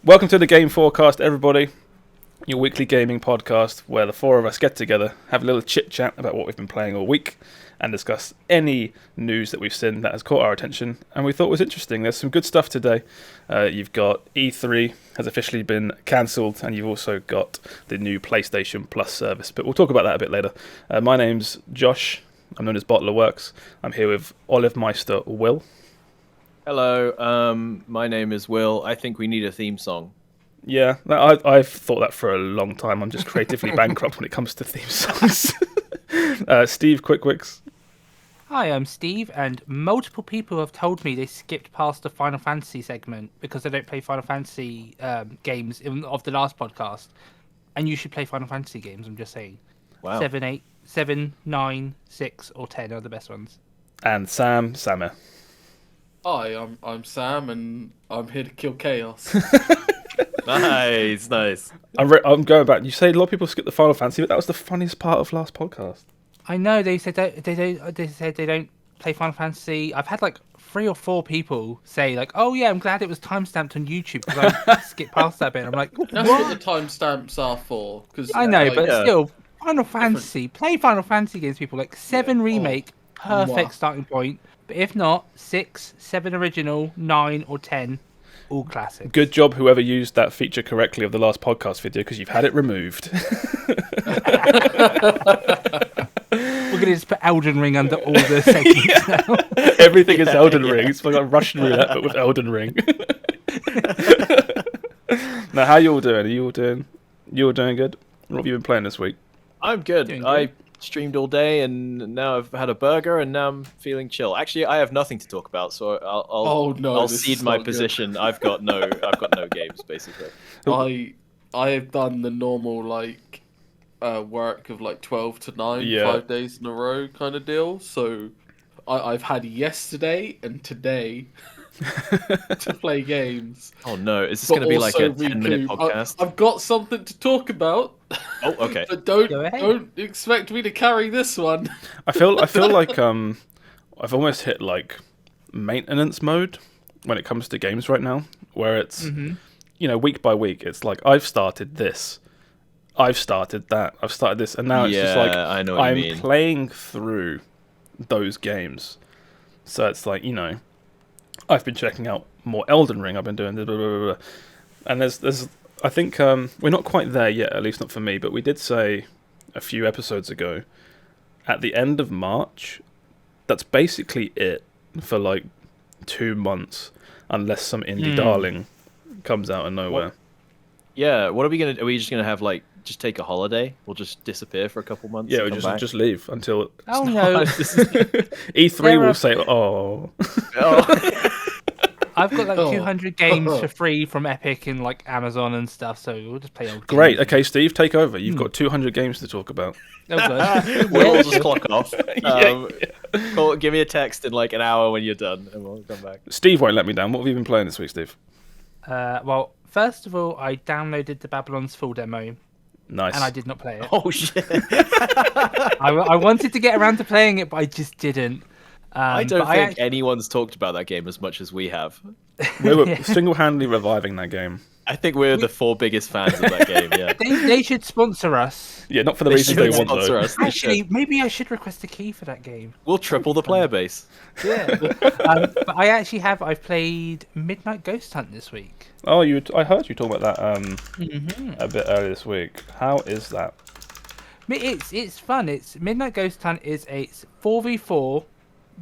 Welcome to the Game FourCast, everybody. Your weekly gaming podcast where the four of us get together, have a little chit-chat about what we've been playing all week, and discuss any news that we've seen that has caught our attention and we thought was interesting. There's some good stuff today. You've got E3 has officially been cancelled, and you've also got the new PlayStation Plus service, but we'll talk about that a bit later. My name's Josh. I'm known as BottlerWorks. I'm here with Olive Meister Will. Hello, my name is Will. I think we need a theme song. Yeah, I've thought that for a long time. I'm just creatively bankrupt when it comes to theme songs. Steve Quikwix. Hi, I'm Steve, and multiple people have told me they skipped past the Final Fantasy segment because they don't play Final Fantasy games of the last podcast. And you should play Final Fantasy games, I'm just saying. Wow. 7, 8, 7, 9, 6, or 10 are the best ones. And Sammeh. Hi, I'm Sam, and I'm here to kill chaos. Nice. I'm going back. You say a lot of people skip the Final Fantasy, but that was the funniest part of last podcast. I know they said they don't play Final Fantasy. I've had like 3 or 4 people say like, "Oh yeah, I'm glad it was timestamped on YouTube because I skipped past that bit." I'm like, That's what the timestamps are for. Cause, I know, like, but still, Final Fantasy. Play Final Fantasy games, people. Like 7 remake, perfect starting point. But if not, 6, 7 original, 9 or 10, all classic. Good job, whoever used that feature correctly of the last podcast video, because you've had it removed. We're gonna just put Elden Ring under all the segments now. Everything is Elden Ring. It's like a Russian roulette, but with Elden Ring. Now, how you all doing? You all doing good? What have you been playing this week? I'm good. Doing I good. streamed all day, and now I've had a burger, and now I'm feeling chill. Actually, I have nothing to talk about, so I'll this cede is my not good. position. I've got no games basically. I have done the normal work of 12 to 9, Yeah. 5 days in a row kind of deal. So I've had yesterday and today to play games. Oh no, is this but going to be like a also 10-minute recoup. podcast? I've got something to talk about. Oh, okay. But Go ahead. don't expect me to carry this one. I feel like I've almost hit like maintenance mode when it comes to games right now, where it's week by week. It's like I've started this, I've started that, I've started this, and now it's just like I know what I'm you mean. playing through those games. So it's like I've been checking out more Elden Ring. I've been doing blah, blah, blah, blah. And there's I think we're not quite there yet, at least not for me. But we did say a few episodes ago, at the end of March, that's basically it for like 2 months, unless some indie darling comes out of nowhere. Yeah, what are we gonna? Are we just gonna have just take a holiday? We'll just disappear for a couple months. Yeah, and we come back? just leave until Oh no, E3 will say, "Oh, Oh. I've got like Oh. 200 games for free from Epic and like Amazon and stuff, so we'll just play old great." games. Okay, Steve, take over. You've got 200 games to talk about. Oh, good. We'll all just clock off. Yeah. Give me a text in like an hour when you're done, and we'll come back. Steve won't let me down. What have you been playing this week, Steve? Well, first of all, I downloaded the Babylon's full demo, Nice. and I did not play it. Oh shit! I wanted to get around to playing it, but I just didn't. I don't but think anyone's talked about that game as much as we have. We were single-handedly reviving that game. I think we're the 4 biggest fans of that game. Yeah. They should sponsor us. Yeah, not for the They reasons they should want, sponsor though. us. They Actually, should. maybe I should request a key for that game. We'll triple the player base. Yeah. But I've played Midnight Ghost Hunt this week. Oh, I heard you talk about that a bit earlier this week. How is that? It's fun. It's Midnight Ghost Hunt is a 4v4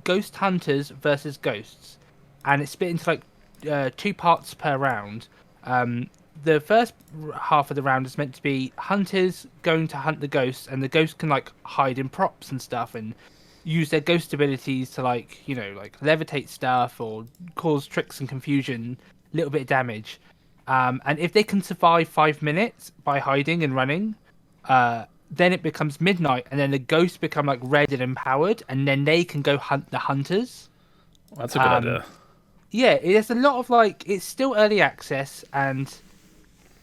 ghost hunters versus ghosts, and it's split into like 2 parts per round. The first half of the round is meant to be hunters going to hunt the ghosts, and the ghosts can like hide in props and stuff and use their ghost abilities to like levitate stuff or cause tricks and confusion, a little bit of damage. And if they can survive 5 minutes by hiding and running, then it becomes midnight, and then the ghosts become like red and empowered, and then they can go hunt the hunters. That's a good idea. Yeah, there's a lot of it's still early access, and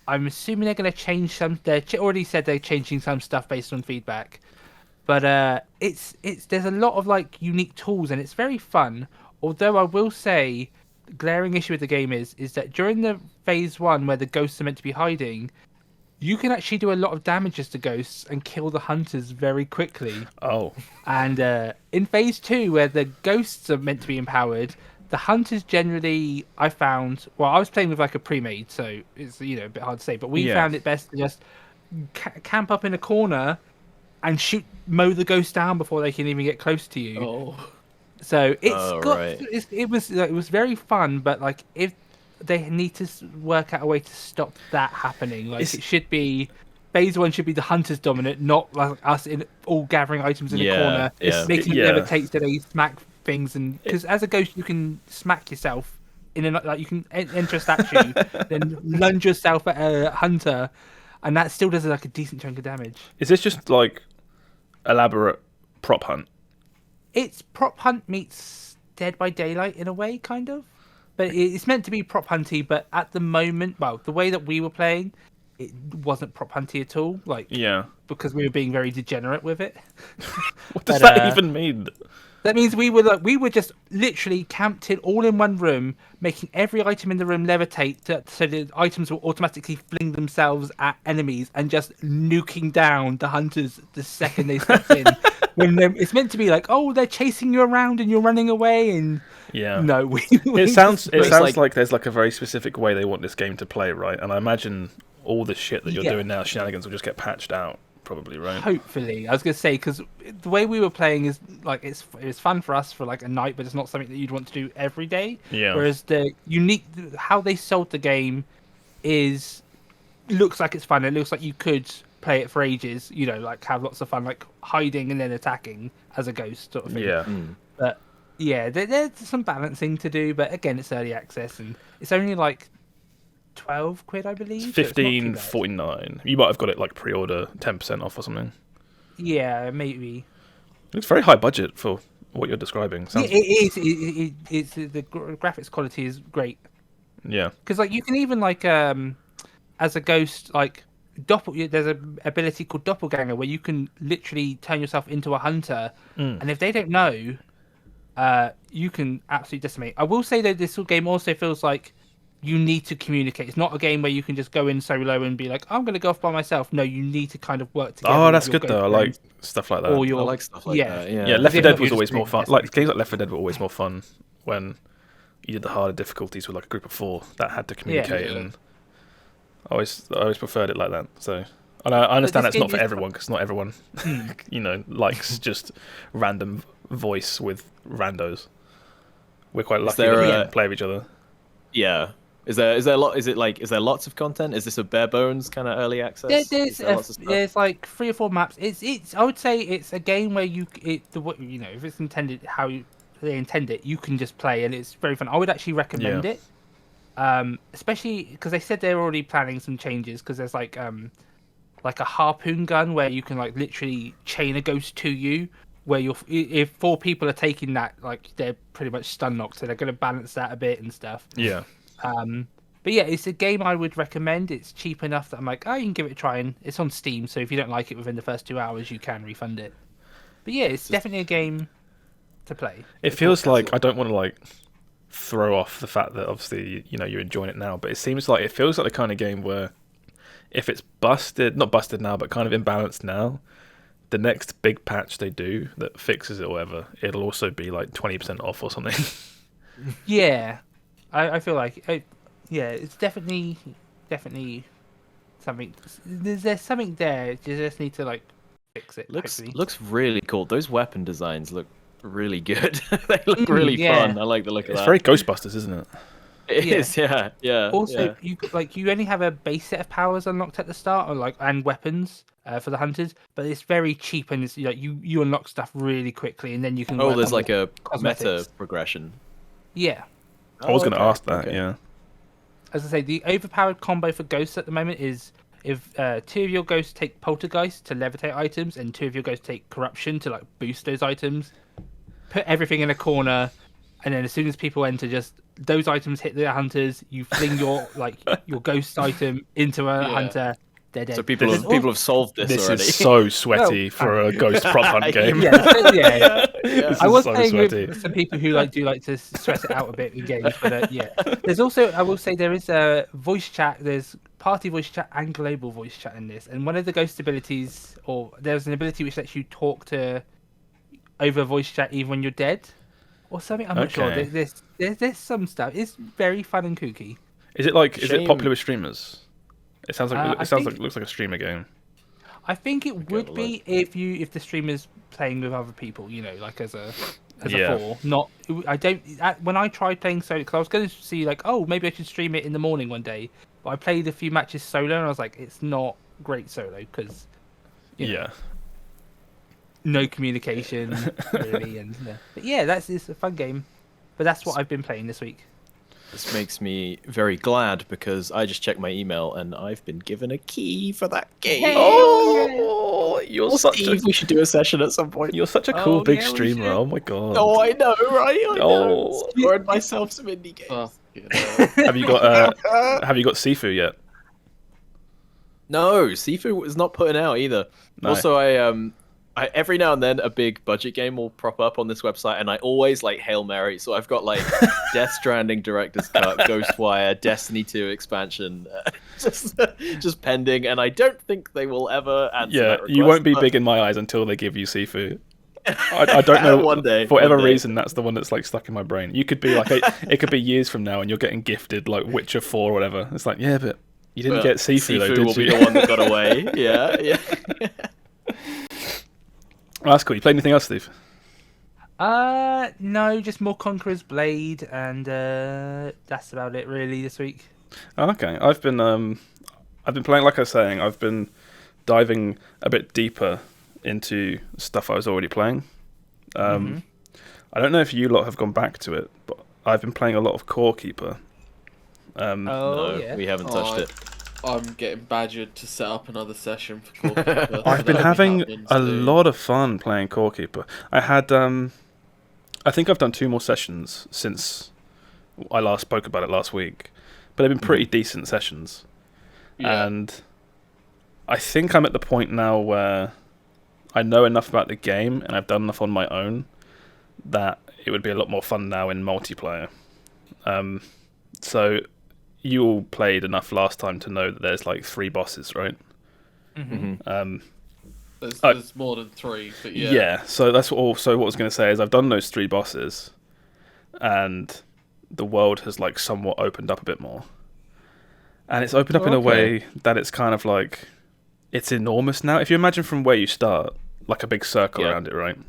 I'm assuming they're going to change some. They already said they're changing some stuff based on feedback, but there's a lot of unique tools, and it's very fun. Although I will say glaring issue with the game is that during the phase 1 where the ghosts are meant to be hiding, you can actually do a lot of damages to ghosts and kill the hunters very quickly. Oh. And in phase 2 where the ghosts are meant to be empowered, the hunters generally, I found, well, I was playing with like a pre-made, so it's a bit hard to say, but we found it best to just camp up in a corner and mow the ghosts down before they can even get close to you. Oh. So it was very fun, but like if they need to work out a way to stop that happening, like it should be phase 1 should be the hunters dominant, not like us all gathering items in a corner, making them levitate so they smack things, and because as a ghost you can smack yourself you can enter a statue, then lunge yourself at a hunter, and that still does like a decent chunk of damage. Is this just like elaborate prop hunt? It's prop hunt meets Dead by Daylight in a way, kind of. But it's meant to be prop hunty, but at the moment, well, the way that we were playing, it wasn't prop hunty at all. Like, because we were being very degenerate with it. What does that even mean? That means we were just literally camped all in one room, making every item in the room levitate, so the items will automatically fling themselves at enemies and just nuking down the hunters the second they step in. When it's meant to be like, oh, they're chasing you around and you're running away, and no, it sounds like there's like a very specific way they want this game to play, right? And I imagine all the shit that you're doing now, shenanigans, will just get patched out. Probably, right? Hopefully. I was going to say, because the way we were playing is like it's fun for us for like a night, but it's not something that you'd want to do every day. Yeah. Whereas the how they sold the game looks like it's fun. It looks like you could play it for ages, like have lots of fun, like hiding and then attacking as a ghost sort of thing. Yeah. But yeah, there's some balancing to do, but again, it's early access and it's only like £12, I believe. It's $15.49. You might have got it like pre-order 10% off or something. Yeah, maybe. It's very high budget for what you're describing. It is. It's the graphics quality is great. Yeah. Because like you can even like as a ghost like there's an ability called doppelganger where you can literally turn yourself into a hunter, and if they don't know, you can absolutely decimate. I will say that this game also feels like you need to communicate. It's not a game where you can just go in solo and be like, I'm going to go off by myself. No, you need to kind of work together. Oh, that's good though. I like stuff like that. I like stuff like that. Yeah, Left 4 Dead was always more fun. Like games like Left 4 Dead were always more fun when you did the harder difficulties with like a group of 4 that had to communicate, and I always preferred it like that. So and I understand that's not for everyone, because not everyone, likes just random voice with randos. We're quite lucky that we can play with each other. Yeah. Is there lots of content? Is this a bare bones kind of early access? There's like 3 or 4 maps. It's I would say it's a game where if it's intended how they intend it, you can just play and it's very fun. I would actually recommend it, especially because they said they're already planning some changes, because there's like a harpoon gun where you can like literally chain a ghost to you. Where if 4 people are taking that, like they're pretty much stun locked, so they're going to balance that a bit and stuff. Yeah. But yeah, it's a game I would recommend. It's cheap enough that I'm like, you can give it a try, and it's on Steam, so if you don't like it within the first 2 hours, you can refund it. But yeah, it's definitely a game to play. It feels like I don't want to like throw off the fact that obviously you're enjoying it now, but it feels like the kind of game where if it's not busted now, but kind of imbalanced now, the next big patch they do that fixes it or whatever, it'll also be like 20% off or something. Yeah, I feel like it's definitely something. There's something there. You just need to like fix it. Looks really cool. Those weapon designs look really good. They look really fun. I like the look of that. It's very Ghostbusters, isn't it? It is, yeah. Also, you only have a base set of powers unlocked at the start, and weapons for the hunters, but it's very cheap, and it's like you unlock stuff really quickly, and then you can. There's like a meta progression. Yeah. I was going to ask that. Okay. Yeah. As I say, the overpowered combo for ghosts at the moment is if 2 of your ghosts take poltergeist to levitate items, and 2 of your ghosts take corruption to like boost those items. Put everything in a corner, and then as soon as people enter, just those items hit the hunters. You fling your ghost item into a hunter. They're dead. So people have solved this already. This is so sweaty for a ghost prop hunt game. Yeah. This I is was so playing sweaty. with some people who do like to stress it out a bit in games, but yeah. There's also, I will say, there is a voice chat. There's party voice chat and global voice chat in this. And one of the ghost abilities, or there's an ability which lets you talk to over voice chat even when you're dead, or something. I'm not sure. There's some stuff. It's very fun and kooky. Is it popular with streamers? It sounds like it looks like a streamer game. I think it would be if the streamer's playing with other people, like as a four. Not, I don't. When I tried playing solo, because I was going to see maybe I should stream it in the morning one day. But I played a few matches solo, and I was like, it's not great solo because no communication really, and but yeah, it's a fun game. But that's what I've been playing this week. This makes me very glad because I just checked my email and I've been given a key for that game. Oh, we should do a session at some point. You're such a cool big streamer. Oh my god. Oh, I know, right? I know. Scored myself some indie games. Have you got Sifu yet? No, Sifu is not putting out either. No. Also, I every now and then a big budget game will prop up on this website, and I always Hail Mary. So I've got Death Stranding Director's Cut, Ghostwire, Destiny 2 expansion, just pending, and I don't think they will ever answer that request, you won't be big in my eyes until they give you Sifu. I don't know. One day, for whatever reason, that's the one that's stuck in my brain. You could be it could be years from now, and you're getting gifted Witcher 4 or whatever. It's but you didn't get Sifu though, did you? Sifu will be the one that got away. Yeah. Oh, that's cool. You played anything else, Steve? No, just more Conqueror's Blade, and that's about it really this week. Oh, okay, I've been playing. Like I was saying, I've been diving a bit deeper into stuff I was already playing. I don't know if you lot have gone back to it, but I've been playing a lot of Core Keeper. No, we haven't touched it. I'm getting badgered to set up another session for Core Keeper. I've been having a lot of fun playing Core Keeper. I had, I think I've done 2 more sessions since I last spoke about it last week, but they've been pretty decent sessions. Yeah. And I think I'm at the point now where I know enough about the game and I've done enough on my own that it would be a lot more fun now in multiplayer. So you all played enough last time to know that there's 3 bosses, right? Mm-hmm. There's more than 3, but yeah. Yeah, so that's also what I was going to say is I've done those 3 bosses, and the world has somewhat opened up a bit more, and it's opened up in a way that it's kind of it's enormous now. If you imagine from where you start, a big circle around it, right?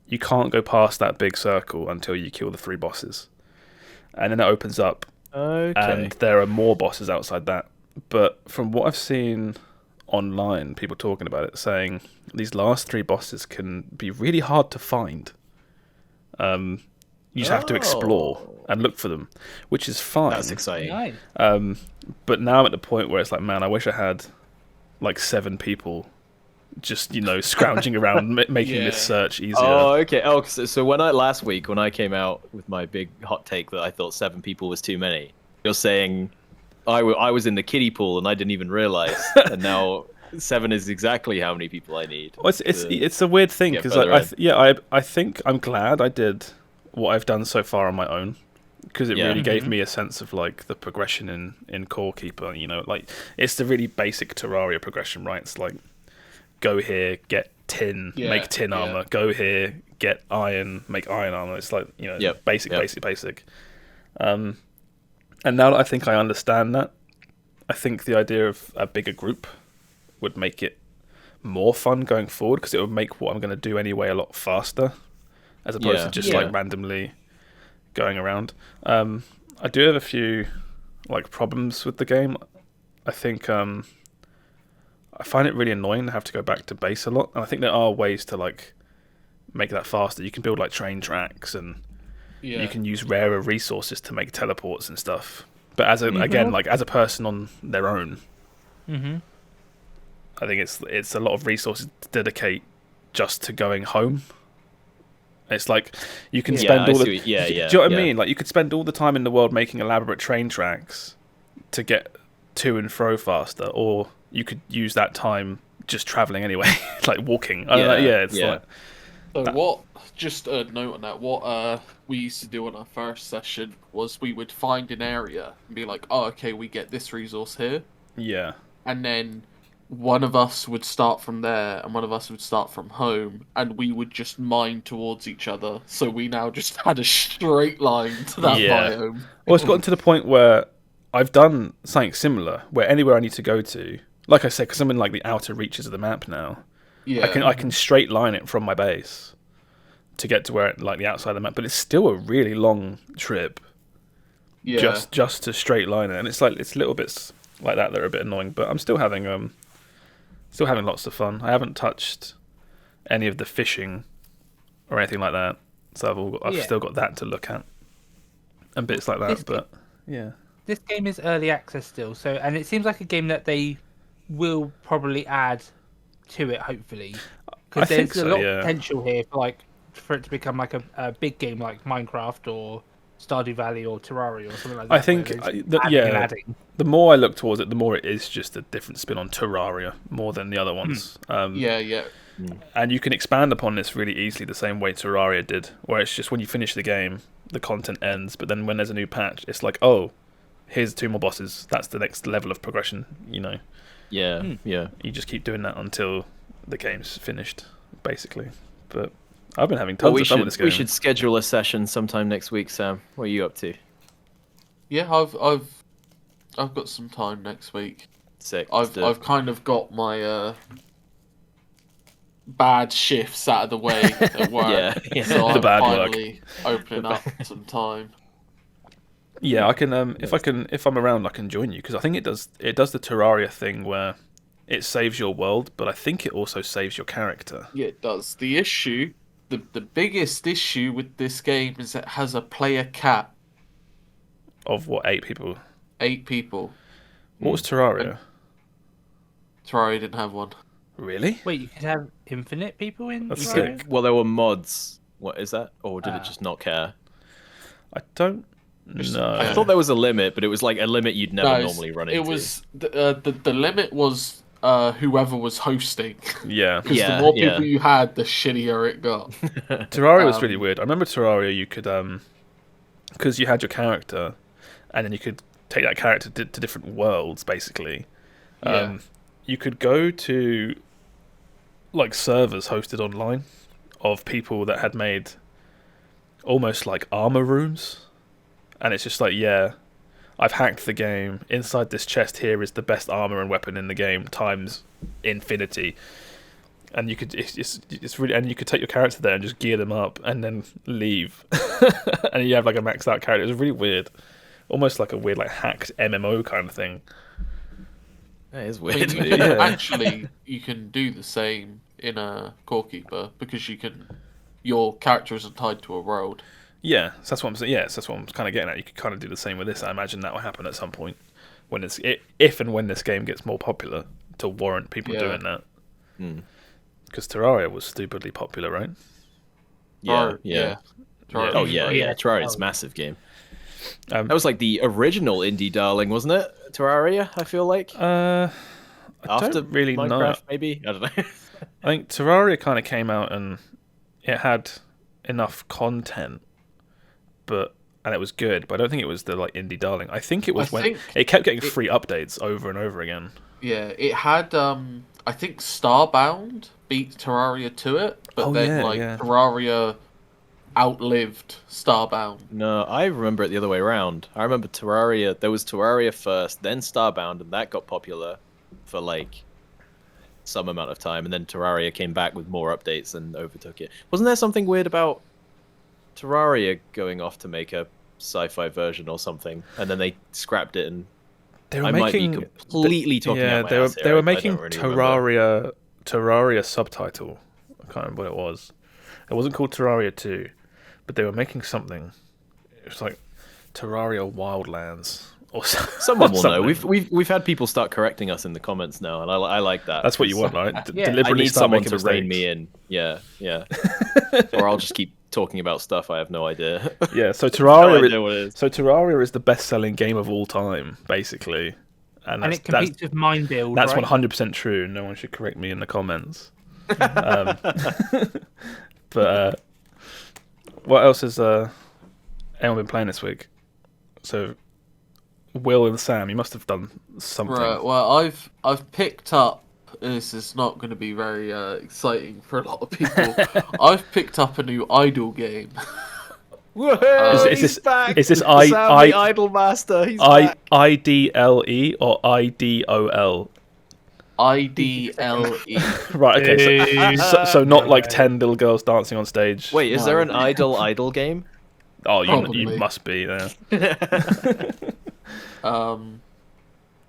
You can't go past that big circle until you kill the 3 bosses, and then it opens up. And there are more bosses outside that. But from what I've seen online, people talking about it, saying these last 3 bosses can be really hard to find. You just have to explore and look for them, which is fine. That's exciting. Nice. But now I'm at the point where it's man, I wish I had 7 people just, scrounging around making this search easier. Oh, okay. Oh, so last week when I came out with my big hot take that I thought 7 people was too many, you're saying I was in the kiddie pool and I didn't even realize, and now 7 is exactly how many people I need. Well, it's a weird thing because I think I'm glad I did what I've done so far on my own, because it really gave me a sense of the progression in Core Keeper. It's the really basic Terraria progression, right? It's go here, get tin, make tin armor. Go here, get iron, make iron armor. It's basic. And now that I think I understand that, I think the idea of a bigger group would make it more fun going forward, because it would make what I'm going to do anyway a lot faster, as opposed to just randomly going around. I do have a few problems with the game. I think I find it really annoying to have to go back to base a lot, and I think there are ways to make that faster. You can build train tracks, and you can use rarer resources to make teleports and stuff. But as a person on their own, I think it's a lot of resources to dedicate just to going home. It's you can spend all the do you know what I mean? You could spend all the time in the world making elaborate train tracks to get to and fro faster, or you could use that time just traveling anyway, like walking. I don't know, yeah, it's like. So what? Just a note on that. What we used to do on our first session was we would find an area and be like, "Oh, okay, we get this resource here," Yeah. and then one of us would start from there, and one of us would start from home, and we would just mine towards each other. So we now just had a straight line to that biome. Well, it's gotten to the point where I've done something similar, where anywhere I need to go to, like I said, because I'm in like the outer reaches of the map now. Yeah. I can straight line it from my base to get to where like the outside of the map, but it's still a really long trip. Yeah. Just to straight line it, and it's little bits like that are a bit annoying, but I'm still having lots of fun. I haven't touched any of the fishing or anything like that, so I've still got that to look at and bits like that. This game is early access still, and it seems like a game that they will probably add to it, hopefully, because there's a lot of potential here for it to become like a big game like Minecraft or Stardew Valley or Terraria or something like that. I think the more I look towards it, the more it is just a different spin on Terraria more than the other ones. And you can expand upon this really easily the same way Terraria did, where it's just when you finish the game, the content ends, but then when there's a new patch, it's like, oh, here's 2 more bosses. That's the next level of progression, you know. Yeah. You just keep doing that until the game's finished, basically. But I've been having tons of fun with this game. We should schedule a session sometime next week, Sam. What are you up to? Yeah, I've got some time next week. Sick. I've kind of got my bad shifts out of the way at work. So I'm finally opening up some time. Yeah, I can. If I'm around, I can join you, because I think it does the Terraria thing where it saves your world, but I think it also saves your character. Yeah, it does. The issue, the biggest issue with this game is it has a player cap. Of what, 8 people? 8 people. What was Terraria? Terraria didn't have one. Really? Wait, you could have infinite people in That's Terraria? sick. Well, there were mods. What is that? Or did it just not care? I don't know. I thought there was a limit, but it was like a limit you'd never normally run into. It was the limit was whoever was hosting. Yeah. Because the more people you had, the shittier it got. Terraria was really weird. I remember Terraria, you could because you had your character, and then you could take that character to different worlds, basically. You could go to like servers hosted online of people that had made almost like armor rooms. And it's just like, I've hacked the game. Inside this chest here is the best armor and weapon in the game times infinity. And you could it's really, and you could take your character there and just gear them up and then leave. And you have like a maxed out character. It was really weird, almost like a weird like hacked MMO kind of thing. That is weird. Actually, you can do the same in a Core Keeper, because your character isn't tied to a world. Yeah, so that's what I'm saying. Yeah, so that's what I'm kind of getting at. You could kind of do the same with this. I imagine that will happen at some point when if and when this game gets more popular to warrant people doing that. Because Terraria was stupidly popular, right? Yeah. Terraria. Terraria's a massive game. That was like the original indie darling, wasn't it? Terraria, I feel like. I After don't really Minecraft, know. maybe? I don't know. I think Terraria kind of came out and it had enough content, and it was good, but I don't think it was the like indie darling. I think it was it kept getting free updates over and over again. Yeah, it had I think Starbound beat Terraria to it, but Terraria outlived Starbound. No, I remember it the other way around. I remember Terraria. There was Terraria first, then Starbound, and that got popular for like some amount of time, and then Terraria came back with more updates and overtook it. Wasn't there something weird about Terraria going off to make a sci-fi version or something, and then they scrapped it? And might be completely talking out my ass here. They were making Terraria subtitle. I can't remember what it was. It wasn't called Terraria 2, but they were making something. It was like Terraria Wildlands or something. Someone will know. We've had people start correcting us in the comments now, and I like that. That's what you want, right? I need someone to rein me in. Yeah. Or I'll just keep talking about stuff I have no idea. Yeah, so Terraria no Terraria is the best-selling game of all time, basically. and it competes with Mind Build. That's right? 100% true. No one should correct me in the comments. But what else has anyone been playing this week? So, Will and Sam, you must have done something. Right. Well, I've picked up. This is not going to be very exciting for a lot of people. I've picked up a new idle game. He's back. Is this Sam the Idol Master? He's back. IDLE or IDOL? IDLE. Right. Okay. So not like 10 little girls dancing on stage. Wait, is there an idol game? Oh, you Probably. must be there.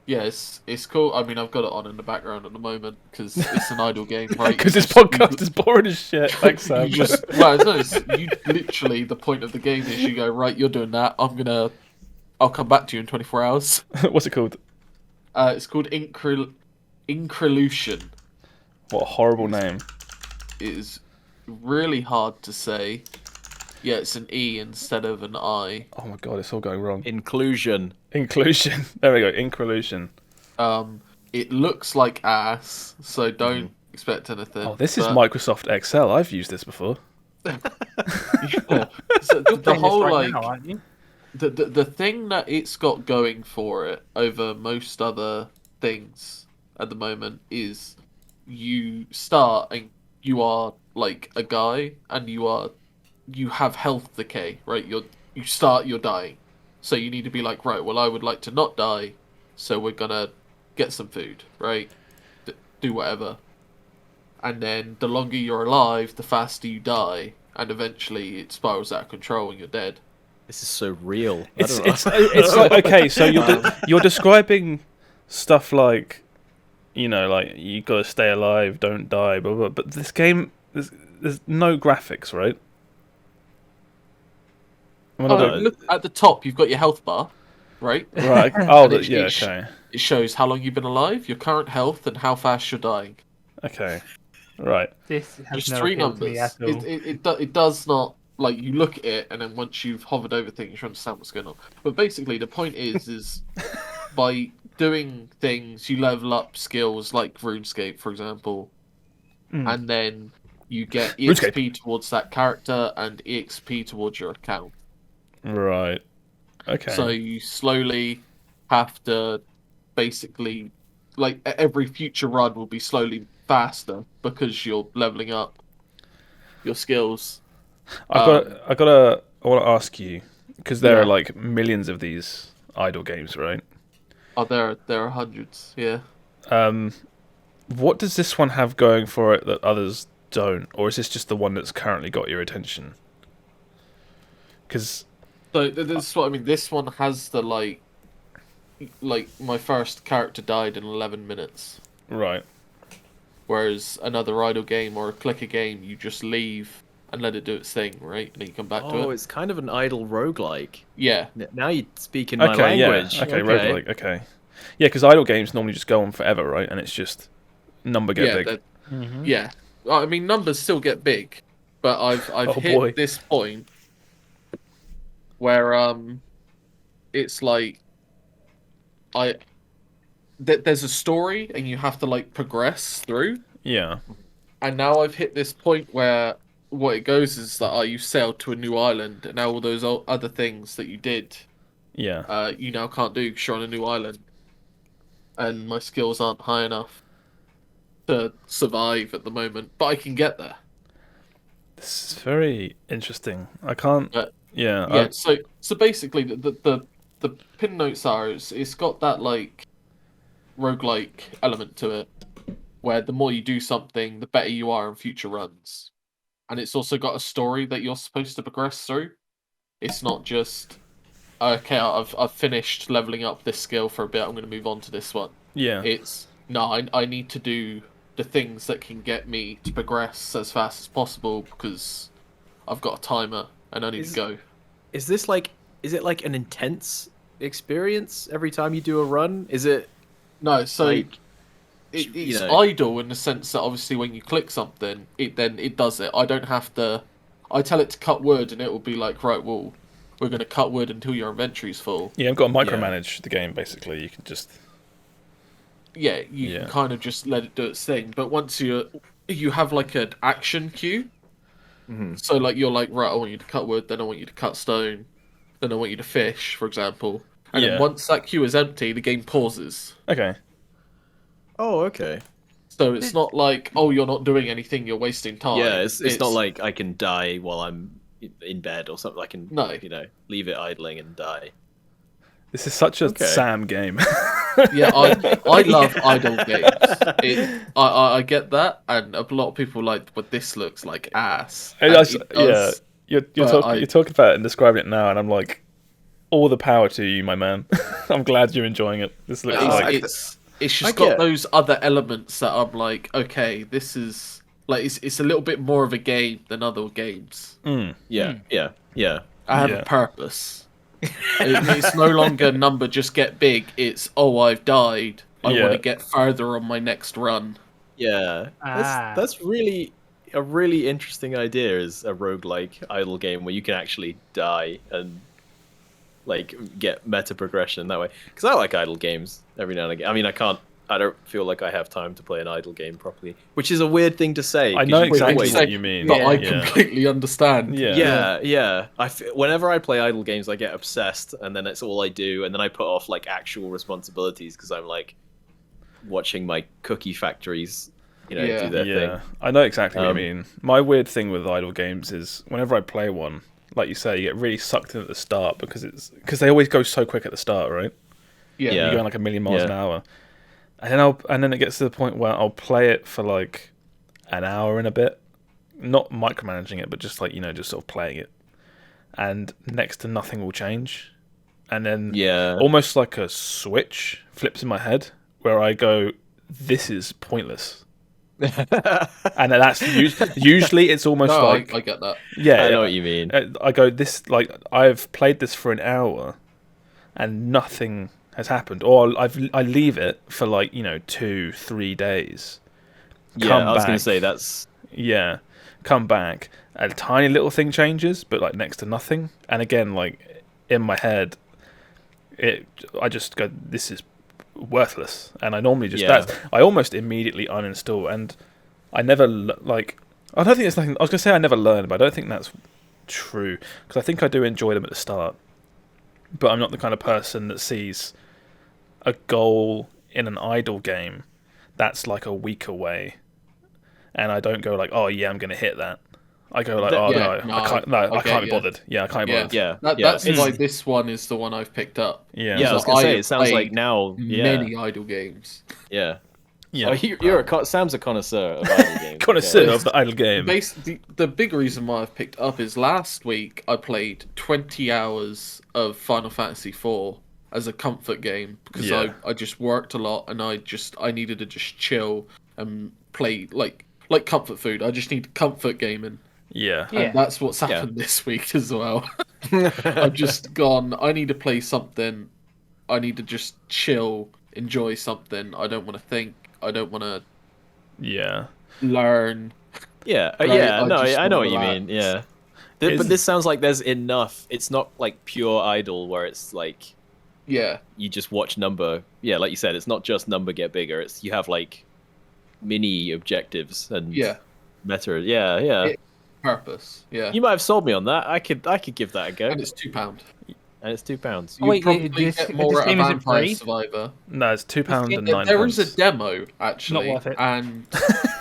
Yeah, it's cool. I mean, I've got it on in the background at the moment because it's an idle game, right? Because this podcast is boring as shit. Thanks, Sam. You literally, the point of the game is you go, right, you're doing that. I'll come back to you in 24 hours. What's it called? It's called Increlution. What a horrible name. It is really hard to say. Yeah, it's an E instead of an I. Oh my god, it's all going wrong. Inclusion. There we go. Increlution. It looks like ass, so don't expect anything. Oh, this is Microsoft Excel. I've used this before. Yeah. So the whole right now, aren't you? the thing that it's got going for it over most other things at the moment is you start and you are like a guy and you have health decay, right? You're dying. So you need to be like, right, well, I would like to not die, so we're gonna get some food, right? Do whatever. And then the longer you're alive, the faster you die, and eventually it spirals out of control and you're dead. This is so real. It's like, okay, so you're describing stuff like, like you gotta stay alive, don't die, blah blah. But this game, there's no graphics, right? Look at the top. You've got your health bar, right? Right. Oh, okay. It shows how long you've been alive, your current health, and how fast you're dying. Okay. Right. This has Just no three appeal to me numbers. at all. It does not, like, you look at it and then once you've hovered over things, you understand what's going on. But basically, the point is by doing things, you level up skills like RuneScape, for example, and then you get EXP towards that character and EXP towards your account. Right. Okay. So you slowly have to basically, like, every future run will be slowly faster because you're leveling up your skills. I want to ask you, because there are like millions of these idle games, right? Oh, there are hundreds. Yeah. What does this one have going for it that others don't, or is this just the one that's currently got your attention? Because so this is what I mean. This one has the like my first character died in 11 minutes. Right. Whereas another idle game or a clicker game, you just leave and let it do its thing, right? And then you come back to it. Oh, it's kind of an idle roguelike. Yeah. Now you speak in my language. Yeah. Okay, roguelike. Okay. Yeah, because idle games normally just go on forever, right? And it's just number get big. Yeah. I mean, numbers still get big, but I've hit this point where it's like there's a story and you have to like progress through. Yeah. And now I've hit this point where what it goes is that you sailed to a new island, and now all those other things that you did, you now can't do because you're on a new island, and my skills aren't high enough to survive at the moment, but I can get there. This is very interesting. I can't. So basically, the pin notes are it's got that like roguelike element to it, where the more you do something, the better you are in future runs, and it's also got a story that you're supposed to progress through. It's not just okay, I've finished leveling up this skill for a bit, I'm going to move on to this one. Yeah. It's no, I need to do the things that can get me to progress as fast as possible because I've got a timer and I need to go. Is it like an intense experience every time you do a run? Is it? No, so like, it's idle in the sense that obviously when you click something, it does it. I don't have to. I tell it to cut wood, and it will be like, right, well, we're going to cut wood until your inventory's full. Yeah, I've got to micromanage the game basically. You can just. you can kind of just let it do its thing. But once you have like an action queue, so like you're like, right, I want you to cut wood, then I want you to cut stone, then I want you to fish, for example. And then once that queue is empty, the game pauses. Okay. Oh, okay. So it's not like, oh, you're not doing anything, you're wasting time. Yeah, it's not like I can die while I'm in bed or something. I can, leave it idling and die. This is such a Sam game. Yeah, I love idle games. I get that, and a lot of people are like, but this looks like ass. Yeah, you're talking about it and describing it now, and I'm like, all the power to you, my man. I'm glad you're enjoying it. This looks like it's just got those other elements that I'm like, okay, this is like it's a little bit more of a game than other games. Yeah. I have a purpose. It's no longer number just get big. It's I've died. I want to get further on my next run. Yeah, that's really a really interesting idea. Is a roguelike idle game where you can actually die and like get meta progression that way. Because I like idle games every now and again. I mean, I don't feel like I have time to play an idle game properly, which is a weird thing to say. I know exactly what you mean, but I completely understand. Yeah. Whenever I play idle games, I get obsessed, and then it's all I do, and then I put off like actual responsibilities because I'm like watching my cookie factories, do their thing. I know exactly what you mean. My weird thing with idle games is whenever I play one, like you say, you get really sucked in at the start because they always go so quick at the start, right? Yeah. You're going like a million miles an hour. And then it gets to the point where I'll play it for like an hour and a bit, not micromanaging it, but just like just sort of playing it, and next to nothing will change, and then almost like a switch flips in my head where I go, "This is pointless," and that's usually it's almost like I get that. Yeah, I know what you mean. I go, this like I've played this for an hour, and nothing has happened, or I leave it for like 2-3 days. I was going to say that's come back, a tiny little thing changes, but like next to nothing, and again like in my head, I just go, this is worthless, and I normally just I almost immediately uninstall, and I never I don't think it's nothing. I was going to say I never learn, but I don't think that's true because I think I do enjoy them at the start, but I'm not the kind of person that sees a goal in an idle game that's like a week away, and I don't go like, oh yeah, I'm gonna hit that. I go like, I can't be bothered. Yeah, I can't be bothered. That's why this one is the one I've picked up. Yeah, I was gonna say, it sounds like now many idle games. Yeah. Oh, Sam's a connoisseur of idle games. Connoisseur of the idle game. The big reason why I've picked up is last week I played 20 hours of Final Fantasy IV as a comfort game because I just worked a lot and I needed to just chill and play like comfort food. I just need comfort gaming. Yeah. And that's what's happened this week as well. I've just gone, I need to play something. I need to just chill, enjoy something. I don't want to think. I don't want to learn. I know what you mean. Yeah. But this sounds like there's enough. It's not like pure idle where it's like you just watch number. Yeah, like you said, it's not just number get bigger. It's you have like mini objectives and meta. Yeah. Purpose. Yeah. You might have sold me on that. I could give that a go. And it's £2. And it's £2. You probably get more at a Vampire Survivor. No, it's £2 and £9. There is a demo actually, not worth it. And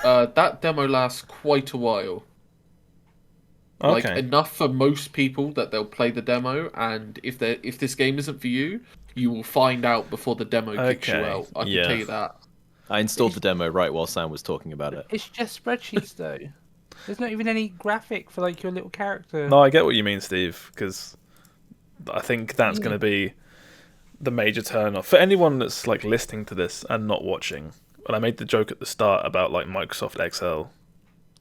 that demo lasts quite a while. Like enough for most people that they'll play the demo, and if this game isn't for you, you will find out before the demo kicks you out. I can tell you that. I installed the demo right while Sam was talking about it. It's just spreadsheets though. There's not even any graphic for like your little character. No, I get what you mean, Steve, because I think that's going to be the major turn off for anyone that's like listening to this and not watching. And I made the joke at the start about like Microsoft Excel.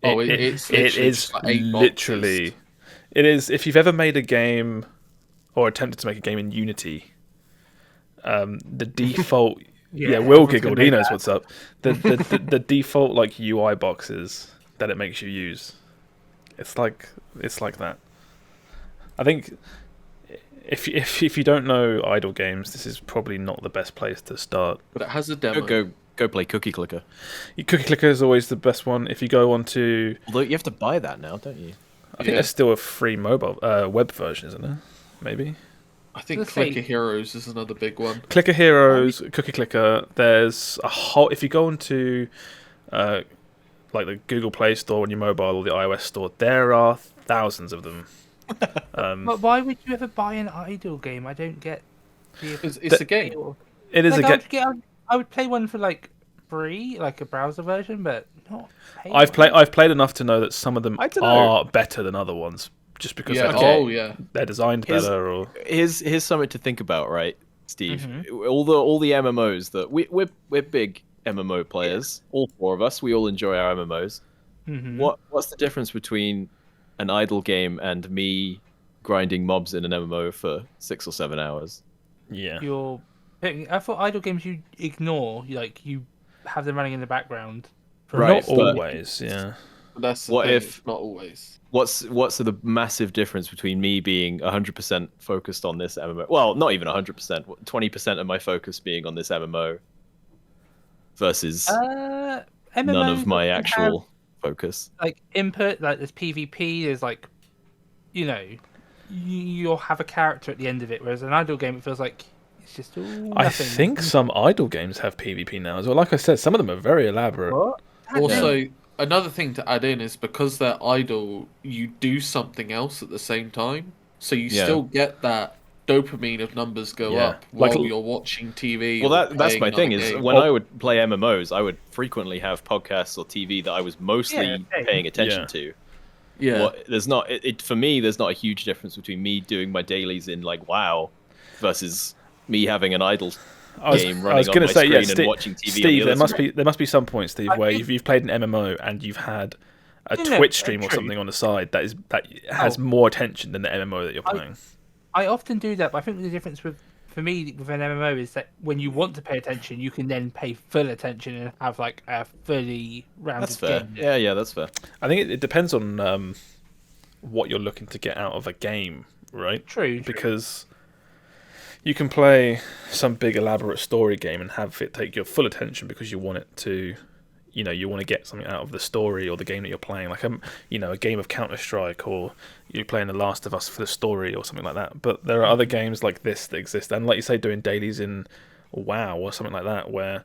It is literally. It is. If you've ever made a game or attempted to make a game in Unity, the default. Will giggled. He knows what's up. The default like UI boxes that it makes you use. It's like that. I think if you don't know idle games, this is probably not the best place to start. But it has a demo. Go play Cookie Clicker. Cookie Clicker is always the best one. If you go on to... Although you have to buy that now, don't you? I think there's still a free mobile web version, isn't there? Maybe. I think Clicker Heroes is another big one. Clicker Heroes, Cookie Clicker. There's a whole... If you go onto like the Google Play Store on your mobile or the iOS store, there are thousands of them. But why would you ever buy an idle game? I don't get. It's a game. It is a game. I would play one for like free, like a browser version, but not. I've played enough to know that some of them are better than other ones, just because they're designed better. Or here's something to think about, right, Steve? Mm-hmm. All the MMOs that we're big MMO players. All four of us, we all enjoy our MMOs. Mm-hmm. What's the difference between an idle game and me grinding mobs in an MMO for 6 or 7 hours? Yeah. I thought idle games you ignore, like you have them running in the background. Not always, yeah. That's the thing, if not always. What's the massive difference between me being 100% focused on this MMO? Well, not even 100%. 20% of my focus being on this MMO versus none of my actual focus. Like input, like there's PvP. There's like, you'll have a character at the end of it. Whereas an idle game, it feels like it's just all nothing. I think some idle games have PvP now as well. Like I said, some of them are very elaborate. What? Also, another thing to add in is because they're idle, you do something else at the same time, so you still get that dopamine of numbers go up while you're watching TV. Well, that's my thing is when I would play MMOs, I would frequently have podcasts or TV that I was mostly paying attention to. Yeah, there's not for me. There's not a huge difference between me doing my dailies in like WoW versus me having an idle game running on my screen and watching TV. Steve, there must be some point, Steve, where you've played an MMO and you've had a Twitch stream or something on the side that has more attention than the MMO that you're playing. I often do that, but I think the difference for me with an MMO is that when you want to pay attention, you can then pay full attention and have like a fully rounded That's fair. game. Yeah, that's fair. I think it depends on what you're looking to get out of a game, right? True. Because you can play some big elaborate story game and have it take your full attention because you want it to, you want to get something out of the story or the game that you're playing, like a game of Counter-Strike, or you're playing The Last of Us for the story or something like that. But there are other games like this that exist, and like you say, doing dailies in WoW or something like that, where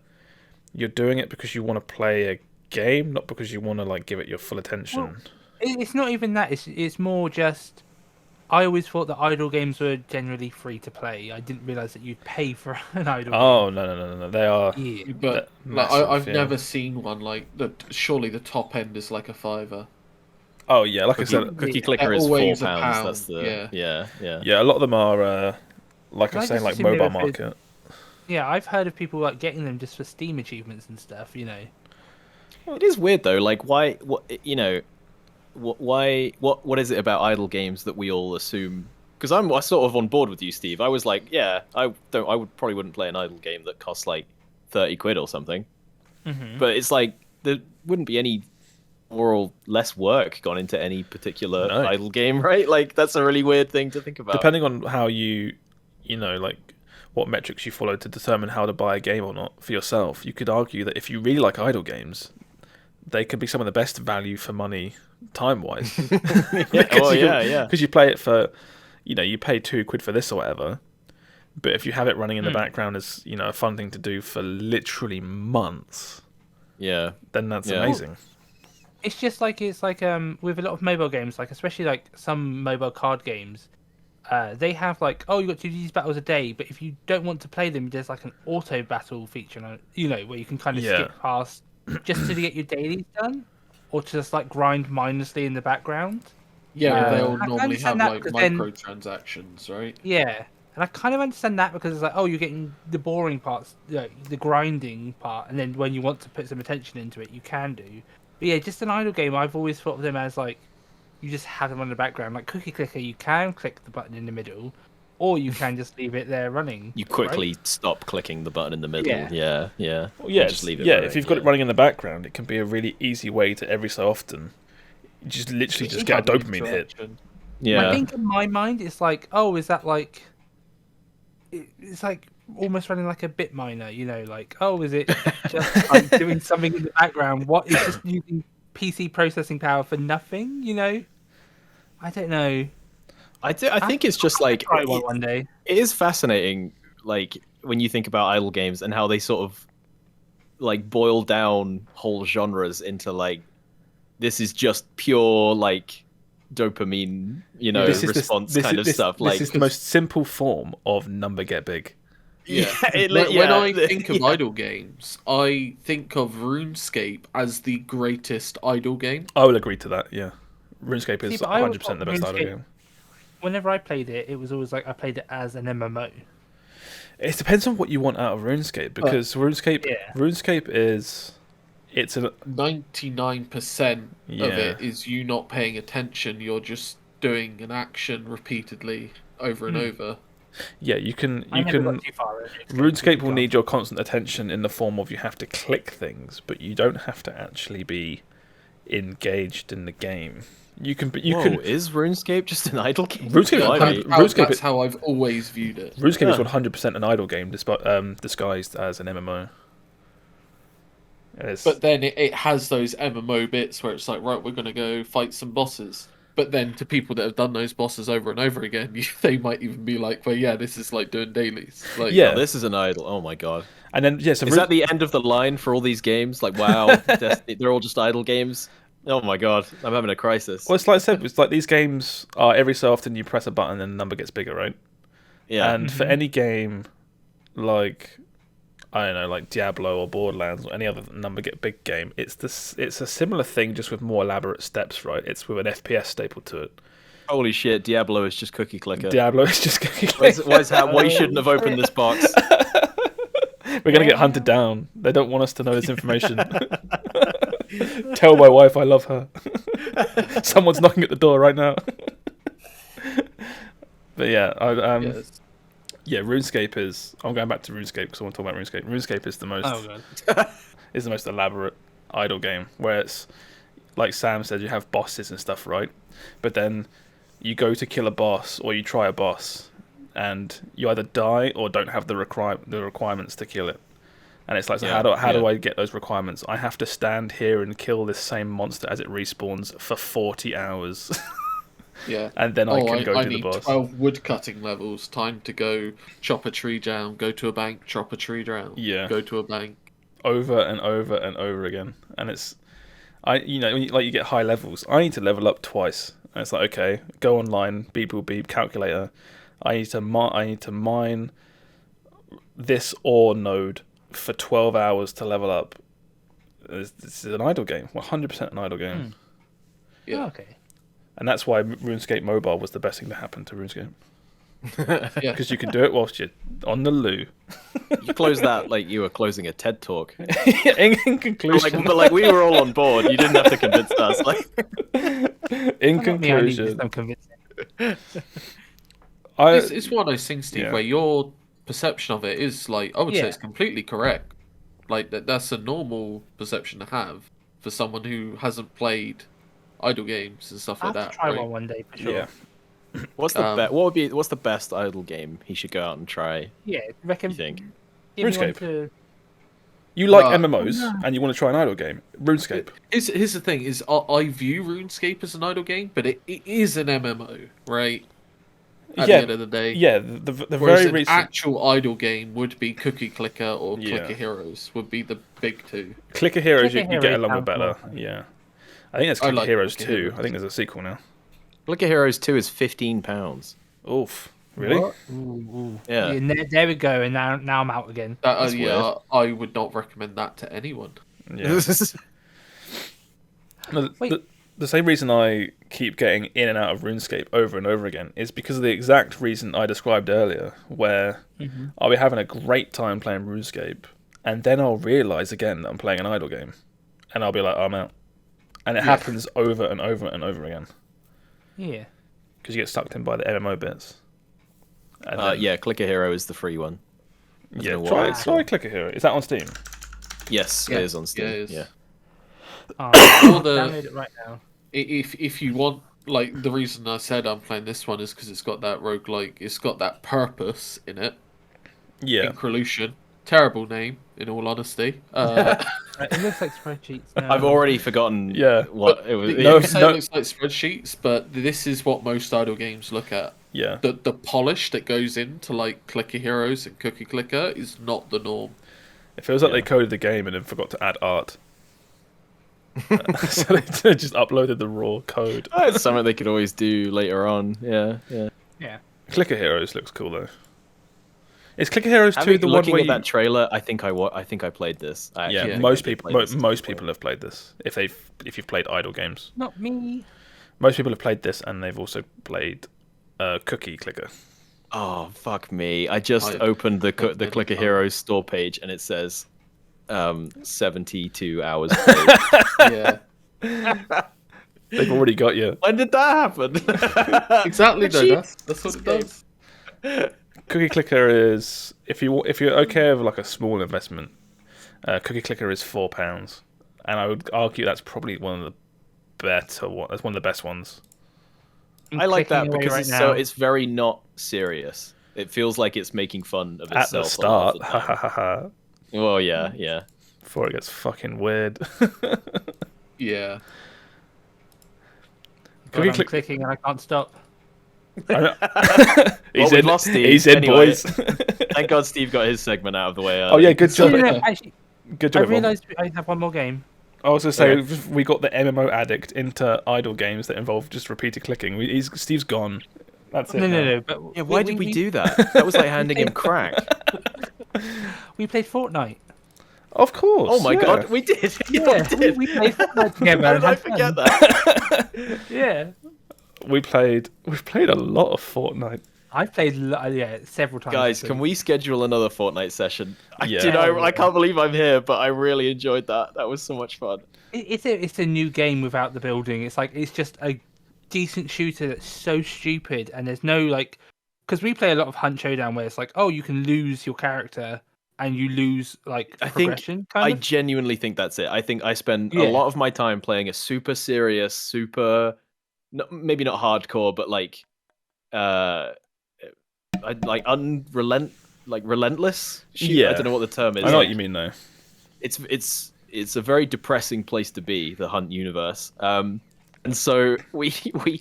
you're doing it because you want to play a game, not because you want to like give it your full attention. Well, it's not even that. It's more just. I always thought that idle games were generally free to play. I didn't realise that you'd pay for an idle game. Oh, no. They are... Yeah. But I've never seen one like that. Surely the top end is like a $5. Oh, yeah, like I said... Cookie Clicker is £4. That's the... Yeah. Yeah, a lot of them are, like I was saying, like mobile market. Yeah, I've heard of people like getting them just for Steam achievements and stuff, Well, it is weird, though. Like, why... What is it about idle games that we all assume? Because I'm sort of on board with you, Steve. I was like, I probably wouldn't play an idle game that costs like 30 quid or something. Mm-hmm. But it's like there wouldn't be any more or less work gone into any particular idle game, right? Like that's a really weird thing to think about. Depending on how you like what metrics you follow to determine how to buy a game or not for yourself, you could argue that if you really like idle games, they could be some of the best value for money time-wise. Because you play it for, you pay 2 quid for this or whatever, but if you have it running in the background as, a fun thing to do for literally months, then that's amazing. It's just like, with a lot of mobile games, like especially like some mobile card games, they have like, you got to do these battles a day, but if you don't want to play them, there's like an auto battle feature, where you can kind of skip past just to get your dailies done, or to just like grind mindlessly in the background. Yeah, they all normally have like microtransactions, right? Yeah, and I kind of understand that because it's like, you're getting the boring parts, the grinding part, and then when you want to put some attention into it, you can do. But yeah, just an idle game, I've always thought of them as like, you just have them on the background. Like Cookie Clicker, you can click the button in the middle, or you can just leave it there running. You quickly stop clicking the button in the middle. Yeah. Well, just leave it running. If you've got it running in the background, it can be a really easy way to every so often just literally just get a dopamine hit. Yeah. I think in my mind it's like, is that like... It's like almost running like a bit miner. You know, like is it just like doing something in the background? What is just using PC processing power for nothing? You know, I don't know. I think it's just like try one day. It is fascinating, like when you think about idle games and how they sort of like boil down whole genres into like this is just pure like dopamine, response kind of stuff. This is the most simple form of number get big. Yeah. When I think of idle games, I think of RuneScape as the greatest idle game. I will agree to that. Yeah, RuneScape is 100% the best idle game. Whenever I played it, it was always like I played it as an MMO. It depends on what you want out of RuneScape, because RuneScape is... It's a 99% of it is you not paying attention. You're just doing an action repeatedly over and over. Yeah, you can. RuneScape will need your constant attention in the form of you have to click things, but you don't have to actually be engaged in the game. You can. Is RuneScape just an idle game? That's how I've always viewed it. RuneScape is 100% an idle game, disguised as an MMO. But then it has those MMO bits where it's like, right, we're going to go fight some bosses. But then to people that have done those bosses over and over again, they might even be like, well, yeah, this is like doing dailies. Like, this is an idle. Oh my god. And then is that the end of the line for all these games? Like, wow, they're all just idle games. Oh my god, I'm having a crisis. Well, it's like I said, it's like these games are every so often you press a button and the number gets bigger, right? Yeah. And for any game, like I don't know, like Diablo or Borderlands or any other number get big game, it's a similar thing, just with more elaborate steps, right? It's with an FPS staple to it. Holy shit, Diablo is just cookie clicker. Diablo is just cookie clicker. Why you shouldn't have opened this box? We're gonna get hunted down. They don't want us to know this information. Tell my wife I love her. Someone's knocking at the door right now. But yeah, RuneScape is. I'm going back to RuneScape because I want to talk about RuneScape. RuneScape is the most elaborate idle game, where it's like Sam said, you have bosses and stuff, right? But then you go to kill a boss or you try a boss, and you either die or don't have the requirements to kill it. And it's like, how do I get those requirements? I have to stand here and kill this same monster as it respawns for 40 hours. Yeah. And then I can go do the boss. 12 wood cutting levels. Time to go chop a tree down, go to a bank, chop a tree down. Yeah. Go to a bank. Over and over and over again. And it's... when you get high levels, I need to level up twice. And it's like, okay, go online, beep boop beep, calculator. I need to mine this ore node for 12 hours to level up. This is an idle game. 100% an idle game. Yeah. Oh, okay. And that's why RuneScape Mobile was the best thing to happen to RuneScape. Yeah. Because you can do it whilst you're on the loo. You closed that like you were closing a TED talk. in conclusion. But we were all on board. You didn't have to convince us. In conclusion. I'm convincing. It's one of those things, Steve, where your perception of it is like, I would say it's completely correct. Like that's a normal perception to have for someone who hasn't played idle games and stuff like that. I'll try one day for sure. Yeah. What's the best idle game he should go out and try? Yeah, reckon. You think? RuneScape. You like MMOs and you want to try an idle game. RuneScape. Here's the thing: I view RuneScape as an idle game, but it is an MMO, right? At the end of the day, the whereas very an recent actual idle game would be Cookie Clicker or Clicker Heroes would be the big two. Clicker Heroes, you get along with better. Yeah, I think that's Clicker Heroes 2. Heroes. I think there's a sequel now. Clicker Heroes 2 is £15. Oof, really? Ooh. Yeah. There we go, and now I'm out again. I would not recommend that to anyone. Yeah. The same reason I keep getting in and out of RuneScape over and over again is because of the exact reason I described earlier, where I'll be having a great time playing RuneScape, and then I'll realise again that I'm playing an idle game, and I'll be like, I'm out. And it happens over and over and over again. Yeah. Because you get sucked in by the MMO bits. Clicker Hero is the free one. Try Clicker Hero. Is that on Steam? Yes, it is on Steam. Yeah, it is. Yeah. Download it right now. If you want, like, the reason I said I'm playing this one is because it's got that roguelike, it's got that purpose in it. Yeah. Increlution. Terrible name, in all honesty. It looks like spreadsheets now. I've already forgotten Yeah. what it was. No, You say it looks like spreadsheets, but this is what most idle games look at. Yeah. The polish that goes into like Clicker Heroes and Cookie Clicker is not the norm. It feels like Yeah. they coded the game and then forgot to add art. So they just uploaded the raw code. Oh, it's something they could always do later on. Yeah. Yeah. Clicker Heroes looks cool though. Is Clicker Heroes 2 Having, the one looking where at that trailer, I think I played this. I yeah, actually think most I did people play this at most some people point. have played this. If you've played idle games, Not me. most people have played this, and they've also played Cookie Clicker. Oh fuck me! I just I- opened the I've the never Clicker done. Heroes store page and it says 72 hours played. Yeah, They've already got you. When did that happen? exactly. Though Jeez. that's what it does. Cookie Clicker is if you're okay with like a small investment, Cookie Clicker is £4, and I would argue that's probably one of the better one. That's one of the best ones. I'm I like that clicking away because right it's now. it's very not serious. It feels like it's making fun of At itself. the start, A lot ha of the ha ha ha. time. Well, yeah. Before it gets fucking weird. Yeah. God, Cookie I'm Click- clicking and I can't stop. He's we've in. lost Steve. He's in, Anyway. boys. Thank God Steve got his segment out of the way. Oh yeah, good job. Actually, Good I job. everyone. realised I have one more game. I was going to say, Okay. we got the MMO addict into idle games that involve just repeated clicking. Steve's gone. That's it. now. No. But Yeah, why did we do that? That was like handing him crack. We played Fortnite. Of course. Oh my yeah. God, we did. Yeah, we did. we played Fortnite together. How and did I had fun. forget that? Yeah, We've played a lot of Fortnite. I've played several times. Guys, can we schedule another Fortnite session? Yeah. I can't believe I'm here, but I really enjoyed that. That was so much fun. It's a new game without the building. It's just a decent shooter that's so stupid, and there's no because we play a lot of Hunt Showdown where it's like, oh, you can lose your character and you lose progression. I genuinely think that's it. I think I spend a Yeah. lot of my time playing a super serious, maybe not hardcore, but relentless. Yeah. I don't know what the term is. I know what you mean, though. It's a very depressing place to be, the Hunt universe. And so we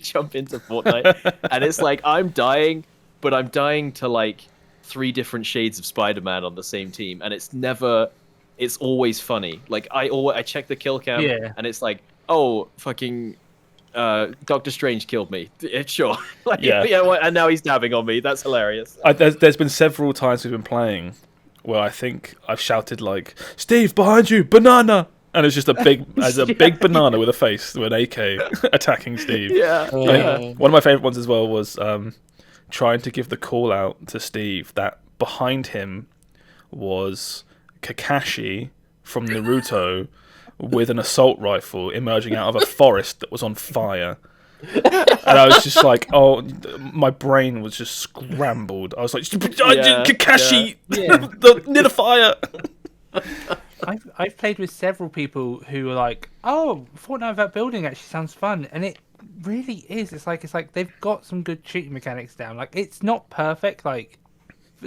jump into Fortnite, and it's like I'm dying, but I'm dying to 3 different shades of Spider-Man on the same team, and it's always funny. I check the kill cam, Yeah. and it's like, oh, fucking Doctor Strange killed me. Sure. Yeah. And now he's dabbing on me. That's hilarious. There's been several times we've been playing where I think I've shouted "Steve, behind you, banana!" And it's just a big banana with a face with an AK attacking Steve. Yeah. One of my favourite ones as well was trying to give the call out to Steve that behind him was Kakashi from Naruto with an assault rifle emerging out of a forest that was on fire. And I was just like, oh, my brain was just scrambled. I was like, Kakashi, near the fire. I've played with several people who are like, oh, Fortnite without building actually sounds fun, and it really is. It's like they've got some good shooting mechanics down. It's not perfect. But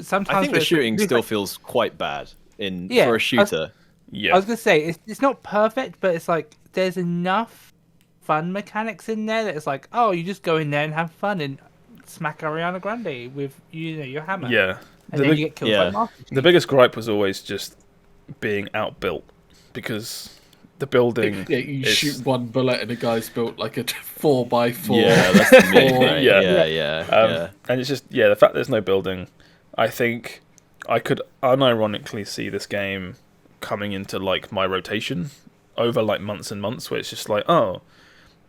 sometimes I think the it's shooting it's still feels quite bad for a shooter. Yeah. I was gonna say it's not perfect, but it's there's enough fun mechanics in there that it's oh, you just go in there and have fun and smack Ariana Grande with your hammer. Yeah. And then you get killed yeah. by Master Chief. The biggest gripe was always just being outbuilt because the building. Yeah, you is- shoot one bullet and a guy's built like a 4x4. Yeah, that's the myth, Or- right? Yeah. Yeah. And it's just the fact there's no building. I think I could unironically see this game coming into my rotation over months and months, where it's just oh,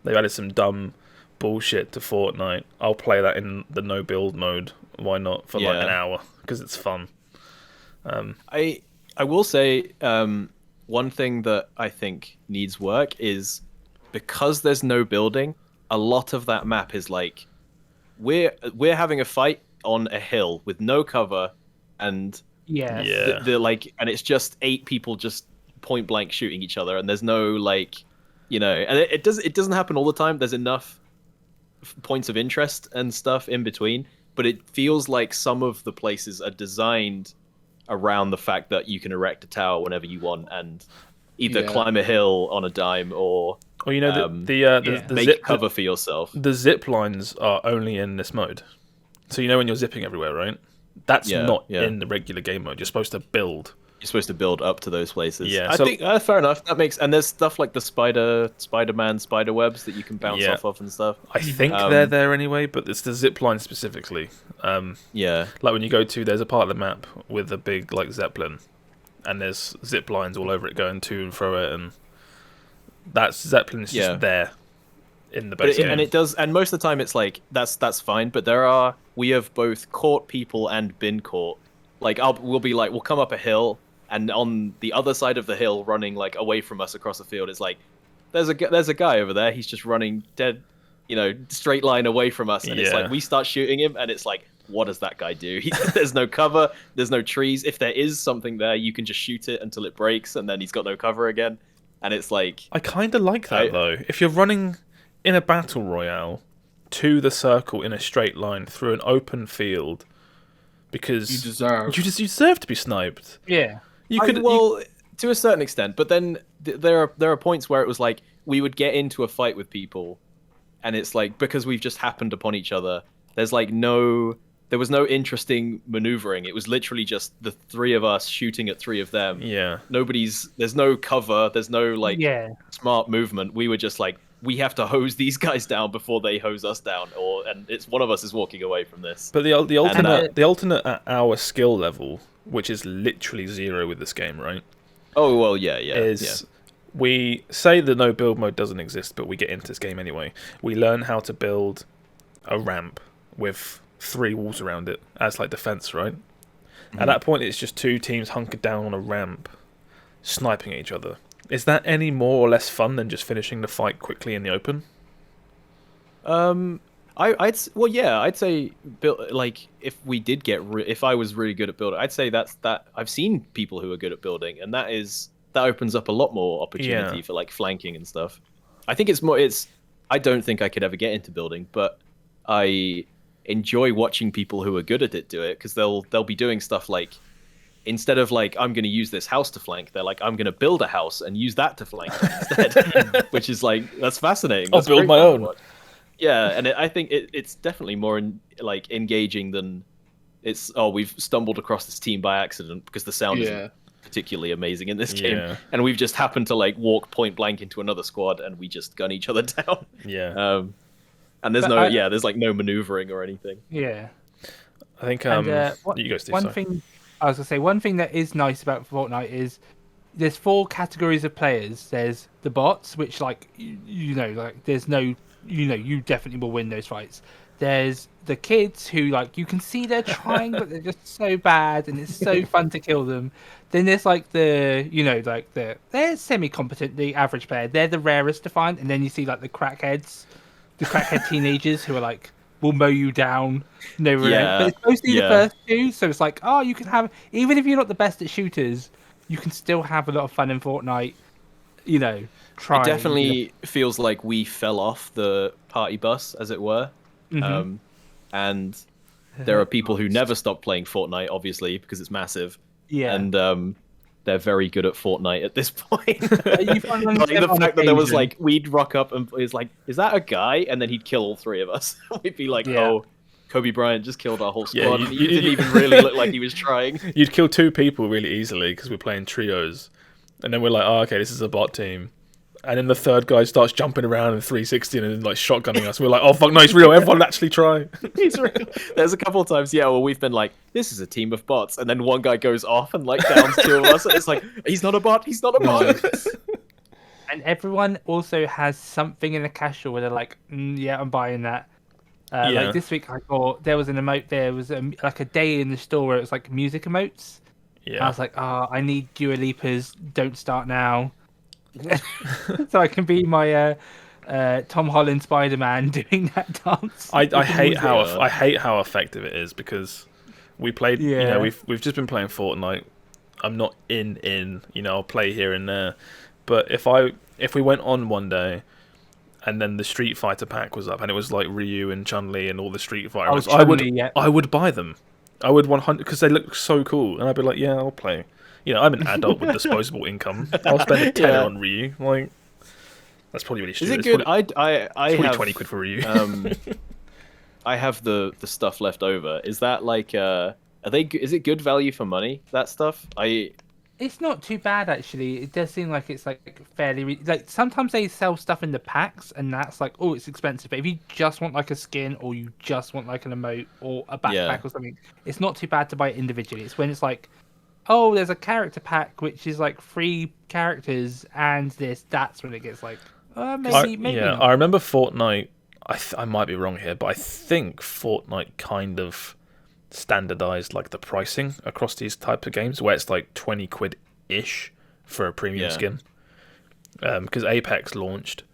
they've added some dumb bullshit to Fortnite. I'll play that in the no build mode. Why not for an hour? Because it's fun. I will say one thing that I think needs work is because there's no building. A lot of that map is we're having a fight on a hill with no cover, and Yeah. and it's just 8 people just point blank shooting each other, and there's no and it doesn't happen all the time. There's enough points of interest and stuff in between, but it feels like some of the places are designed around the fact that you can erect a tower whenever you want and either Yeah. climb a hill on a dime or Well, you know, the make zip cover for yourself. the zip lines are only in this mode. So you know when you're zipping everywhere, right? That's not in the regular game mode. You're supposed to build. You're supposed to build up to those places. Yeah, I so- think fair enough. That makes, and there's stuff like the Spider-Man spider webs that you can bounce off of and stuff. I think they're there anyway, but it's the zip line specifically. Yeah, Like when you go to, there's a part of the map with a big like zeppelin, and there's zip lines all over it going to and fro it, and that zeppelin is just there in the base game. and it does. And most of the time, it's like that's fine. But we have both caught people and been caught. Like we'll come up a hill, and on the other side of the hill, running like away from us across the field, is like there's a guy over there. He's just running dead, straight line away from us, and it's like we start shooting him, and it's like, what does that guy do? There's no cover, there's no trees. If there is something there, you can just shoot it until it breaks, and then he's got no cover again. And it's like, I kind of like that though. If you're running in a battle royale to the circle in a straight line through an open field, because You deserve. you deserve to be sniped. Yeah. To a certain extent, but then there are points where it was like we would get into a fight with people, and it's like because we've just happened upon each other. There was no interesting maneuvering. It was literally just the three of us shooting at three of them. Yeah. There's no cover. There's no smart movement. We were just like, we have to hose these guys down before they hose us down, and it's one of us is walking away from this. But the alternate at our skill level, which is literally 0 with this game, right? Oh well, yeah. We say the no build mode doesn't exist, but we get into this game anyway. We learn how to build a ramp with 3 walls around it as like defense, right? At that point, it's just 2 teams hunkered down on a ramp, sniping at each other. Is that any more or less fun than just finishing the fight quickly in the open? I'd say like if we did if I was really good at building, I'd say that I've seen people who are good at building, and that opens up a lot more opportunity for like flanking and stuff. I think I don't think I could ever get into building, but I enjoy watching people who are good at it do it, because they'll be doing stuff like, instead of like, I'm going to use this house to flank, they're like, I'm going to build a house and use that to flank instead, which is like, that's fascinating. I'll build my own. Yeah, and I think it's definitely more engaging than we've stumbled across this team by accident, because the sound isn't particularly amazing in this game, and we've just happened to like walk point blank into another squad and we just gun each other down. And there's there's like no maneuvering or anything. Yeah. I think you go, Steve. One thing that is nice about Fortnite is there's 4 categories of players. There's the bots, which like there's no you definitely will win those fights. There's the kids who like you can see they're trying, but they're just so bad, and it's so fun to kill them. Then there's like they're semi-competent, the average player. They're the rarest to find, and then you see like the crackhead teenagers who are like will mow you down. But it's mostly the first 2, so it's like, you can have, even if you're not the best at shooters, you can still have a lot of fun in Fortnite. Trying. It definitely feels like we fell off the party bus, as it were. Mm-hmm. And there are people who never stop playing Fortnite, obviously, because it's massive. Yeah. And they're very good at Fortnite at this point. You find like the fact that there was like, we'd rock up and it's like, is that a guy? And then he'd kill all 3 of us. We'd be like, oh, Kobe Bryant just killed our whole squad. Yeah, he didn't even really look like he was trying. You'd kill 2 people really easily because we're playing trios. And then we're like, okay, this is a bot team. And then the 3rd guy starts jumping around in 360 and like shotgunning us. We're like, oh fuck, no, he's real. Everyone actually try. He's real. There's a couple of times, where we've been like, this is a team of bots, and then one guy goes off and like downs 2 of us, and it's like, he's not a bot. He's not a bot. And everyone also has something in the cash drawer where they're like, yeah, I'm buying that. Like this week, I thought there was an emote. There was like a day in the store where it was like music emotes. Yeah. I was like, I need Dua Lipa's "Don't Start Now." So I can be my Tom Holland Spider-Man doing that dance. I hate how effective it is, because we played. We've just been playing Fortnite. I'm not in. I'll play here and there, but if we went on one day, and then the Street Fighter pack was up, and it was like Ryu and Chun-Li and all the Street Fighters, I would buy them. I would 100 because they look so cool, and I'd be like, yeah, I'll play. I'm an adult with disposable income. I'll spend a tenner on Ryu. Like, that's probably really stupid. Is it good? I have 20 quid for Ryu. I have the stuff left over. Is that like is it good value for money, that stuff? It's not too bad actually. It does seem like it's like fairly like sometimes they sell stuff in the packs and that's like, oh, it's expensive. But if you just want like a skin or you just want like an emote or a backpack or something, it's not too bad to buy it individually. It's when it's like, oh, there's a character pack which is like 3 characters and that's when it gets like, maybe not. I remember Fortnite. I might be wrong here, but I think Fortnite kind of standardized like the pricing across these type of games, where it's like 20 quid ish for a premium skin. Because Apex launched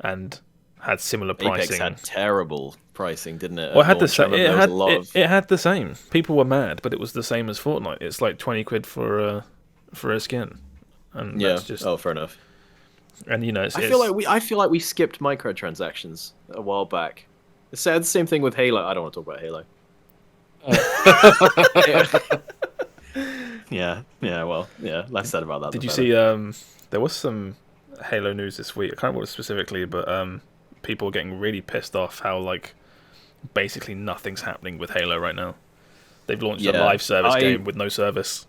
and had similar pricing. Apex had terrible pricing, didn't it? Well, it had the same. It had the same. People were mad, but it was the same as Fortnite. It's like 20 quid for a skin, and that's just fair enough. And I feel like we skipped microtransactions a while back. It's the same thing with Halo. I don't want to talk about Halo. Less said about that. Did you see? There was some Halo news this week. I can't remember what specifically, but people are getting really pissed off how like basically nothing's happening with Halo right now. They've launched a live service game with no service.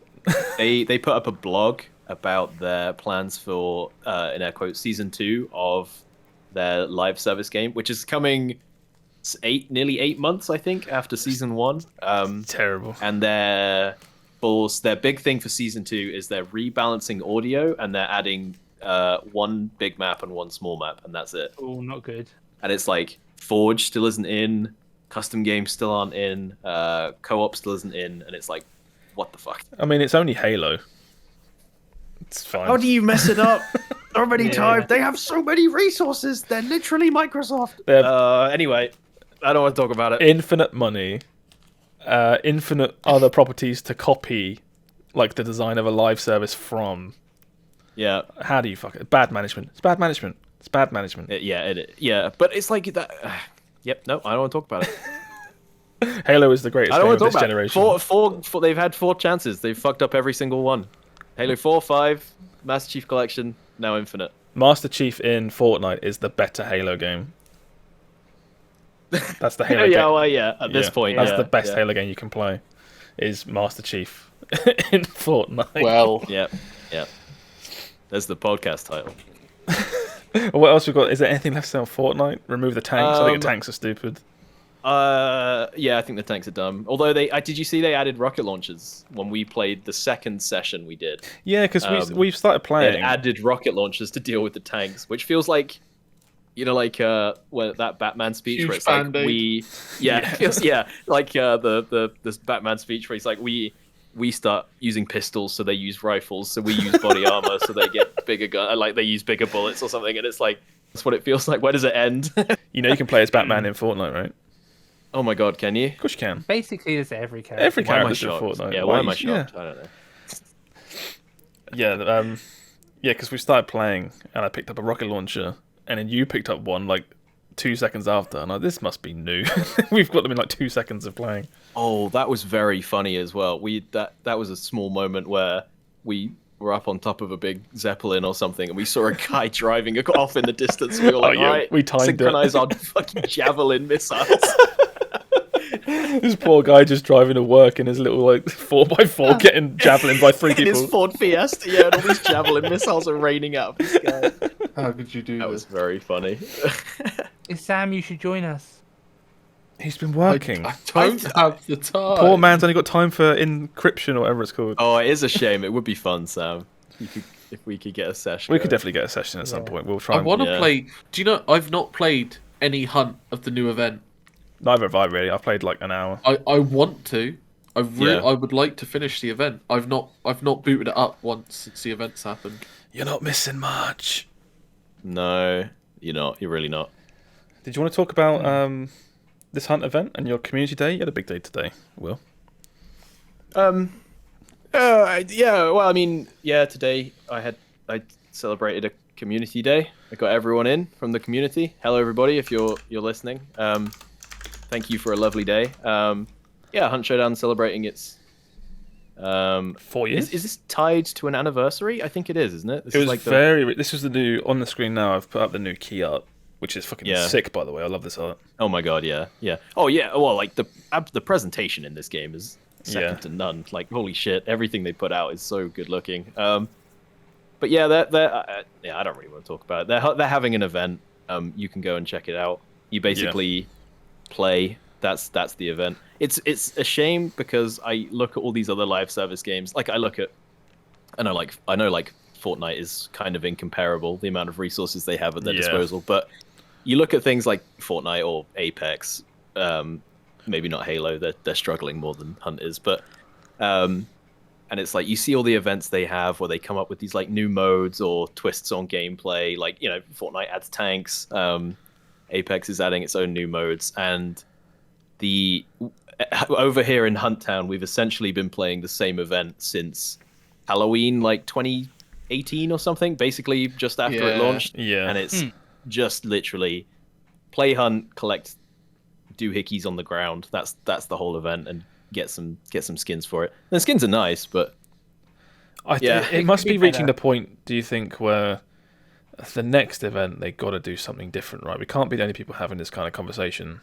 They put up a blog about their plans for in air quotes season 2 of their live service game, which is coming nearly 8 months, I think, after season 1. Terrible. And their big thing for season 2 is they're rebalancing audio and they're adding 1 big map and 1 small map, and that's it. Oh, not good. And it's like Forge still isn't in, custom games still aren't in, co-op still isn't in, and it's like, what the fuck? I mean, it's only Halo. It's fine. How do you mess it up? So many times. They have so many resources. They're literally Microsoft. Anyway, I don't want to talk about it. Infinite money, infinite other properties to copy, like the design of a live service from. Yeah. How do you fuck it? Bad management. It's bad management. It's bad management. But it's like that. Yep. No, I don't want to talk about it. Halo is the greatest game of this generation. Four, they've had 4 chances. They've fucked up every single one. Halo 4, 5, Master Chief Collection, now Infinite. Master Chief in Fortnite is the better Halo game. That's the Halo game. At this point. That's the best Halo game you can play, is Master Chief in Fortnite. Well. Yeah. There's the podcast title. What else we got? Is there anything left to say on Fortnite? Remove the tanks. I think the tanks are stupid. I think the tanks are dumb. Although did you see they added rocket launchers when we played the second session we did? Yeah, because we've started playing. They added rocket launchers to deal with the tanks, which feels like, when that Batman speech Huge where it's like this Batman speech where he's like we start using pistols, so they use rifles, so we use body armor, so they get bigger gun, like they use bigger bullets or something, and it's like that's what it feels like. Where does it end? You can play as Batman in Fortnite, right? Oh my god, can you? Of course you can. Basically, it's every character. Every character's in Fortnite. Yeah, why am I shocked? I don't know. Yeah, because we started playing, and I picked up a rocket launcher, and then you picked up one like 2 seconds after, and this must be new. We've got them in like 2 seconds of playing. Oh, that was very funny as well. That was a small moment where we were up on top of a big Zeppelin or something, and we saw a guy driving off in the distance. We were like, all right, we timed synchronize our fucking javelin missiles. This poor guy just driving to work in his little 4x4 getting javelin by 3 people. In his Ford Fiesta, and all these javelin missiles are raining out of the sky. How could you do that? That was very funny. Sam, you should join us. He's been working. I don't have the time. Poor man's only got time for encryption or whatever it's called. Oh, it is a shame. It would be fun, Sam. If we could get a session. We could definitely get a session at some point. We'll try. I want to play. Do you know? I've not played any Hunt of the new event. Neither have I really. I've played like an hour. I want to. I would like to finish the event. I've not booted it up once since the event's happened. You're not missing much. No, you're not. You're really not. Did you want to talk about this Hunt event and your community day? You had a big day today, Will. Today I celebrated a community day. I got everyone in from the community. Hello, everybody, if you're listening. Thank you for a lovely day. Yeah, Hunt Showdown celebrating its 4 years. Is this tied to an anniversary? I think it is, isn't it? This It is was like This was the new on the screen now. I've put up the new key art, which is fucking sick, by the way. I love this art. Oh my god, yeah. Oh yeah. Well, like the presentation in this game is second to none. Like holy shit, everything they put out is so good looking. But yeah, I don't really want to talk about it. They're having an event. You can go and check it out. You basically play. That's the event. It's a shame because I look at all these other live service games. Like I know Fortnite is kind of incomparable, the amount of resources they have at their disposal. But you look at things like Fortnite or Apex, maybe not Halo. They're struggling more than Hunt is, but and it's like you see all the events they have where they come up with these like new modes or twists on gameplay. Like Fortnite adds tanks, Apex is adding its own new modes, and over here in Hunt Town, we've essentially been playing the same event since Halloween, like 2018 or something, basically just after it launched. Yeah. And it's just literally play Hunt, collect doohickeys on the ground. That's the whole event, and get some skins for it. And the skins are nice, but it must be reaching the point, do you think, where the next event they got to do something different, right? We can't be the only people having this kind of conversation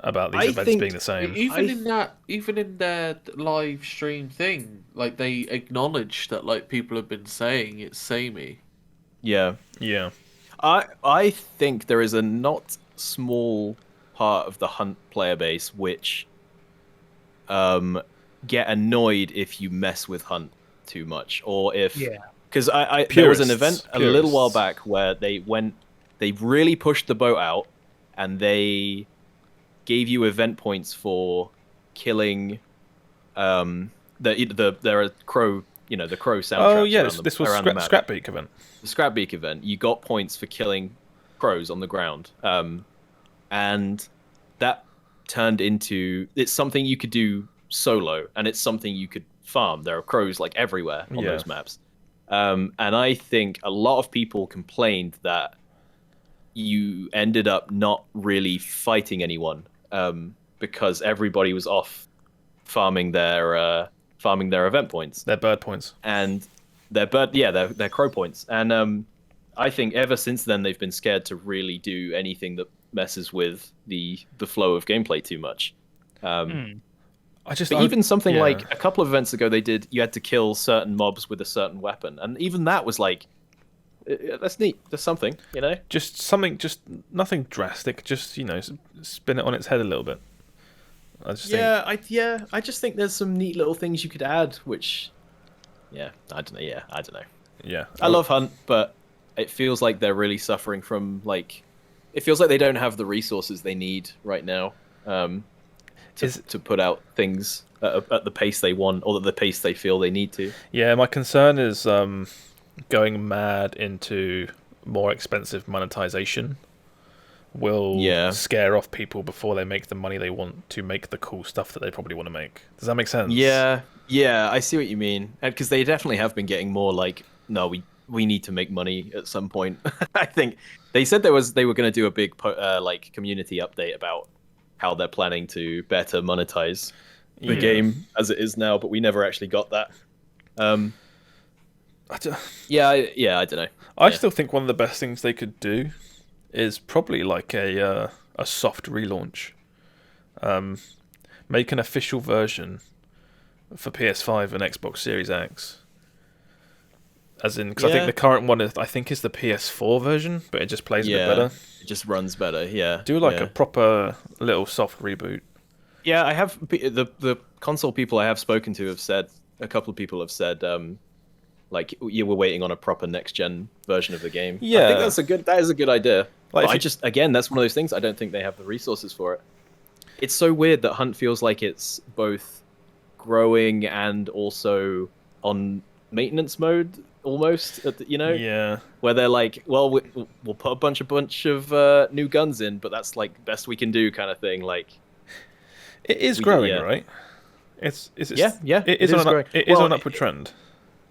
about these events being the same. Even in their live stream thing, like they acknowledge that like people have been saying it's samey. Yeah. I think there is a not small part of the Hunt player base which get annoyed if you mess with Hunt too much, or if because there was an event a little while back where they really pushed the boat out, and they gave you event points for killing there are crow the crow soundtracks. Oh yes, this was Scrapbeak event. The Scrapbeak event, you got points for killing crows on the ground, and that turned into it's something you could do solo, and it's something you could farm. There are crows like everywhere on those maps, and I think a lot of people complained that you ended up not really fighting anyone because everybody was off farming their event points, their bird points, and their crow points. And I think ever since then they've been scared to really do anything that messes with the flow of gameplay too much. Even something like a couple of events ago, you had to kill certain mobs with a certain weapon, and even that was like, that's neat. There's something, just something, just nothing drastic. Just spin it on its head a little bit. I just think there's some neat little things you could add, which, I don't know. Yeah, I love Hunt, but it feels like they're really suffering from it feels like they don't have the resources they need right now to put out things at the pace they want, or at the pace they feel they need to. Yeah, my concern is going mad into more expensive monetization will scare off people before they make the money they want to make the cool stuff that they probably want to make. Does that make sense? Yeah, I see what you mean. Because they definitely have been getting more like, no, we need to make money at some point. I think they said they were going to do a big community update about how they're planning to better monetize the game as it is now, but we never actually got that. I don't know. I still think one of the best things they could do is probably like a soft relaunch. Make an official version for PS5 and Xbox Series X. As in, because I think the current one is the PS4 version, but it just plays a bit better. It just runs better. Yeah. Do a proper little soft reboot. Yeah, I have the console people I have spoken to have said, a couple of people have said, we're waiting on a proper next gen version of the game. Yeah, I think that is a good idea. But that's one of those things. I don't think they have the resources for it. It's so weird that Hunt feels like it's both growing and also on maintenance mode almost. Where they're like, well, we'll put a bunch of new guns in, but that's like best we can do, kind of thing. Like, it is growing, right? It is on an upward trend.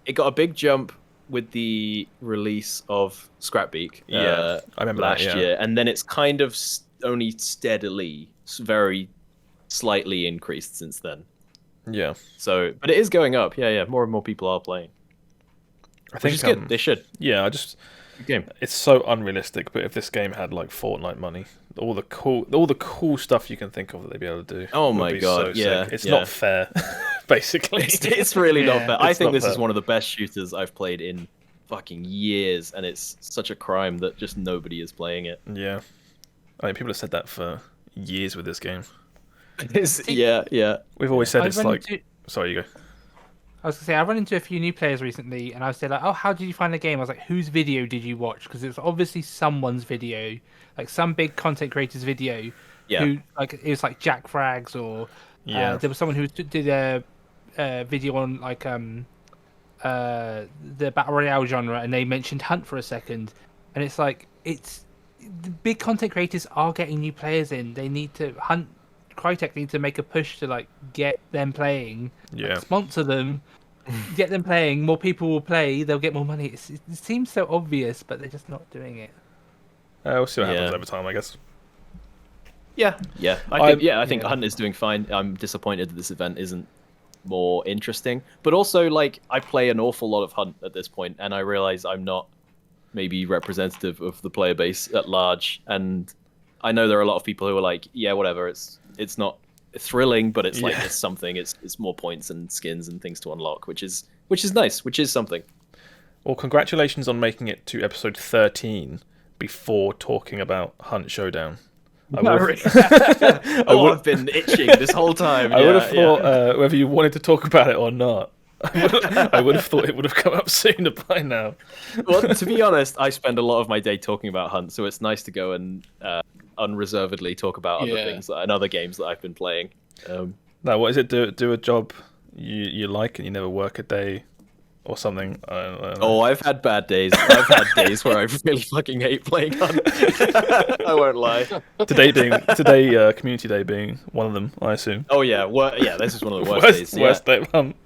It got a big jump with the release of Scrapbeak. I remember last year, and then it's kind of only steadily, very slightly increased since then. Yeah. So, but it is going up. Yeah. More and more people are playing. I think Which is good. They should. Yeah, Good game. it's so unrealistic. But if this game had like Fortnite money, all the cool stuff you can think of that they'd be able to do. Oh would my be God, so yeah, sick. It's yeah. not fair, basically. It's really not fair. I It's think not this is fair. one of the best shooters I've played in fucking years, and it's such a crime that just nobody is playing it. Yeah, I mean, people have said that for years with this game. Yeah. We've always said I it's run like. into- Sorry, you go. I was gonna say I run into a few new players recently, and I said like, "Oh, how did you find the game?" I was like, "Whose video did you watch?" Because it was obviously someone's video, like some big content creator's video. Yeah. Who like it was like Jack Frags or Yeah. there was someone who did a video on like the battle royale genre, and they mentioned Hunt for a second, and it's like the big content creators are getting new players in. They need to Hunt. Crytek need to make a push to like get them playing, Yeah. sponsor them, get them playing. More people will play. They'll get more money. It seems so obvious, but they're just not doing it. We'll see what happens Yeah. over time, I guess. Yeah. I think yeah. Hunt is doing fine. I'm disappointed that this event isn't more interesting. But also, like, I play an awful lot of Hunt at this point, and I realize I'm not maybe representative of the player base at large. And I know there are a lot of people who are like, yeah, whatever. It's not thrilling, but it's like Yeah. it's something. It's more points and skins and things to unlock, which is nice, which is something. Well, congratulations on making it to episode 13 before talking about Hunt Showdown. I would I've been itching this whole time. I would have thought whether you wanted to talk about it or not. I would have thought it would have come up sooner by now. Well, to be honest, I spend a lot of my day talking about Hunt, so it's nice to go and unreservedly talk about other things and other games that I've been playing. No, what is it? Do a job you like and you never work a day or something. I don't know. Oh, I've had bad days. I've had days where I really fucking hate playing Hunt. I won't lie. Today, community day being one of them, I assume. Oh yeah, this is one of the worst days. Yeah. Worst day of Hunt.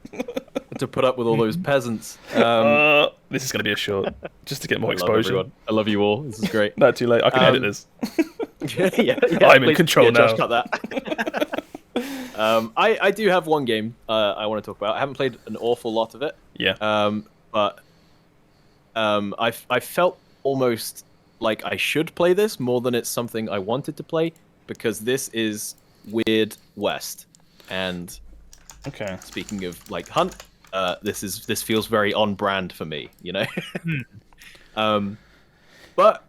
To put up with all those peasants. This is going to be a short, just to get more I love exposure. everyone. I love you all. This is great. No, too late. I can edit this. yeah, I'm in please, control Josh, now. cut that. I do have one game I want to talk about. I haven't played an awful lot of it. Yeah. But I felt almost like I should play this more than it's something I wanted to play, because this is Weird West. And Okay. speaking of like Hunt, this feels very on brand for me, you know. But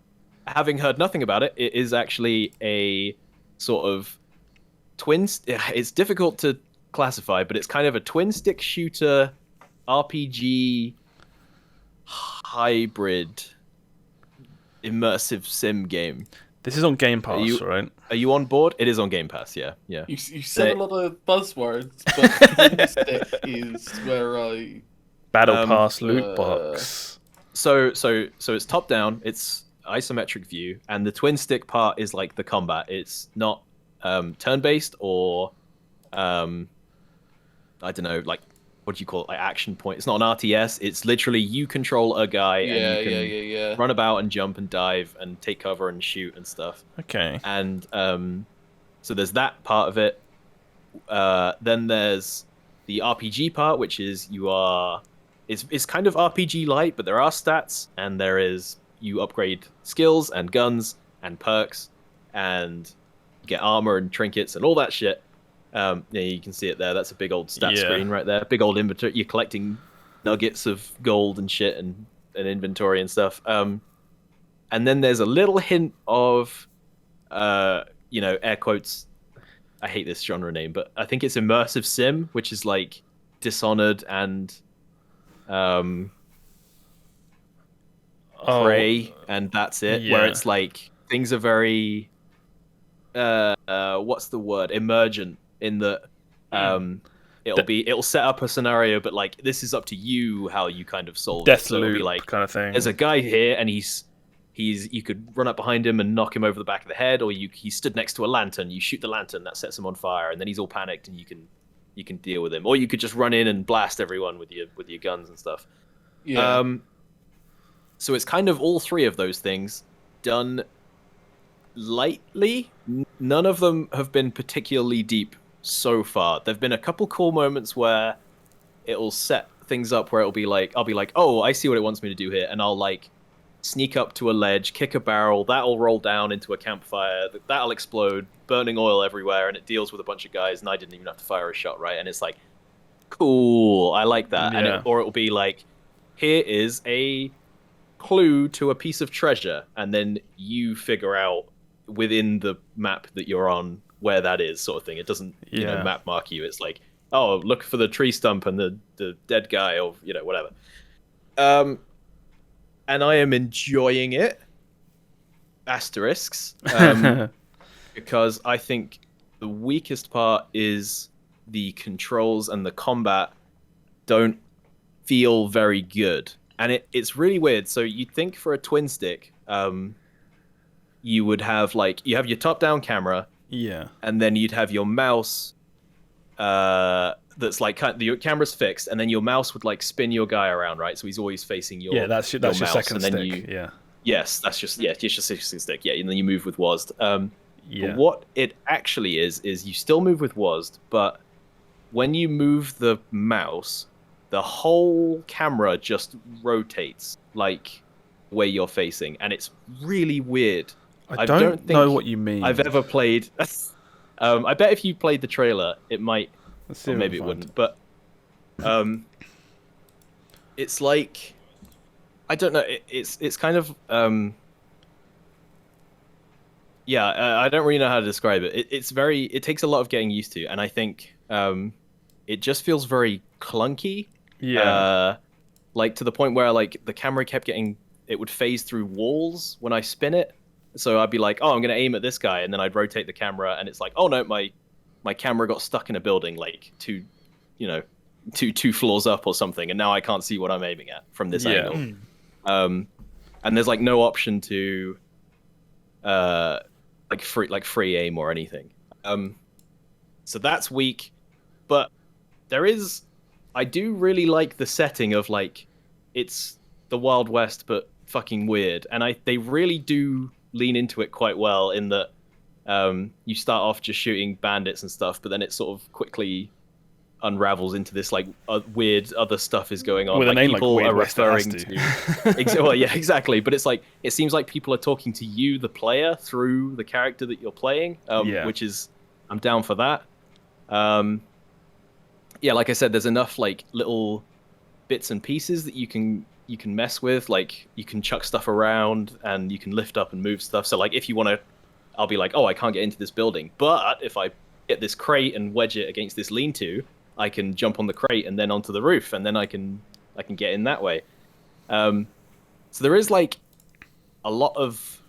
having heard nothing about it, it is actually a sort of it's difficult to classify, but it's kind of a twin stick shooter RPG hybrid immersive sim game. This is on Game Pass, right? Are you on board? It is on Game Pass, yeah. You said a lot of buzzwords, but twin stick is where I... Battle Pass loot box. So it's top down. It's isometric view, and the twin stick part is like the combat. It's not turn based or I don't know, like what do you call it? Like action point. It's not an RTS. It's literally you control a guy and you can run about and jump and dive and take cover and shoot and stuff. Okay. And so there's that part of it. Then there's the RPG part, which is it's kind of RPG light, but there are stats, and you upgrade skills and guns and perks and get armor and trinkets and all that shit. You can see it there. That's a big old stat screen right there. Big old inventory. You're collecting nuggets of gold and shit and inventory and stuff. And then there's a little hint of, air quotes. I hate this genre name, but I think it's immersive sim, which is like Dishonored and Prey, and that's it. Yeah. Where it's like things are very, what's the word? Emergent, in that it'll set up a scenario, but like this is up to you how you kind of solve it. So it'll be like kind of thing. there's a guy here, and you could run up behind him and knock him over the back of the head, or he stood next to a lantern. You shoot the lantern, that sets him on fire, and then he's all panicked, and you can deal with him. Or you could just run in and blast everyone with your guns and stuff. Yeah. So it's kind of all three of those things done lightly. None of them have been particularly deep so far. There've been a couple cool moments where it'll set things up where I'll be like, oh, I see what it wants me to do here, and I'll like sneak up to a ledge, kick a barrel, that'll roll down into a campfire, that'll explode, burning oil everywhere, and it deals with a bunch of guys, and I didn't even have to fire a shot, right? And it's like, cool, I like that. Yeah. Or it'll be like, here is a clue to a piece of treasure, and then you figure out within the map that you're on where that is, sort of thing. It doesn't, map mark you. It's like, oh, look for the tree stump and the dead guy, or whatever. And I am enjoying it. Asterisks. Because I think the weakest part is the controls and the combat don't feel very good. And it's really weird. So you'd think for a twin stick, you would have you have your top-down camera. Yeah. And then you'd have your mouse that's your camera's fixed, and then your mouse would spin your guy around, right? So he's always facing your that's your mouse, second and then stick. Yes, that's it's your second stick. Yeah, and then you move with WASD. But what it actually is you still move with WASD, but when you move the mouse, the whole camera just rotates where you're facing, and it's really weird. I don't think know what you mean. I've ever played. I bet if you played the trailer, it might. Or maybe it wouldn't. But it's like, I don't know. It's kind of I don't really know how to describe it. It takes a lot of getting used to, and I think it just feels very clunky. Yeah. To the point where the camera kept it would phase through walls when I spin it. So I'd be like, oh, I'm going to aim at this guy, and then I'd rotate the camera, and it's like, oh no, my camera got stuck in a building two floors up or something, and now I can't see what I'm aiming at from this angle. And there's no option to free aim or anything. So that's weak, but I do really like the setting of it's the Wild West but fucking weird, and they really do lean into it quite well in that you start off just shooting bandits and stuff, but then it sort of quickly unravels into this weird other stuff is going on. With a name people like are referring to well, yeah, exactly. But it's it seems like people are talking to you, the player, through the character that you're playing, which is, I'm down for that. Like I said, there's enough little bits and pieces that you can mess with. You can chuck stuff around and you can lift up and move stuff. So if you want to, I'll be like, oh, I can't get into this building, but if I get this crate and wedge it against this lean-to, I can jump on the crate and then onto the roof, and then I can get in that way. So there is a lot of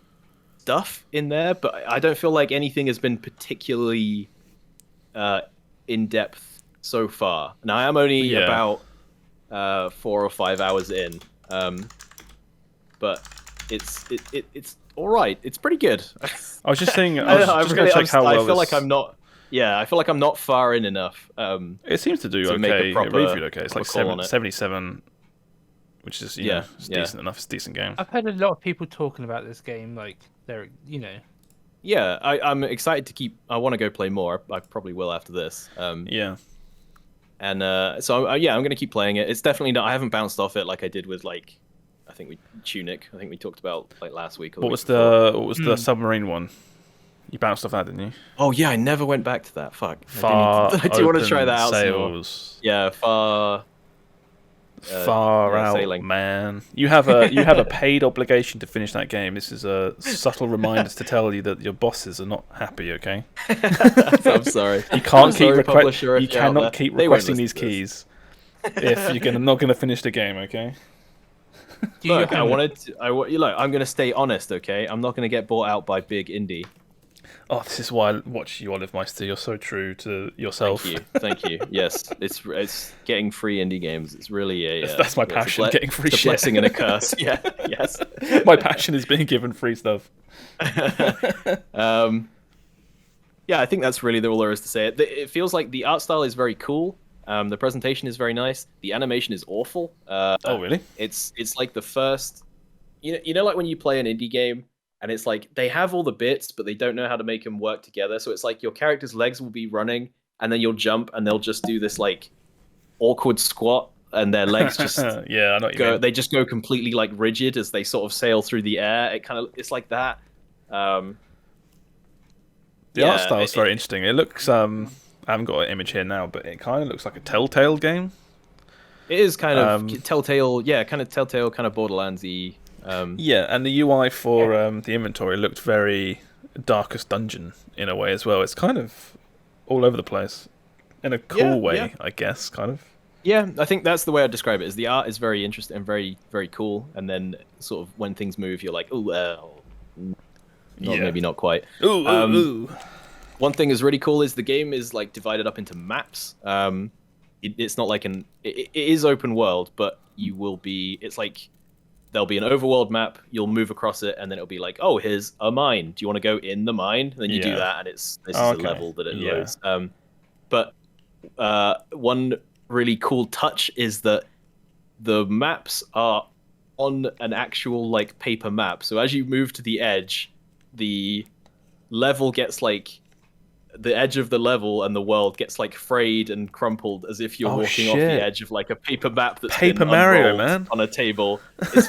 stuff in there, but I don't feel like anything has been particularly in depth so far. Now I am only about 4 or 5 hours in, but it's all right. It's pretty good. I was just saying. I was just going to check how well. I feel like I'm not. Yeah, I feel like I'm not far in enough. It seems to do okay. It reviewed okay. It's 77, which is it's decent enough. It's a decent game. I've heard a lot of people talking about this game. They're Yeah, I'm excited to keep. I want to go play more. I probably will after this. Yeah. And so I'm going to keep playing it. It's definitely not. I haven't bounced off it like I did with I think Tunic. I think we talked about last week. What was the submarine one? You bounced off that, didn't you? Oh yeah, I never went back to that. Fuck. I do want to try that out. Sails. Yeah, far out, sailing. Man. You have a paid obligation to finish that game. This is a subtle reminder to tell you that your bosses are not happy. Okay. I'm sorry. You can't you cannot keep requesting these keys if you're not gonna finish the game. Okay. Look, I'm gonna stay honest. Okay, I'm not gonna get bought out by big indie. Oh, this is why I watch you, Olive Meister. You're so true to yourself. Thank you. Yes, it's getting free indie games. It's really that's my passion. Getting free shit. It's a blessing and a curse. Yeah. Yes. My passion is being given free stuff. Yeah, I think that's really all there is to say. It feels like the art style is very cool. The presentation is very nice. The animation is awful. Oh, really? It's like the first. Like when you play an indie game. And it's they have all the bits, but they don't know how to make them work together. So it's your character's legs will be running, and then you'll jump, and they'll just do this like awkward squat, and their legs just yeah, I know what you go. mean. They just go completely like rigid as they sort of sail through the air. It's like that. The art style is very interesting. It looks I haven't got an image here now, but it kind of looks like a Telltale game. It is kind of Telltale, kind of Telltale, kind of Borderlands-y. Yeah, and the UI for the inventory looked very Darkest Dungeon in a way as well. It's kind of all over the place in a cool way, I guess, kind of. Yeah, I think that's the way I'd describe it. Is the art is very interesting and very, very cool, and then sort of when things move, you're like, maybe not quite. Ooh. One thing is really cool is the game is like divided up into maps. It's not like it is open world, but you will be. It's like there'll be an overworld map. You'll move across it, and then it'll be like, oh, here's a mine. Do you want to go in the mine? And then you do that, and this is a level that it loads. But one really cool touch is that the maps are on an actual like paper map. So as you move to the edge, the level gets like the edge of the level and the world gets like frayed and crumpled as if you're walking off the edge of like a paper map that's Paper Mario, man, on a table. It's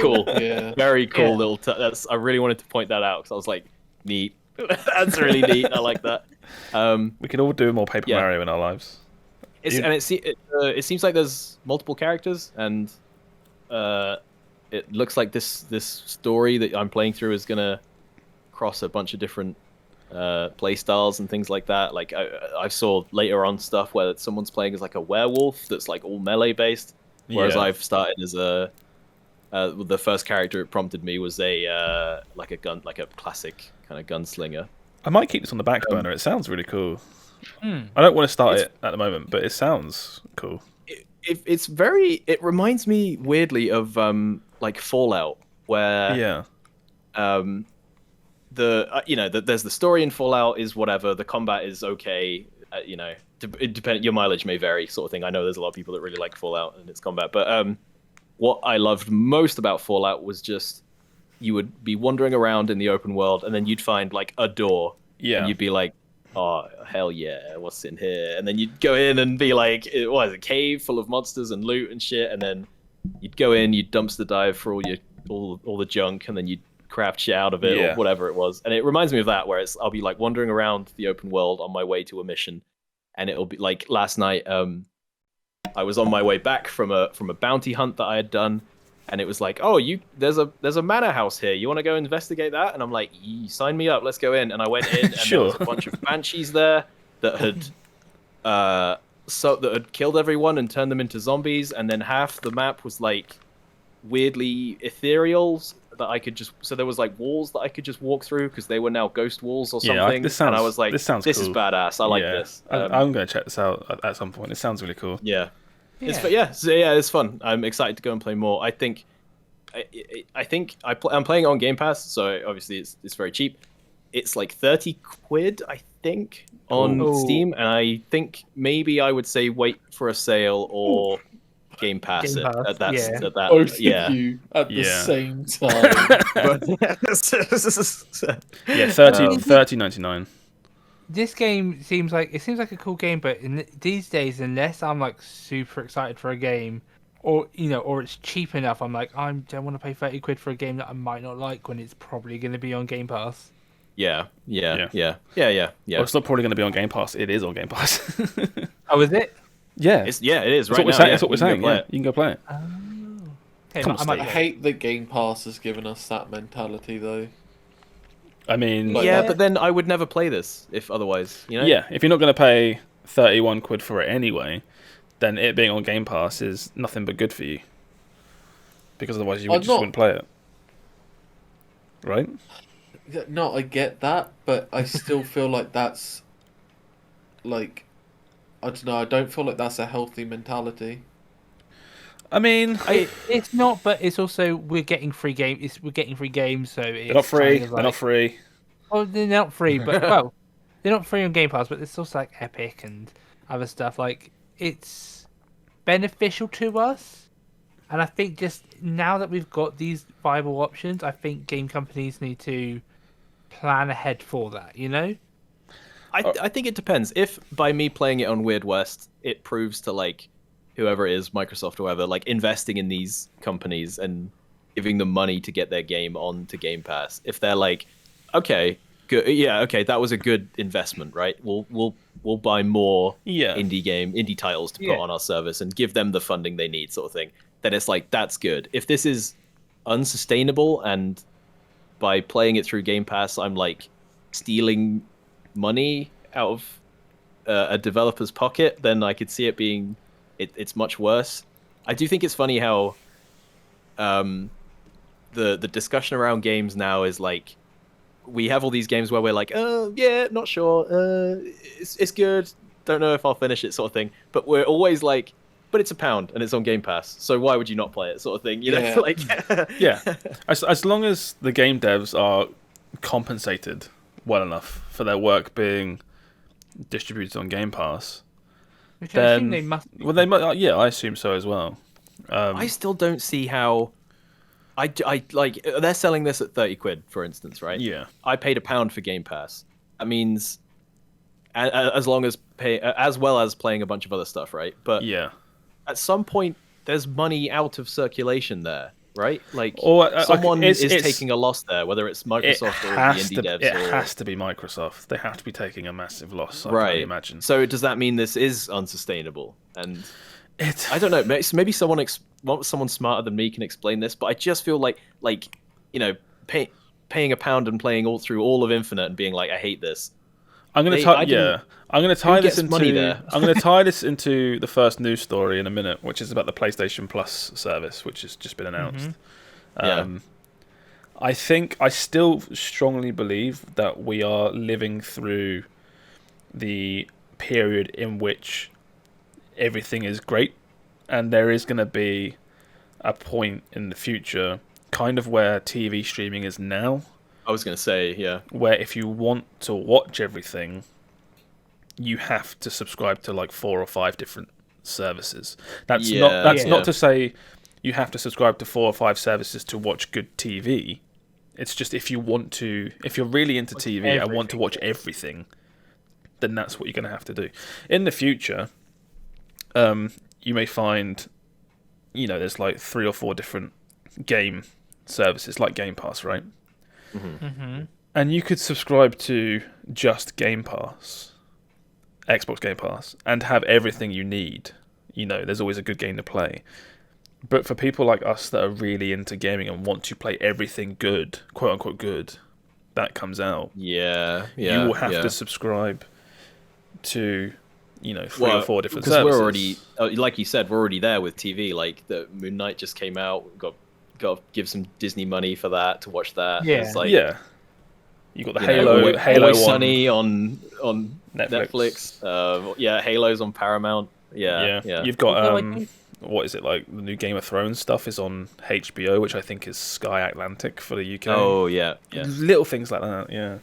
cool. Very cool little I really wanted to point that out because I was like, neat. That's really neat. I like that. We can all do more Paper Mario in our lives. It seems like there's multiple characters, and it looks like this story that I'm playing through is gonna cross a bunch of different play styles and things like that. Like I saw later on stuff where someone's playing as like a werewolf that's like all melee based, whereas I've started as the first character it prompted me was a classic kind of gunslinger. I might keep this on the back burner. It sounds really cool. I don't want to start it at the moment, but it sounds cool. It reminds me weirdly of like Fallout, where there's the story in Fallout is whatever, the combat is okay, your mileage may vary, sort of thing. I know there's a lot of people that really like Fallout and its combat, but what I loved most about Fallout was just you would be wandering around in the open world, and then you'd find like a door, and you'd be like, oh hell yeah, what's in here? And then you'd go in and be like, what is it, a cave full of monsters and loot and shit, and then you'd go in, you'd dumpster dive for all the junk, and then you'd craft shit out of it or whatever it was. And it reminds me of that, where I'll be like wandering around the open world on my way to a mission, and it'll be like last night I was on my way back from a bounty hunt that I had done, and it was like, oh, there's a manor house here, you want to go investigate that? And I'm like, sign me up, let's go in. And I went in, and there was a bunch of banshees there that had killed everyone and turned them into zombies, and then half the map was like weirdly ethereal that I could just, so there was like walls that I could just walk through because they were now ghost walls or something. And I was like, this is badass. I like this. I'm going to check this out at some point. It sounds really cool. It's fun. I'm excited to go and play more. I think I'm playing it on Game Pass, so obviously it's very cheap. It's like 30 quid, I think, on Steam, and I think maybe I would say wait for a sale or Game Pass at that. Both of you at the same time. Yeah, 30.99. This game seems like a cool game, but these days, unless I'm like super excited for a game, or it's cheap enough, I'm like, I don't want to pay 30 quid for a game that I might not like when it's probably going to be on Game Pass. Yeah. Well, it's not probably going to be on Game Pass. It is on Game Pass. Oh, is it? Yeah, it is. That's what we're saying. Yeah, you can go play it. Okay, I hate that Game Pass has given us that mentality, though. I mean, but then I would never play this if otherwise, Yeah, if you're not going to pay 31 quid for it anyway, then it being on Game Pass is nothing but good for you. Because otherwise you just wouldn't play it. Right? No, I get that, but I still feel like that's like, I don't know, I don't feel like that's a healthy mentality. I mean, it's not, but it's also we're getting free games. We're getting free games, so it's they're not free. Kind of like, they're not free. Oh, they're not free, but they're not free on Game Pass. But it's also like Epic and other stuff. Like it's beneficial to us, and I think just now that we've got these viable options, I think game companies need to plan ahead for that. I think it depends. If by me playing it on Weird West, it proves to like whoever it is, Microsoft or whoever, like investing in these companies and giving them money to get their game onto Game Pass. If they're like, okay, good, yeah, okay, that was a good investment, right? We'll buy more indie titles to put on our service and give them the funding they need, sort of thing. Then it's like, that's good. If this is unsustainable and by playing it through Game Pass, I'm like stealing money out of a developer's pocket, then I could see it being it's much worse. I do think it's funny how the discussion around games now is like, we have all these games where we're like, oh yeah, not sure, it's good, don't know if I'll finish it, sort of thing. But we're always like, but it's £1 and it's on Game Pass, so why would you not play it, sort of thing, you know? Yeah. Like, Yeah, as long as the game devs are compensated well enough for their work being distributed on Game Pass, Which then I assume they must be. well, they might. Yeah, I assume so as well. I still don't see how. I like they're selling this at £30, for instance, right? Yeah, I paid £1 for Game Pass. That means, as long as as well as playing a bunch of other stuff, right? But yeah. at some point, there's money out of circulation there, right? Like, Or, someone it's is taking a loss there, whether it's Microsoft or the indie devs. It has to be Microsoft. They have to be taking a massive loss, I can right. only imagine. So does that mean this is unsustainable? And It, I don't know. Maybe someone smarter than me can explain this, but I just feel like you know, paying £1 and playing all through all of Infinite and being like, I hate this. I'm going to tie this into money there? I'm going to tie this into the first news story in a minute, which is about the PlayStation Plus service, which has just been announced. I still strongly believe that we are living through the period in which everything is great, and there is going to be a point in the future, kind of where TV streaming is now. I was going to say, yeah. Where if you want to watch everything, you have to subscribe to like 4 or 5 different services. That's not to say you have to subscribe to 4 or 5 services to watch good TV. It's just if you're really into TV and want to watch everything, then that's what you're going to have to do. In the future, you may find, there's like 3 or 4 different game services like Game Pass, right? Mm-hmm. And you could subscribe to just Game Pass, Xbox Game Pass, and have everything you need. There's always a good game to play. But for people like us that are really into gaming and want to play everything good, quote unquote good, that comes out, you will have to subscribe to, 3 or 4 different services. We're already, like you said, we're already there with TV. Like the Moon Knight just came out. We've got to give some Disney money for that to watch that. Yeah, it's like, you got the Halo Always Sunny on Netflix. Halo's on Paramount. Yeah. You've got what is it, like the new Game of Thrones stuff is on HBO, which I think is Sky Atlantic for the UK. Oh yeah. Little things like that. Yeah.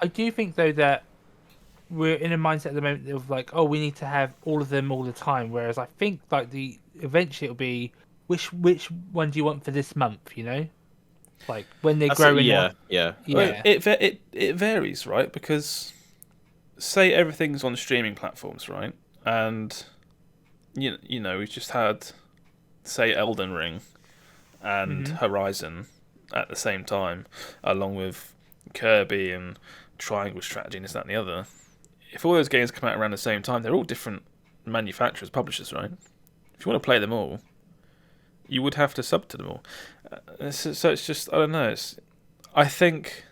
I do think though that we're in a mindset at the moment of like, oh, we need to have all of them all the time. Whereas I think like eventually it'll be which one do you want for this month? Like when they're growing. Well, it varies, right? Because say everything's on streaming platforms, right? And we've just had, say, Elden Ring and Horizon at the same time, along with Kirby and Triangle Strategy and this, that, and the other. If all those games come out around the same time, they're all different manufacturers, publishers, right? If you want to play them all, you would have to sub to them all. So it's just, I don't know. I think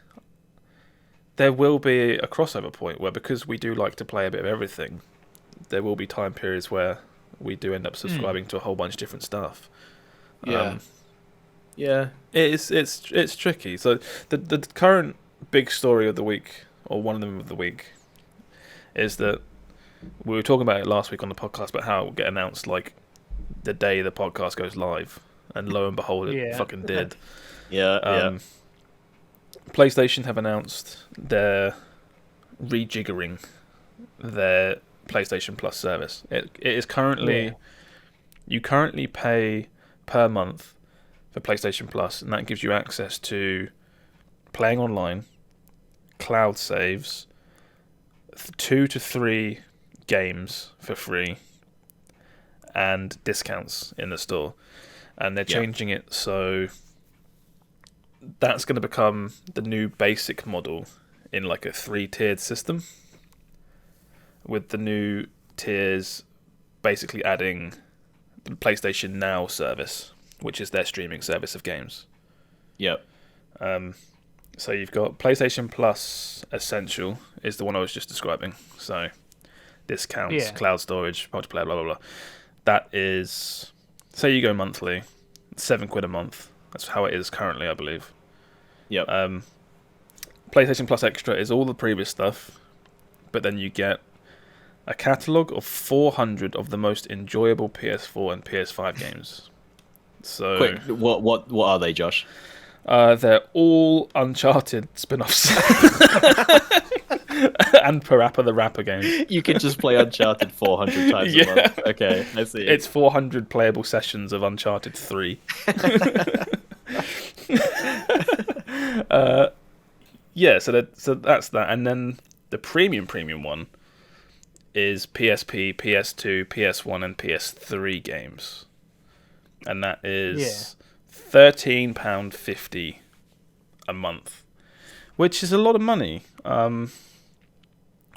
there will be a crossover point where, because we do like to play a bit of everything, there will be time periods where we do end up subscribing to a whole bunch of different stuff. It's tricky. So the current big story of the week, or one of them of the week, is that we were talking about it last week on the podcast, about how it will get announced like the day the podcast goes live, and lo and behold, it fucking did. PlayStation have announced they're rejiggering their PlayStation Plus service. It is currently you currently pay per month for PlayStation Plus, and that gives you access to playing online, cloud saves, 2 to 3 games for free and discounts in the store. And they're changing it so that's going to become the new basic model in like a 3-tiered system, with the new tiers basically adding the PlayStation Now service, which is their streaming service of games. Yep. So you've got PlayStation Plus Essential is the one I was just describing. So discounts, cloud storage, multiplayer, blah, blah, blah. That is, say you go monthly, £7 a month. That's how it is currently, I believe. Yep. PlayStation Plus Extra is all the previous stuff, but then you get a catalogue of 400 of the most enjoyable PS4 and PS5 games. So, Quick, what are they, Josh? They're all Uncharted spin-offs. And Parappa the Rapper game. You can just play Uncharted 400 times a month. Okay, I see. It's 400 playable sessions of Uncharted 3. So that's that. And then the premium one is PSP, PS2, PS1, and PS3 games. And that is £13.50 a month, which is a lot of money.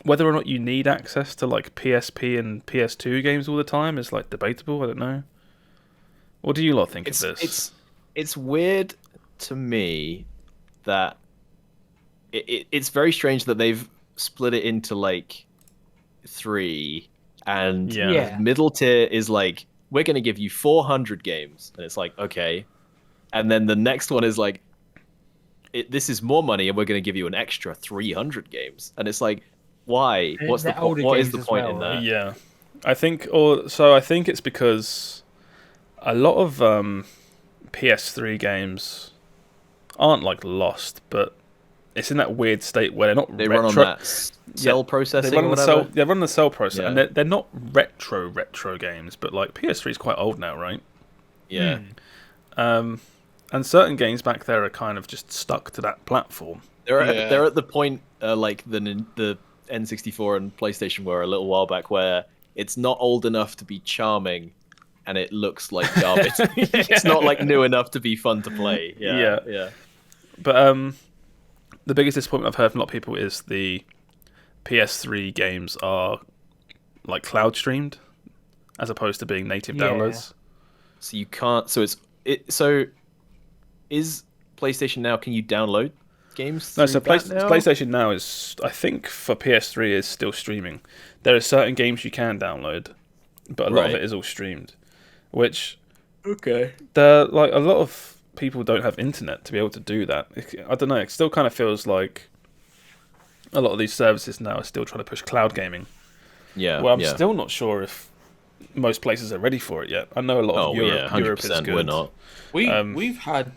Whether or not you need access to like PSP and PS2 games all the time is like debatable. I don't know. What do you lot think of this? It's weird to me that it's very strange that they've split it into like 3, and middle tier is like, we're going to give you 400 games, and it's like, okay, and then the next one is like, this is more money, and we're going to give you an extra 300 games, and it's like, why? What is the point in that? Yeah, I think it's because a lot of PS3 games aren't like lost, but it's in that weird state where they're not. They run on that cell processing. They run or on whatever. they run the cell process, and they're not retro games, but like PS3 is quite old now, right? Yeah. And certain games back there are kind of just stuck to that platform. They're at the point like the N64 and PlayStation were a little while back, where it's not old enough to be charming, and it looks like garbage. It's not like new enough to be fun to play. Yeah. But the biggest disappointment I've heard from a lot of people is the PS3 games are like cloud streamed as opposed to being native downloads. So you can't. So is PlayStation Now? Can you download games? No. So PlayStation Now is, I think, for PS3 is still streaming. There are certain games you can download, but a lot of it is all streamed. Which like a lot of people don't have internet to be able to do that. I don't know. It still kind of feels like a lot of these services now are still trying to push cloud gaming. Yeah. Well, I'm still not sure if most places are ready for it yet. I know a lot of Europe is good. We're not. We've had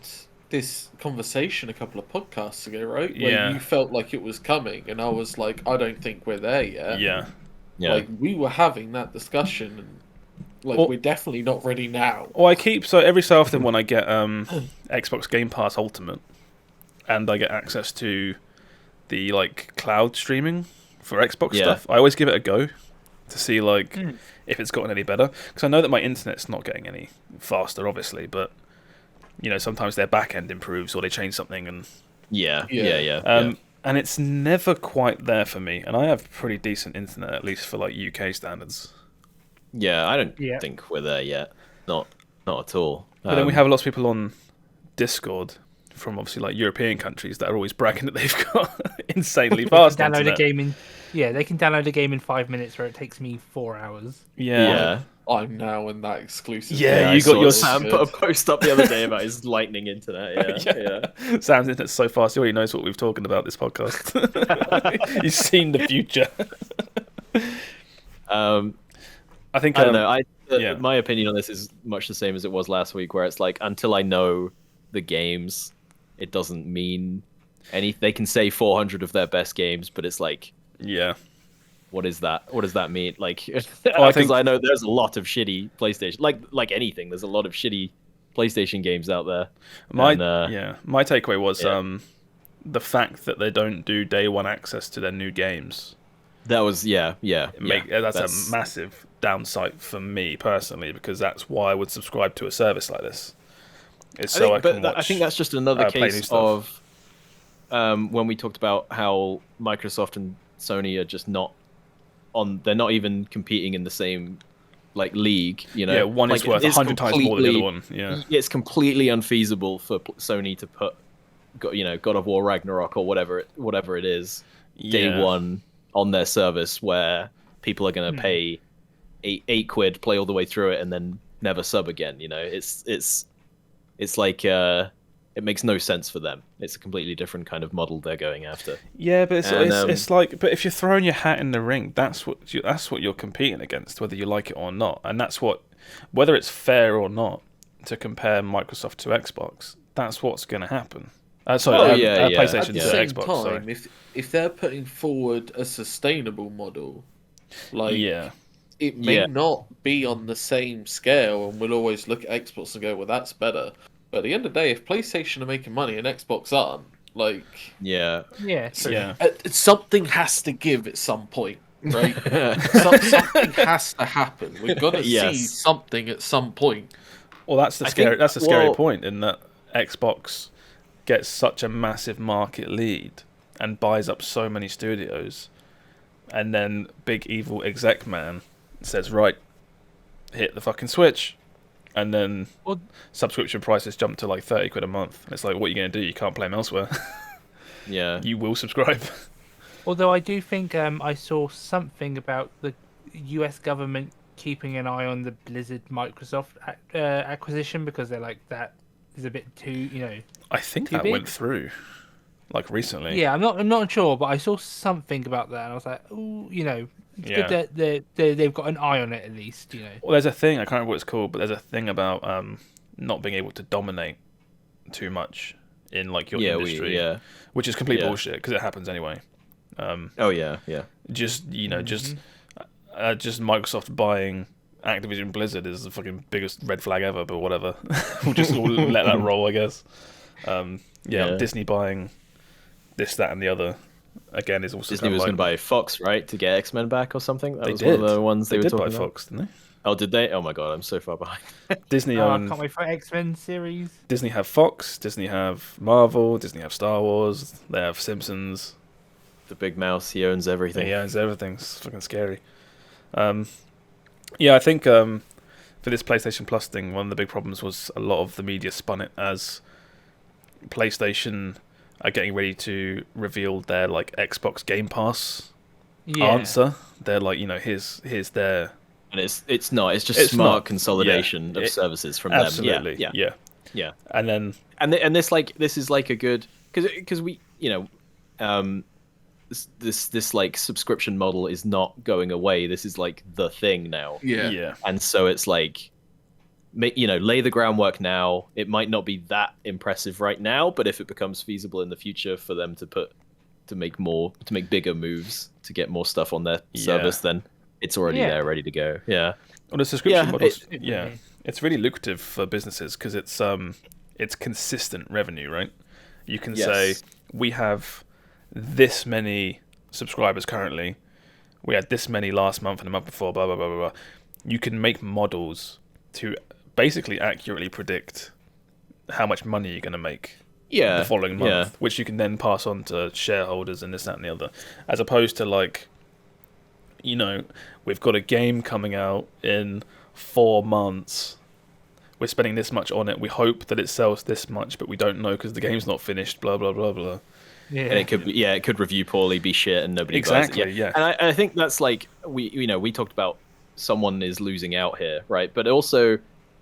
this conversation a couple of podcasts ago, right? Where you felt like it was coming, and I was like, I don't think we're there yet. Yeah. Like, we were having that discussion, and like, we're definitely not ready now. Well, every so often when I get Xbox Game Pass Ultimate, and I get access to the like cloud streaming for Xbox stuff, I always give it a go to see like if it's gotten any better, because I know that my internet's not getting any faster, obviously, but you know, sometimes their back end improves or they change something, and and it's never quite there for me, and I have pretty decent internet, at least for like UK standards. Yeah, I don't think we're there yet. Not at all. But then we have lots of people on Discord from obviously like European countries that are always bragging that they've got insanely fast internet. They can download a game in 5 minutes where it takes me 4 hours. Yeah. I'm now in that exclusive. Yeah, you got your Sam put a post up the other day about his lightning internet. Yeah. Sam's internet's so fast, he already knows what we've talking about this podcast. He's seen the future. I think I don't know. My opinion on this is much the same as it was last week, where it's like, until I know the games, it doesn't mean anything. They can say 400 of their best games, but it's like, what is that? What does that mean? Like, because I know there's a lot of shitty PlayStation, like anything. There's a lot of shitty PlayStation games out there. My takeaway was the fact that they don't do day one access to their new games That was that's a massive downside for me personally, because that's why I would subscribe to a service like this. I think that's just another case of when we talked about how Microsoft and Sony are just not on. They're not even competing in the same league. Yeah, one is worth 100 times more than the other one. Yeah, it's completely unfeasible for Sony to put God of War Ragnarok or whatever it is day one on their service, where people are going to pay eight quid, play all the way through it, and then never sub again. It's like it makes no sense for them. It's a completely different kind of model they're going after. Yeah, but it's like, but if you're throwing your hat in the ring, that's what you're competing against, whether you like it or not, and that's whether it's fair or not to compare Microsoft to Xbox. That's what's going to happen. PlayStation to Xbox. Time, if they're putting forward a sustainable model, it may not be on the same scale, and we'll always look at Xbox and go, well, that's better. But at the end of the day, if PlayStation are making money and Xbox aren't, something has to give at some point, right? Something has to happen. We've got to see something at some point. Well, that's the scary point, in that Xbox gets such a massive market lead and buys up so many studios, and then big evil exec man says, right, hit the fucking switch, and then subscription prices jump to 30 quid a month. It's like, what are you going to do? You can't play them elsewhere. Yeah, you will subscribe. Although I do think I saw something about the US government keeping an eye on the Blizzard Microsoft acquisition, because they're like, that is a bit too, I think that went through, recently. Yeah, I'm not sure, but I saw something about that, and I was like, ooh, it's good that they've got an eye on it at least, Well, there's a thing, I can't remember what it's called, but there's a thing about not being able to dominate too much in your industry, which is complete bullshit, because it happens anyway. Just just Microsoft buying Activision Blizzard is the fucking biggest red flag ever, but whatever. we'll let that roll, I guess. Disney buying this, that, and the other again is also Disney was going to buy Fox, right, to get X-Men back or something. That was did. One of the ones they were talking buy about. Fox, didn't they? Oh, did they? Oh my god, I'm so far behind. Disney I can't wait for X-Men series. Disney have Fox, Disney have Marvel, Disney have Star Wars, they have Simpsons. The big mouse, he owns everything. He owns everything. It's fucking scary. I think for this PlayStation Plus thing, one of the big problems was a lot of the media spun it as PlayStation are getting ready to reveal their Xbox Game Pass answer. They're here's their, and it's not. It's just smart consolidation of services from absolutely. them. Yeah. And then this is a good, because we this subscription model is not going away. This is the thing now. Yeah. And so it's lay the groundwork now. It might not be that impressive right now, but if it becomes feasible in the future for them to make bigger moves, to get more stuff on their service, then it's already there, ready to go. Yeah. Well, the subscription model, it's really lucrative for businesses, because it's consistent revenue, right? You can say, we have this many subscribers currently, we had this many last month and the month before, blah blah blah blah blah. You can make models to basically accurately predict how much money you're going to make the following month, which you can then pass on to shareholders and this, that, and the other, as opposed to we've got a game coming out in 4 months, we're spending this much on it, we hope that it sells this much, but we don't know because the game's not finished, blah blah blah blah. Yeah. And it could review poorly, be shit, and nobody buys it. Yeah. And I think that's we talked about someone is losing out here, right? But also,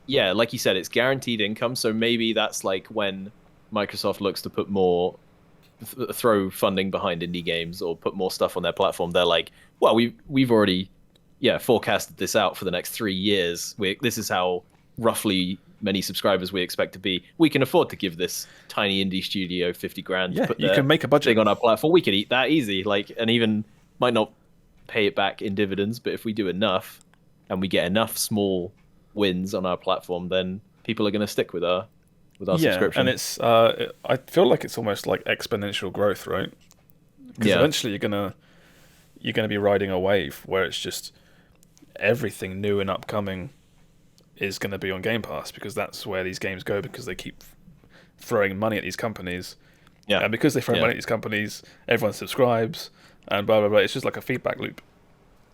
like you said, it's guaranteed income. So maybe that's when Microsoft looks to put more, throw funding behind indie games or put more stuff on their platform. They're like, well, we've already forecasted this out for the next 3 years. This is how roughly many subscribers we expect to be. We can afford to give this tiny indie studio 50 grand to put you can make a budget thing on our platform. We could eat that easy, and even might not pay it back in dividends, but if we do enough and we get enough small wins on our platform, then people are going to stick with our subscription. And it's I feel like it's almost like exponential growth, right? Because eventually you're going to be riding a wave where it's just everything new and upcoming is going to be on Game Pass, because that's where these games go, because they keep throwing money at these companies. Yeah. And because they throw money at these companies, everyone subscribes, and blah, blah, blah. It's just like a feedback loop.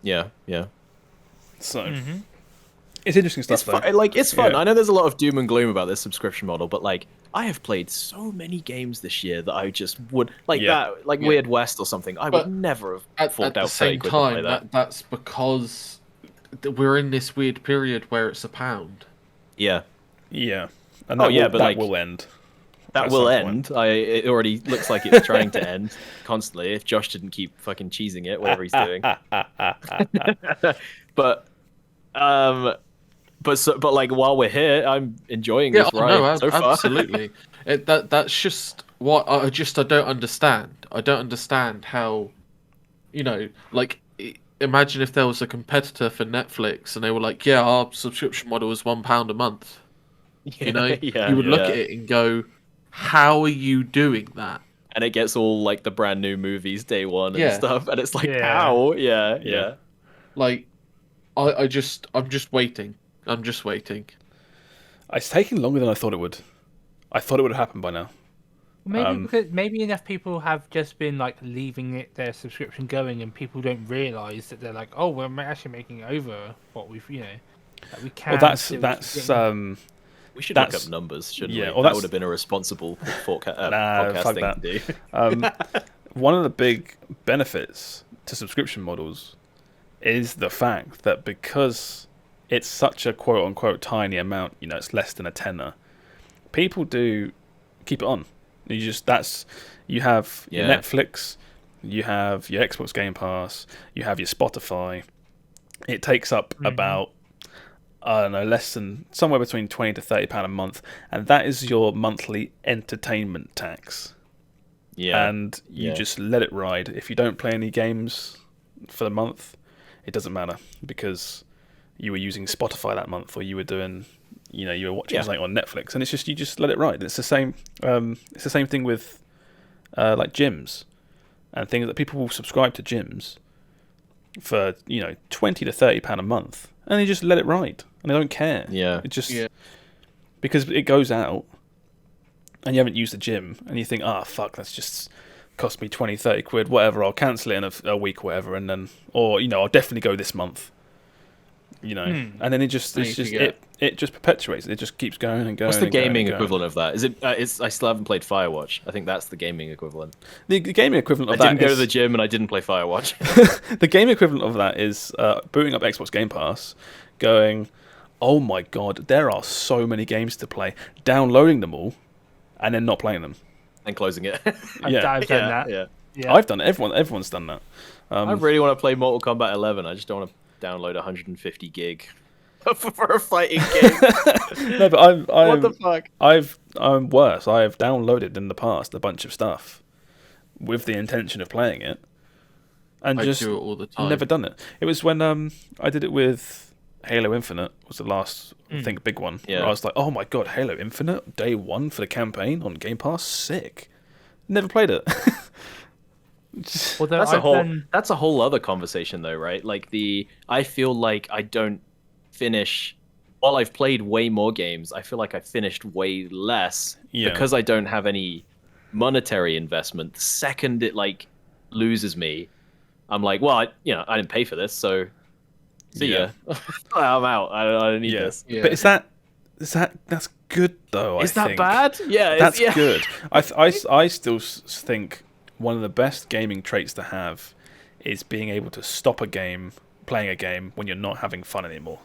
Yeah. So, it's interesting stuff, though. It's fun. Yeah. I know there's a lot of doom and gloom about this subscription model, but, like, I have played so many games this year that I just would... Weird West or something. I would never have forked out 30 quid to play that. That's because we're in this weird period where it's £1. Yeah. Yeah. And that will end. That will end. It already looks like it's trying to end constantly. If Josh didn't keep fucking cheesing it, whatever he's doing. But like, while we're here, I'm enjoying this ride so far. Absolutely. That's just what I don't understand. I don't understand how, like, imagine if there was a competitor for Netflix and they were like, yeah, our subscription model is £1 a month. You would look at it and go, how are you doing that? And it gets all, like, the brand new movies day one and stuff, and it's like, how? Yeah. Like, I'm just waiting. I'm just waiting. It's taking longer than I thought it would. I thought it would have happened by now. Maybe enough people have just been, like, leaving their subscription going, and people don't realise that they're like, oh, we're actually making over what we've, that we can. Well, we should look up numbers, shouldn't we? Well, that would have been a responsible podcast thing to do. One of the big benefits to subscription models is the fact that because it's such a quote-unquote tiny amount, it's less than a tenner, people do keep it on. You have your Netflix, you have your Xbox Game Pass, you have your Spotify. It takes up about, I don't know, less than somewhere between £20 to £30 a month, and that is your monthly entertainment tax. Yeah, and you just let it ride. If you don't play any games for the month, it doesn't matter, because you were using Spotify that month, or you were doing, you were watching something on Netflix, and it's just, you just let it ride. It's the same. It's the same thing with like gyms and things that people will subscribe to gyms for £20 to £30 a month, and they just let it ride and they don't care. Yeah, it just because it goes out and you haven't used the gym and you think, fuck, that's just cost me 20, 30 quid, whatever, I'll cancel it in a week or whatever, and then, or I'll definitely go this month. And then it just perpetuates. It just keeps going and going. What's the gaming equivalent of that? Is it? I still haven't played Firewatch. I think that's the gaming equivalent. The gaming equivalent of that. I didn't go to the gym and I didn't play Firewatch. The gaming equivalent of that is booting up Xbox Game Pass, going, oh my god, there are so many games to play, downloading them all, and then not playing them and closing it. I've done that. Yeah. I've done it. Everyone's done that. I really want to play Mortal Kombat 11. I just don't want to download 150 gig for a fighting game. No, but what the fuck? I'm worse. I have downloaded in the past a bunch of stuff with the intention of playing it, and I just do it all the time. Never done it. It was when I did it with Halo Infinite. Was the last I think big one. Yeah. Where I was like, oh my god, Halo Infinite day one for the campaign on Game Pass, sick. Never played it. That's a whole other conversation though, right? Like I feel like I don't finish, while I've played way more games, I feel like I finished way less because I don't have any monetary investment. The second it like loses me, I'm like, well, I didn't pay for this, so see ya. I'm out. I don't need this. Yeah. But that's good though. Is that bad? Yeah, that's good. I still think one of the best gaming traits to have is being able to stop playing a game when you're not having fun anymore.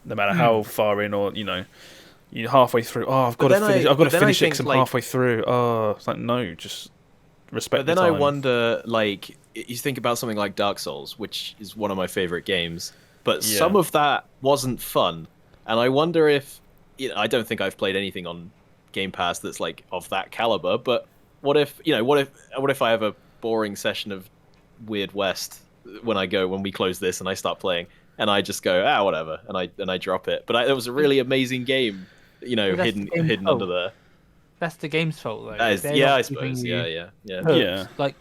No matter how far in, or you're halfway through. Oh, I've got to finish. I've got to finish it because I'm halfway through. Oh, it's like, no, just respect. But then the time. I wonder, like, you think about something like Dark Souls, which is one of my favorite games, but some of that wasn't fun, and I wonder if I don't think I've played anything on Game Pass that's like of that caliber, but. What if I have a boring session of Weird West when we close this and I start playing and I just go whatever and I drop it, but it was a really amazing game, hidden under there. That's the game's fault though. I suppose. Yeah. Like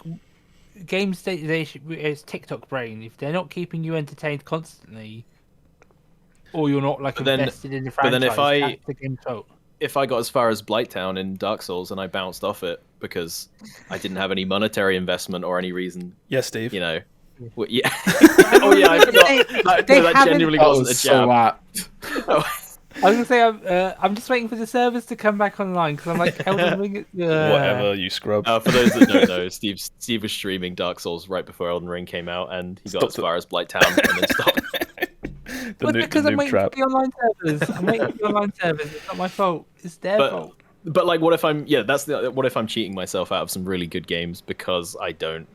games it's TikTok brain. If they're not keeping you entertained constantly, or you're not like invested in the but then franchise, that's the game's fault. if I got as far as Blighttown in Dark Souls and I bounced off it because I didn't have any monetary investment or any reason, Yes, Steve. you know. Well, yeah. Oh yeah, I forgot. That genuinely wasn't a jab. So apt. I was gonna say I'm just waiting for the servers to come back online because I'm like Elden Ring. Whatever, you scrub. For those that don't know, Steve was streaming Dark Souls right before Elden Ring came out, and he got as far as Blighttown and then stopped. Because I'm waiting for the online servers. I'm waiting for the online servers. It's not my fault. It's their fault. But like, what if I'm what if I'm cheating myself out of some really good games because I don't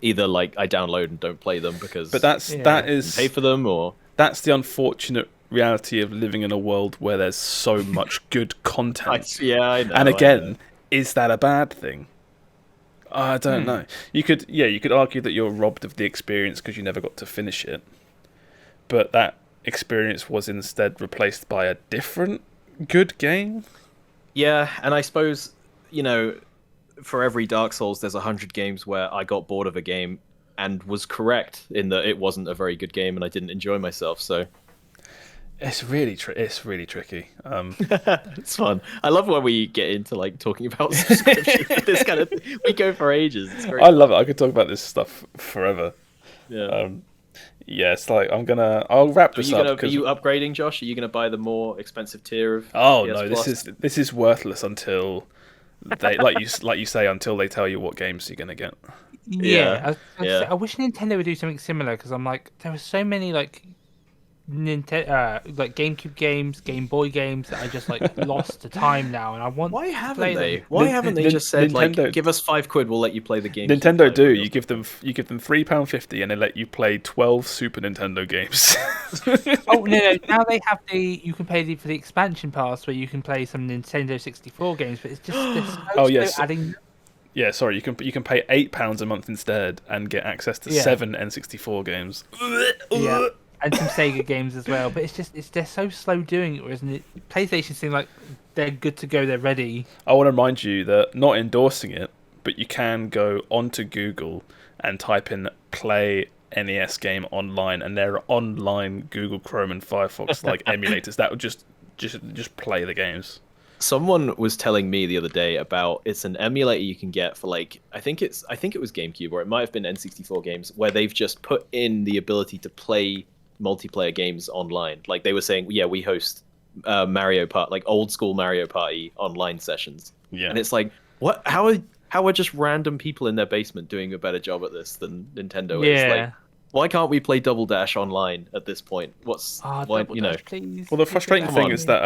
either like I download and don't play them because that is pay for them or that's the unfortunate reality of living in a world where there's so much good content. I know. And again, is that a bad thing? I don't know. You could argue that you're robbed of the experience because you never got to finish it. But that experience was instead replaced by a different good game. Yeah, and I suppose, for every Dark Souls, there's 100 games where I got bored of a game and was correct in that it wasn't a very good game and I didn't enjoy myself. So it's really tricky. It's fun. I love when we get into like talking about subscriptions. This kind of thing. We go for ages. It's great. I love it. I could talk about this stuff forever. Yeah. Yeah, it's like I'll wrap this up. Are you upgrading, Josh? Are you gonna buy the more expensive tier of? Oh PS no, Plus? this is worthless until they like you say until they tell you what games you're gonna get. Yeah. I wish Nintendo would do something similar because I'm like there were so many like Nintendo like GameCube games, Game Boy games that I just like lost to time now, and I want. Why to haven't play they? them. Why haven't they just said Nintendo, like, give us £5, we'll let you play the game? Nintendo do. You give them £3.50 and they let you play 12 Super Nintendo games. Oh no! Now they have you can pay for the expansion pass where you can play some Nintendo 64 games, but it's just adding. Yeah, sorry. You can pay £8 a month instead and get access to 7 N64 games. Yeah. And some Sega games as well, but they're so slow doing it, isn't it? PlayStation seem like they're good to go, they're ready. I want to remind you that not endorsing it, but you can go onto Google and type in "play NES game online," and there are online Google Chrome and Firefox like emulators that would just play the games. Someone was telling me the other day about it's an emulator you can get for like I think it was GameCube or it might have been N64 games where they've just put in the ability to play multiplayer games online. Like they were saying, yeah, we host Mario Party, like old school Mario Party online sessions. Yeah, and it's like, what? How are just random people in their basement doing a better job at this than Nintendo is? Like, why can't we play Double Dash online at this point? Why, please. Well, the frustrating thing is that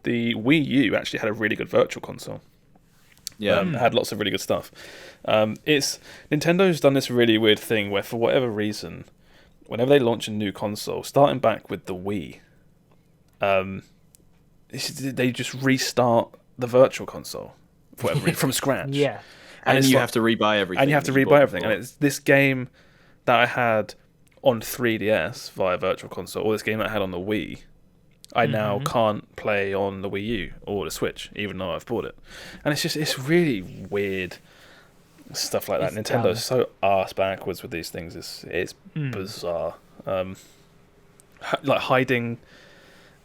the Wii U actually had a really good virtual console. Yeah, had lots of really good stuff. Nintendo's done this really weird thing where, for whatever reason, whenever they launch a new console, starting back with the Wii, they just restart the virtual console from scratch. Yeah, and you have to rebuy everything. And you have to rebuy everything. And it's this game that I had on 3DS via virtual console, or this game that I had on the Wii, I now can't play on the Wii U or the Switch, even though I've bought it. And it's really weird. Stuff like that. Nintendo's so arse backwards with these things. It's bizarre. Like hiding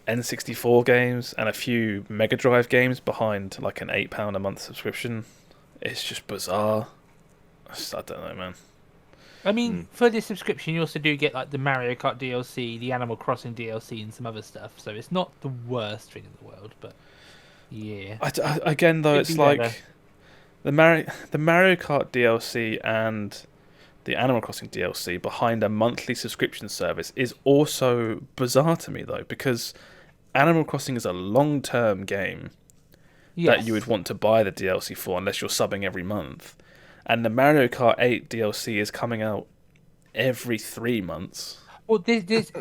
N64 games and a few Mega Drive games behind like an £8 a month subscription. It's just bizarre. I don't know, man. I mean, for this subscription, you also do get like the Mario Kart DLC, the Animal Crossing DLC, and some other stuff. So it's not the worst thing in the world, but yeah. Again, though, it's like. Better. The Mario Kart DLC and the Animal Crossing DLC behind a monthly subscription service is also bizarre to me, though, because Animal Crossing is a long-term game that you would want to buy the DLC for unless you're subbing every month. And the Mario Kart 8 DLC is coming out every 3 months. Well, it's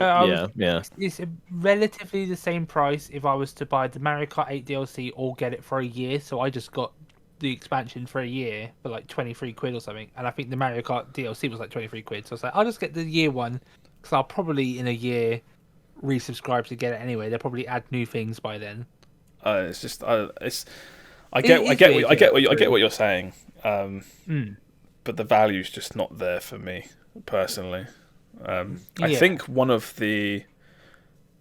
relatively the same price if I was to buy the Mario Kart 8 DLC or get it for a year, so I just got the expansion for a year for like 23 quid or something, and I think the Mario Kart DLC was like 23 quid, so I was like, I'll just get the year one because I'll probably in a year resubscribe to get it anyway. They'll probably add new things by then. I get what you're saying, but the value's just not there for me personally. I Yeah. think one of the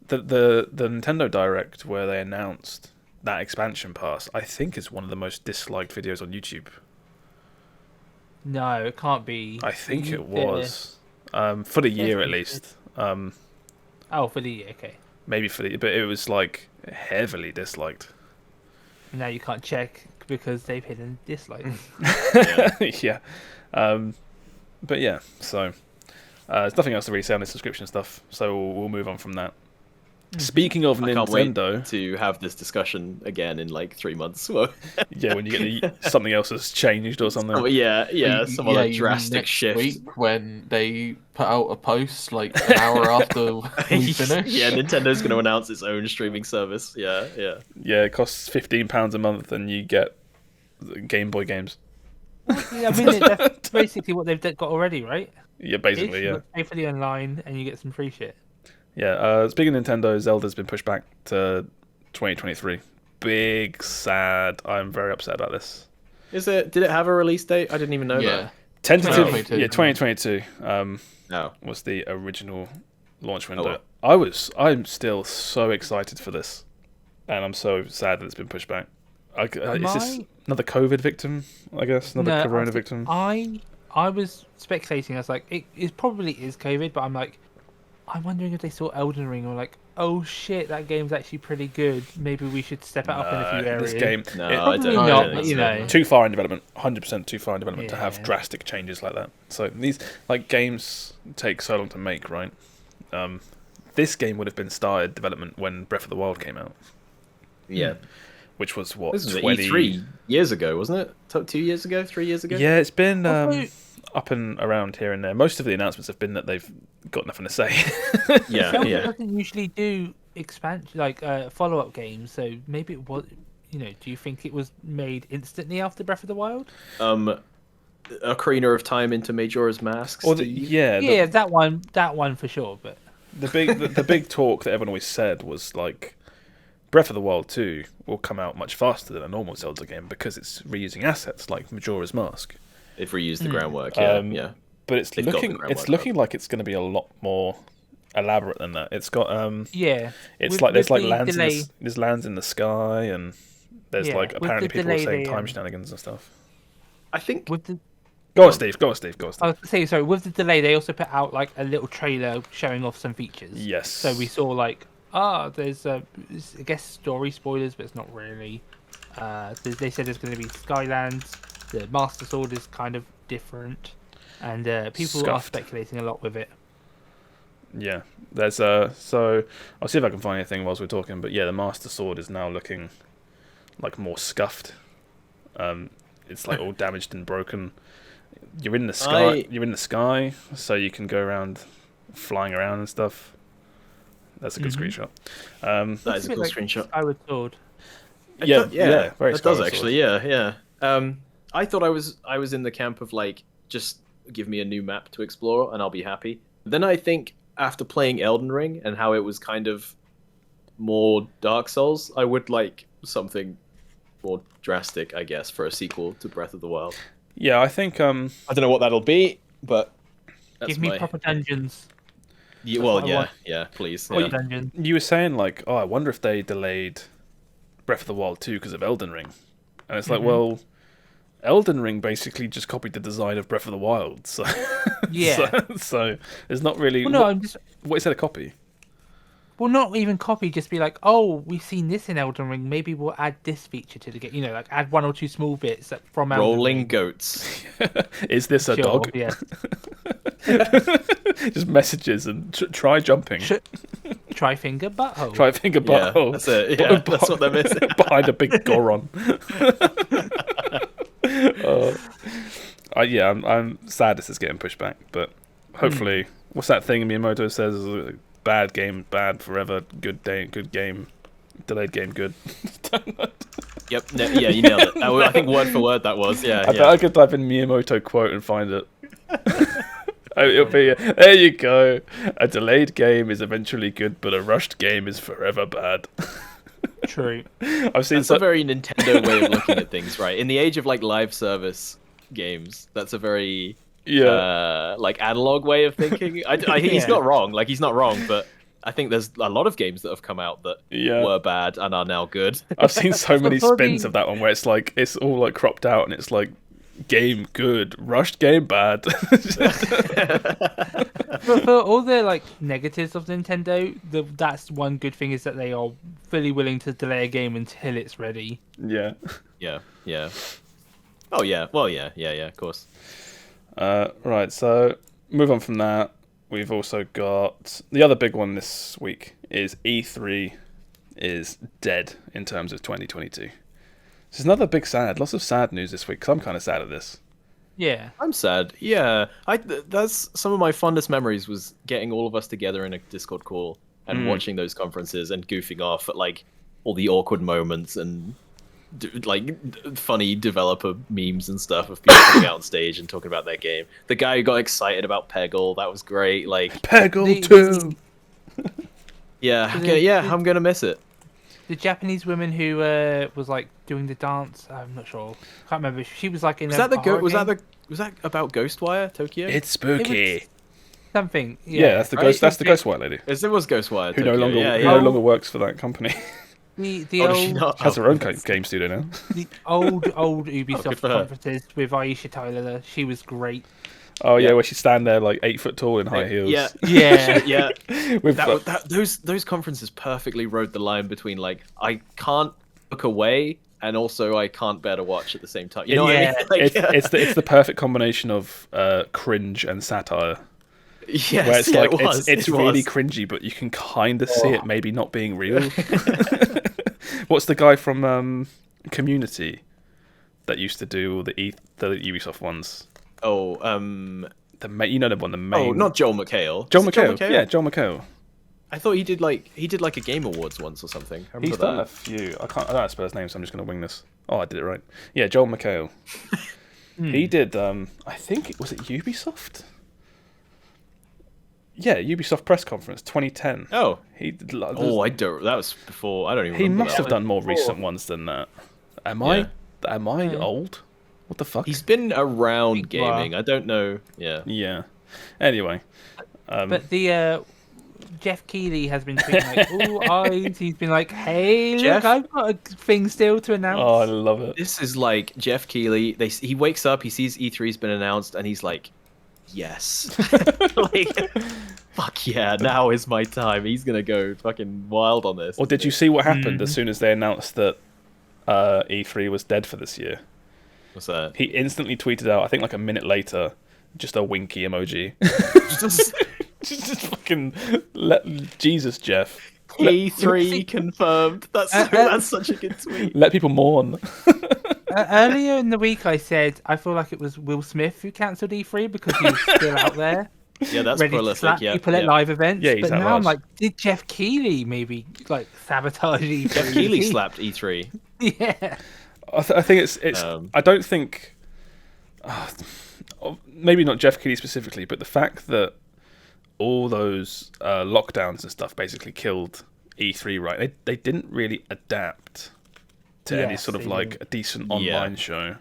Nintendo Direct where they announced that expansion pass, I think is one of the most disliked videos on YouTube. No, it can't be. I think it was for the year at least. Oh, for the year, okay. Maybe but it was like heavily disliked. Now you can't check because they've hidden dislikes. Yeah. But yeah, so there's nothing else to really say on the subscription stuff, so we'll move on from that. Speaking of I can't Nintendo, wait to have this discussion again in like 3 months. yeah, when you get something else has changed or something. Oh, yeah, some other you mean drastic next shift. week when they put out a post like an hour after we finish. Yeah, Nintendo's going to announce its own streaming service. Yeah. Yeah, it costs £15 a month, and you get Game Boy games. Yeah, I mean, that's basically what they've got already, right? Yeah, basically, yeah. You pay for the online and you get some free shit. Yeah, speaking of Nintendo, Zelda's been pushed back to 2023. Big sad. I'm very upset about this. Did it have a release date? I didn't even know that. Tentative, 2022. yeah, 2022 No. was the original launch window. Oh, well. I'm still so excited for this, and I'm so sad that it's been pushed back. Is this another COVID victim? I guess another Corona victim. I was speculating. I was like, it probably is COVID, but I'm wondering if they saw Elden Ring or like, oh shit, that game's actually pretty good. Maybe we should step it up in a few areas. This game, No, Probably I don't not, think but so. you know. too far in development, 100% too far in development to have Yeah. drastic changes like that. So these games take so long to make, right? This game would have been started development when Breath of the Wild came out, Yeah. which was what, This was 20 E3 years ago, wasn't it? 2 years ago? 3 years ago? Yeah, it's been Also- up and around here and there. Most of the announcements have been that they've got nothing to say. Yeah, Zelda yeah. doesn't usually do expansion follow-up games, so maybe it was. Do you think it was made instantly after Breath of the Wild? Ocarina of Time into Majora's Mask. Or Steve? Yeah, that one for sure. But the big talk that everyone always said was like Breath of the Wild 2 will come out much faster than a normal Zelda game because it's reusing assets like Majora's Mask. They've reused the groundwork. Yeah. But it's They've got the looking groundwork looking like it's going to be a lot more elaborate than that. It's got yeah, it's with- like there's with like the lands delay- there's lands in the sky, and there's Yeah, like with apparently the people are delay saying they, time shenanigans and stuff. I think with the Go on, Steve. Go on, Steve. I was saying, sorry, with the delay, they also put out like a little trailer showing off some features. Yes. So we saw like, there's I guess story spoilers, but it's not really. They said there's going to be Skylands. The Master Sword is kind of different, and people are Scuffed. speculating a lot with it. Yeah, there's so I'll see if I can find anything whilst we're talking. But yeah, the Master Sword is now looking like more scuffed. It's like all damaged and broken. You're in the sky. You're in the sky, so you can go around, flying around and stuff. That's a good screenshot. that is a bit cool like screenshot. Skyward Sword. Yeah, very That does Skyward actually. Yeah. I thought I was in the camp of like, just give me a new map to explore and I'll be happy. Then I think after playing Elden Ring and how it was kind of more Dark Souls, I would like something more drastic, I guess, for a sequel to Breath of the Wild. Yeah, I think I don't know what that'll be, but that's Give me proper dungeons. Yeah, well, what I want. yeah, please. Proper Yeah. dungeons. you were saying like, oh, I wonder if they delayed Breath of the Wild 2 because of Elden Ring, and it's like, well, Elden Ring basically just copied the design of Breath of the Wild, so Yeah. so there's not really Well, no, I'm just. what is that a copy? Well, not even copy. Just be like, oh, we've seen this in Elden Ring. Maybe we'll add this feature to the game. Like add one or two small bits from Elden Rolling Ring. goats. Is this a Sure, dog? Yeah. Just messages and try jumping. Try finger butthole. Try finger Yeah, butthole. that's it. Yeah, that's what they're missing. Behind a big Goron. Yeah, I'm sad this is getting pushed back, but hopefully, what's that thing Miyamoto says? Bad game, bad forever. Good day, good game. Delayed game, good. Yep. Yeah, you nailed it. I think word for word that was. Yeah. I bet I could type in Miyamoto quote and find it. It'll be there. You go. A delayed game is eventually good, but a rushed game is forever bad. True. I've seen That's a very Nintendo way of looking at things, right? In the age of like live service, games. That's a very Yeah. analog way of thinking. He's Yeah. not wrong. Like, he's not wrong, but I think there's a lot of games that have come out that Yeah. were bad and are now good. I've seen so many for spins the- of that one where it's like it's all like cropped out and it's like game good, rushed game bad. For all the like negatives of Nintendo, that's one good thing is that they are fully willing to delay a game until it's ready. Yeah. Yeah. Oh yeah. Well, yeah. Of course. Right, so move on from that. We've also got the other big one this week is E3 is dead in terms of 2022. This is another big sad. Lots of sad news this week because I'm kind of sad at this. Yeah. I'm sad. Yeah, that's some of my fondest memories was getting all of us together in a Discord call and watching those conferences and goofing off at like all the awkward moments and funny developer memes and stuff of people coming out on stage and talking about their game. The guy who got excited about Peggle, that was great. Like Peggle 2. I'm gonna miss it. The Japanese woman who was like doing the dance, I'm not sure. Can't remember. She was like in Was a that horror was game? that about Ghostwire Tokyo? It's spooky. Something. Yeah, that's the right? ghost. That's the Ghostwire lady It was Ghostwire who Tokyo. no yeah. no longer works for that company. The Oh, does she old not? Has her own game studio now. the old good Ubisoft for her. conferences with Aisha Tyler. She was great. Oh yeah, Yeah. where she stand there like 8 foot tall in high heels. Yeah, Yeah. yeah. With Those conferences perfectly rode the line between like I can't look away and also I can't bear to watch at the same time. You know what I mean? Yeah. Like, it's the perfect combination of cringe and satire. yes, Where it's yeah, like it was. it's it really was. cringy, but you can kind of see it maybe not being real. What's the guy from Community that used to do all the Ubisoft ones? Oh, The main. oh, not Joel McHale. Joel Is it McHale. Yeah, Joel McHale. I thought he did like a Game Awards once or something. I remember He's done that. a few. I don't know how to spell his name, so I'm just going to wing this. Oh, I did it right. Yeah, Joel McHale. He did. I think was it Ubisoft. Yeah, Ubisoft press conference 2010. Oh, He did. I don't. That was before. I don't even. He remember must that have one. done more recent ones than that. Am Yeah. I old? What the fuck? He's been around Think you are. gaming. I don't know. Yeah. Yeah. Anyway. But the Geoff Keighley has been tweeting like, "Ooh, eyes." He's been like, "Hey, Jeff? look, I've got a thing still to announce." Oh, I love it. This is like Geoff Keighley. He wakes up, he sees E3's been announced, and he's like, "Yes, like, fuck yeah, now is my time." He's gonna go fucking wild on this. Or did you see what happened as soon as they announced that E3 was dead for this year? What's that? He instantly tweeted out, I think like a minute later, just a winky emoji. just fucking Jesus, Jeff. E3 confirmed. That's such a good tweet. Let people mourn. Earlier in the week, I said I feel like it was Will Smith who cancelled E3 because he was still out there, Yeah, that's ready to prolific. slap Yeah, people at live events. Yeah, he's but that now I'm large. like, did Geoff Keighley maybe like sabotage E3? Geoff Keighley slapped E3. Yeah. I think it's. I don't think. Maybe not Geoff Keighley specifically, but the fact that all those lockdowns and stuff basically killed E3. Right? They didn't really adapt to any Yes, sort of they like didn't. a decent online show.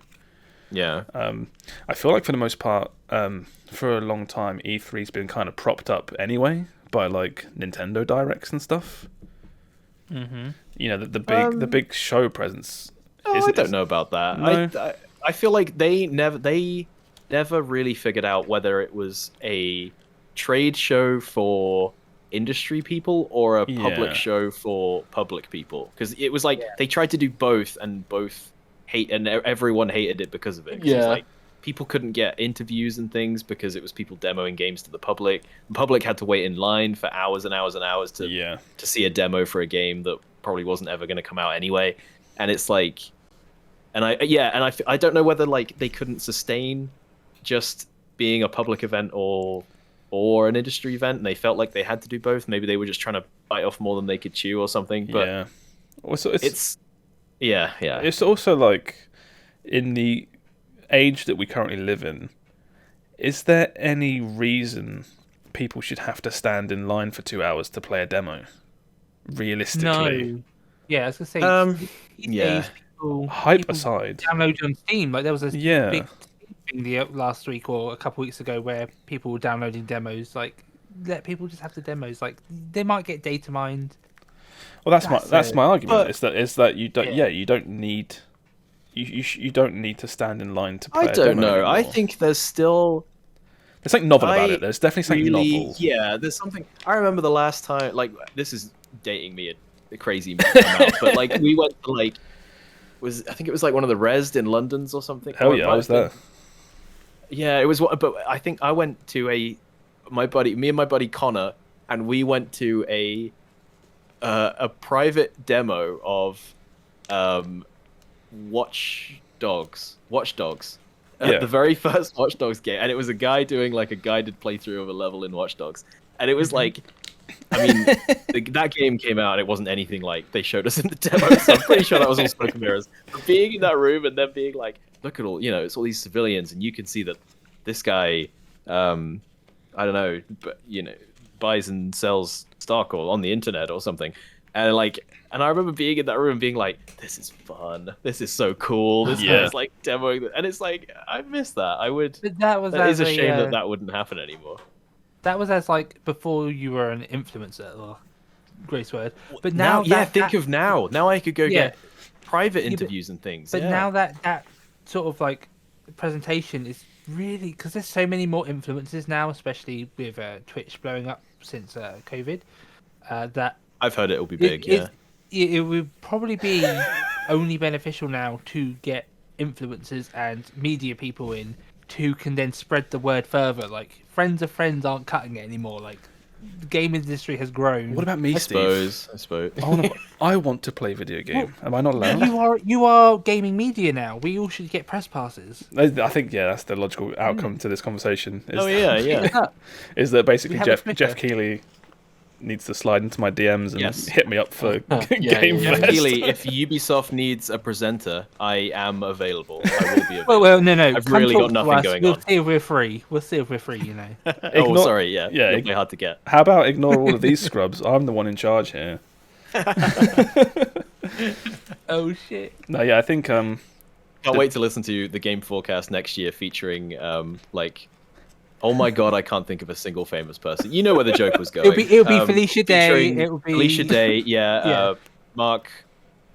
Yeah. I feel like for the most part, for a long time, E3's been kind of propped up anyway by like Nintendo Directs and stuff. Mm-hmm. You know, the big show presence. I don't know about that. No. I feel like they never really figured out whether it was a trade show for industry people or a public Yeah. show for public people, because it was like they tried to do both and both and everyone hated it because of it. 'Cause it was Yeah. like people couldn't get interviews and things because it was people demoing games to the public. The public had to wait in line for hours and hours and hours to see a demo for a game that probably wasn't ever going to come out anyway. And it's like, I don't know whether like they couldn't sustain just being a public event or an industry event, and they felt like they had to do both. Maybe they were just trying to bite off more than they could chew or something. But yeah. Also, it's It's also like in the age that we currently live in, is there any reason people should have to stand in line for 2 hours to play a demo? Realistically. No. Yeah, I was gonna say. These yeah. days, people Hype aside. download on Steam. Like there was a Yeah. big thing the last week or a couple weeks ago where people were downloading demos. Like, let people just have the demos. Like, they might get data mined. Well, that's my argument. Is that you don't you don't need you don't need to stand in line to play. I don't know. Anymore. I think there's still. There's something novel about it. There's definitely something novel. Yeah, there's something. I remember the last time, like, this is dating me a crazy amount, but like we went to like, I think it was like one of the Rezzed in London's or something. Hell yeah, I was there. Yeah, it was. But I think I went to me and my buddy Connor, and we went to a private demo of Watch Dogs. The very first Watch Dogs game, and it was a guy doing like a guided playthrough of a level in Watch Dogs, and it was like, I mean, that game came out and it wasn't anything like they showed us in the demo, so I'm pretty sure that was all smoke and mirrors. But being in that room and then being like, look at all, it's all these civilians, and you can see that this guy, I don't know, but buys and sells stock or on the internet or something, and I remember being in that room and being like, this is fun. This is so cool. This guy's like demoing it. And it's like, I miss that. That is a shame that wouldn't happen anymore. That was as like before you were an influencer, or great word. But now think of now. Now I could go get private interviews and things. But now that sort of like presentation is really, because there's so many more influencers now, especially with Twitch blowing up since COVID, that I've heard it'll be big. It would probably be only beneficial now to get influencers and media people in who can then spread the word further. Like, friends of friends aren't cutting it anymore. Like, the game industry has grown. What about me, Steve? I suppose. I want to play video game. Am I not allowed? You are gaming media now. We all should get press passes. I think that's the logical outcome to this conversation. Is that basically Geoff Keighley needs to slide into my DMs and hit me up for Game Geoff Fest. Keighley, if Ubisoft needs a presenter, I am available. I will be available. Well, no. I've really got nothing going on. We'll see if we're free. Sorry, you'll be hard to get. How about ignore all of these scrubs? I'm the one in charge here. Oh, shit. No, I think... Can't wait to listen to the Game FourCast next year featuring, oh my god, I can't think of a single famous person. You know where the joke was going. It'll be Felicia Day. It'll be Felicia Day. Mark,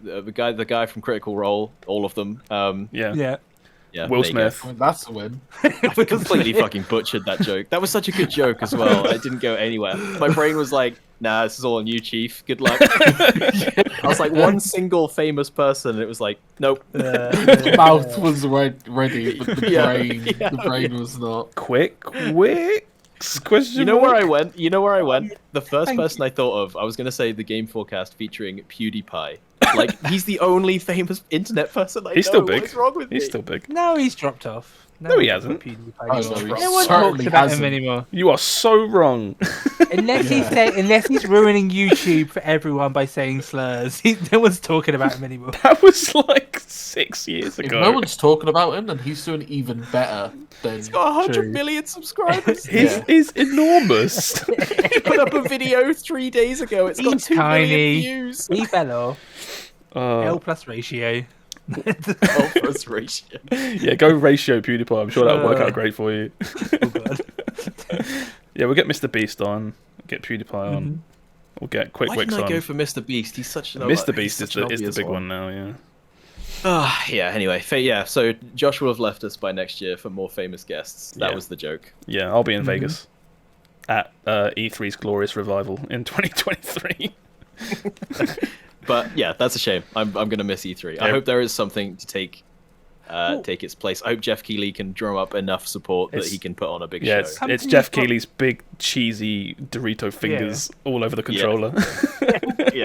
the guy from Critical Role, all of them. Will Smith. Well, that's a win. I completely fucking butchered that joke. That was such a good joke as well. It didn't go anywhere. My brain was like, nah, this is all on you, Chief. Good luck. I was like, one single famous person, and it was like, nope. The mouth was ready, but the brain was not. Quikwix? Question You know mark? where I went? The first person I thought of, I was going to say the Game FourCast featuring PewDiePie. Like, he's the only famous internet person I know. He's still big. What's wrong with me? He's still big. No, he's dropped off. No, he hasn't. No one talks about him anymore. You are so wrong. Unless he's ruining YouTube for everyone by saying slurs. No one's talking about him anymore. That was like 6 years ago. If no one's talking about him, then he's doing even better. He's got 100 million subscribers. His is enormous. He put up a video 3 days ago. It's got 2 million views. He fell off. L plus ratio. L plus ratio. Yeah, go ratio PewDiePie. I'm sure that'll work out great for you. Oh, God. Yeah, we'll get Mr. Beast on. Get PewDiePie on. We'll get Quikwix on. Why didn't I go for Mr. Beast? He's such an Mr. Beast is the big one now, yeah. Anyway, so Josh will have left us by next year for more famous guests. That was the joke. Yeah, I'll be in Vegas at E3's glorious revival in 2023. But yeah, that's a shame. I'm gonna miss E3. I hope there is something to take its place. I hope Geoff Keighley can drum up enough support that he can put on a big show. It's Geoff Keighley's big cheesy Dorito fingers all over the controller.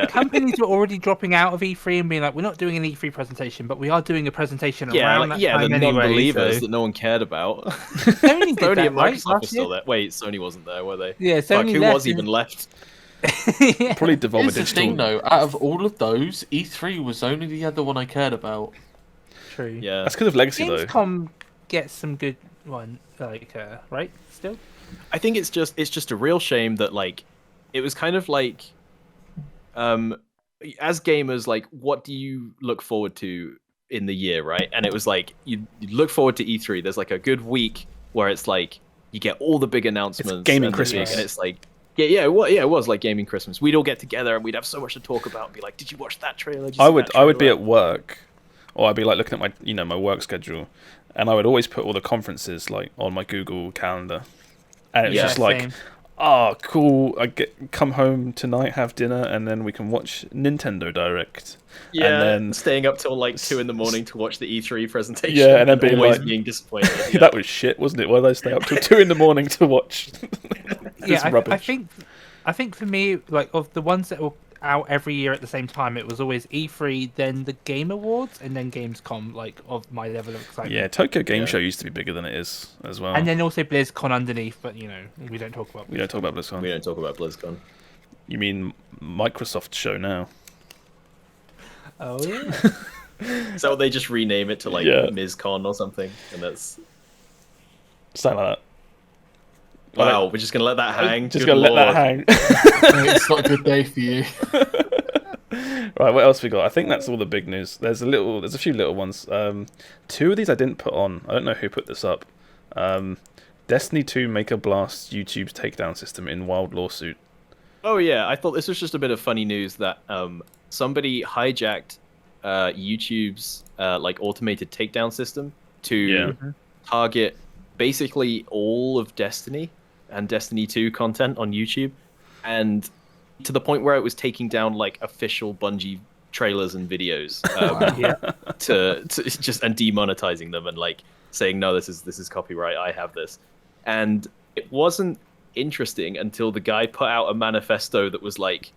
Companies are already dropping out of E3 and being like, we're not doing an E3 presentation, but we are doing a presentation around that time the anyway. non-believers that no one cared about. Sony did that, and Microsoft were still there. Wait, Sony wasn't there, were they? Yeah, Sony who was even left? Probably Devolver Here's the Digital. thing, though. Out of all of those, E3 was only the other one I cared about. True. Yeah, that's because of legacy, though. Gamescom gets some good one, right? Still, I think it's just a real shame that it was kind of as gamers, what do you look forward to in the year, right? And it was like you look forward to E3. There's like a good week where it's like you get all the big announcements. It's gaming and Christmas. And it's like it was like gaming Christmas. We'd all get together and we'd have so much to talk about and be like, "Did you watch that trailer? Did you see that I would be trailer?" at work, or I'd be like looking at my my work schedule, and I would always put all the conferences like on my Google Calendar, and it was just like, same. oh, cool! Come home tonight, have dinner, and then we can watch Nintendo Direct. Yeah, and then staying up till like 2 a.m. to watch the E3 presentation. Yeah, and then being always like- being disappointed. Yeah. that was shit, wasn't it? Why did I stay up till 2 a.m. to watch? This I rubbish. think for me, like of the ones that were out every year at the same time, it was always E3, then the Game Awards, and then Gamescom. Like of my level of excitement. Yeah, Tokyo Game Yeah. Show used to be bigger than it is as well. And then also BlizzCon underneath, but we don't talk about. we don't talk about BlizzCon. We don't talk about BlizzCon. You mean Microsoft show now? Oh yeah. So they just rename it to like Yeah. MizCon or something, and that's Something like that. wow. We're just gonna let that hang. Just Good gonna let that lord. hang. It's not a good day for you. Right, what else we got? I think that's all the big news. There's a few little ones. 2 of these I didn't put on. I don't know who put this up. Destiny 2 Maker Blast YouTube's takedown system in wild lawsuit. Oh yeah, I thought this was just a bit of funny news that somebody hijacked YouTube's like automated takedown system to Yeah. target basically all of Destiny and Destiny 2 content on YouTube, and to the point where it was taking down like official Bungie trailers and videos to just and demonetizing them and like saying no, this is copyright, I have this. And it wasn't interesting until the guy put out a manifesto that was like,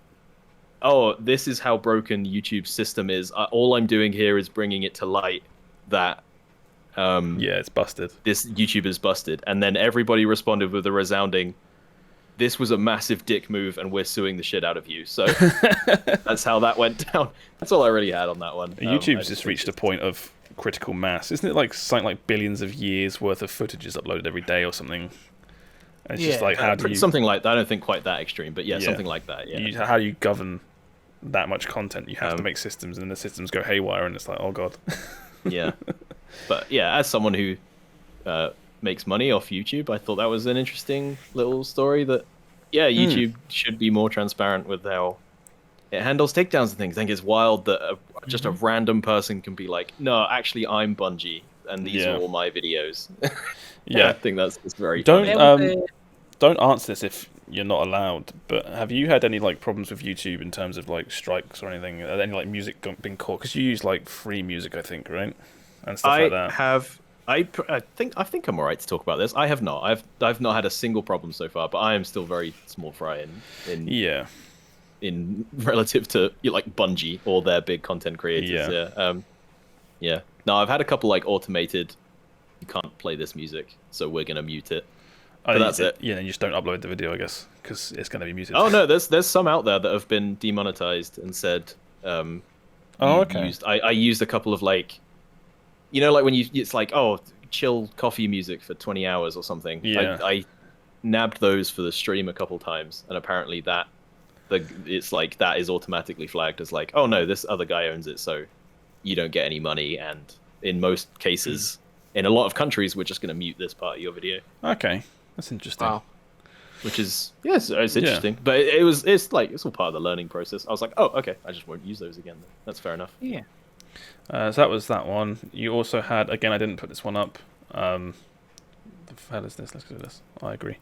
oh, this is how broken YouTube's system is. All I'm doing here is bringing it to light that Yeah, it's busted. this YouTube is busted. And then everybody responded with a resounding, this was a massive dick move and we're suing the shit out of you. So that's how that went down. That's all I really had on that one. YouTube's just reached a point of critical mass. Isn't it like something like billions of years worth of footage is uploaded every day or something? And it's just Yeah. like, how do you... Something like that. I don't think quite that extreme, but yeah, Yeah. something like that. Yeah. How do you govern that much content? You have to make systems, and then the systems go haywire, and it's like, oh god. Yeah. But yeah, as someone who makes money off YouTube, I thought that was an interesting little story that, yeah, YouTube should be more transparent with how it handles takedowns and things. I think it's wild that just a random person can be like, no, actually, I'm Bungie, and these are all my videos. Yeah. I think that's very Don't funny. don't answer this if you're not allowed. But have you had any like problems with YouTube in terms of like strikes or anything? Any like music being caught? Because you use like free music, I think, right? And stuff like that. I think I'm alright to talk about this. I have not. I've not had a single problem so far, but I am still very small fry Yeah. in relative to like Bungie or their big content creators. Yeah. Yeah. No, I've had a couple like automated. You can't play this music, so we're gonna mute it. But that's it. Yeah, and you just don't upload the video, I guess, because it's going to be muted. Oh no, there's some out there that have been demonetized and said. Okay. I used a couple of like, like when it's like, oh, chill coffee music for 20 hours or something. Yeah. I nabbed those for the stream a couple times, and apparently it's like that is automatically flagged as like, oh no, this other guy owns it, so you don't get any money. And in most cases, in a lot of countries, we're just going to mute this part of your video. Okay, that's interesting. Wow. Which is it's interesting, but it's all part of the learning process. I was like, oh, okay, I just won't use those again. Then. That's fair enough. Yeah. So that was that one. You also had, again, I didn't put this one up. The hell is this? Let's do this. I agree.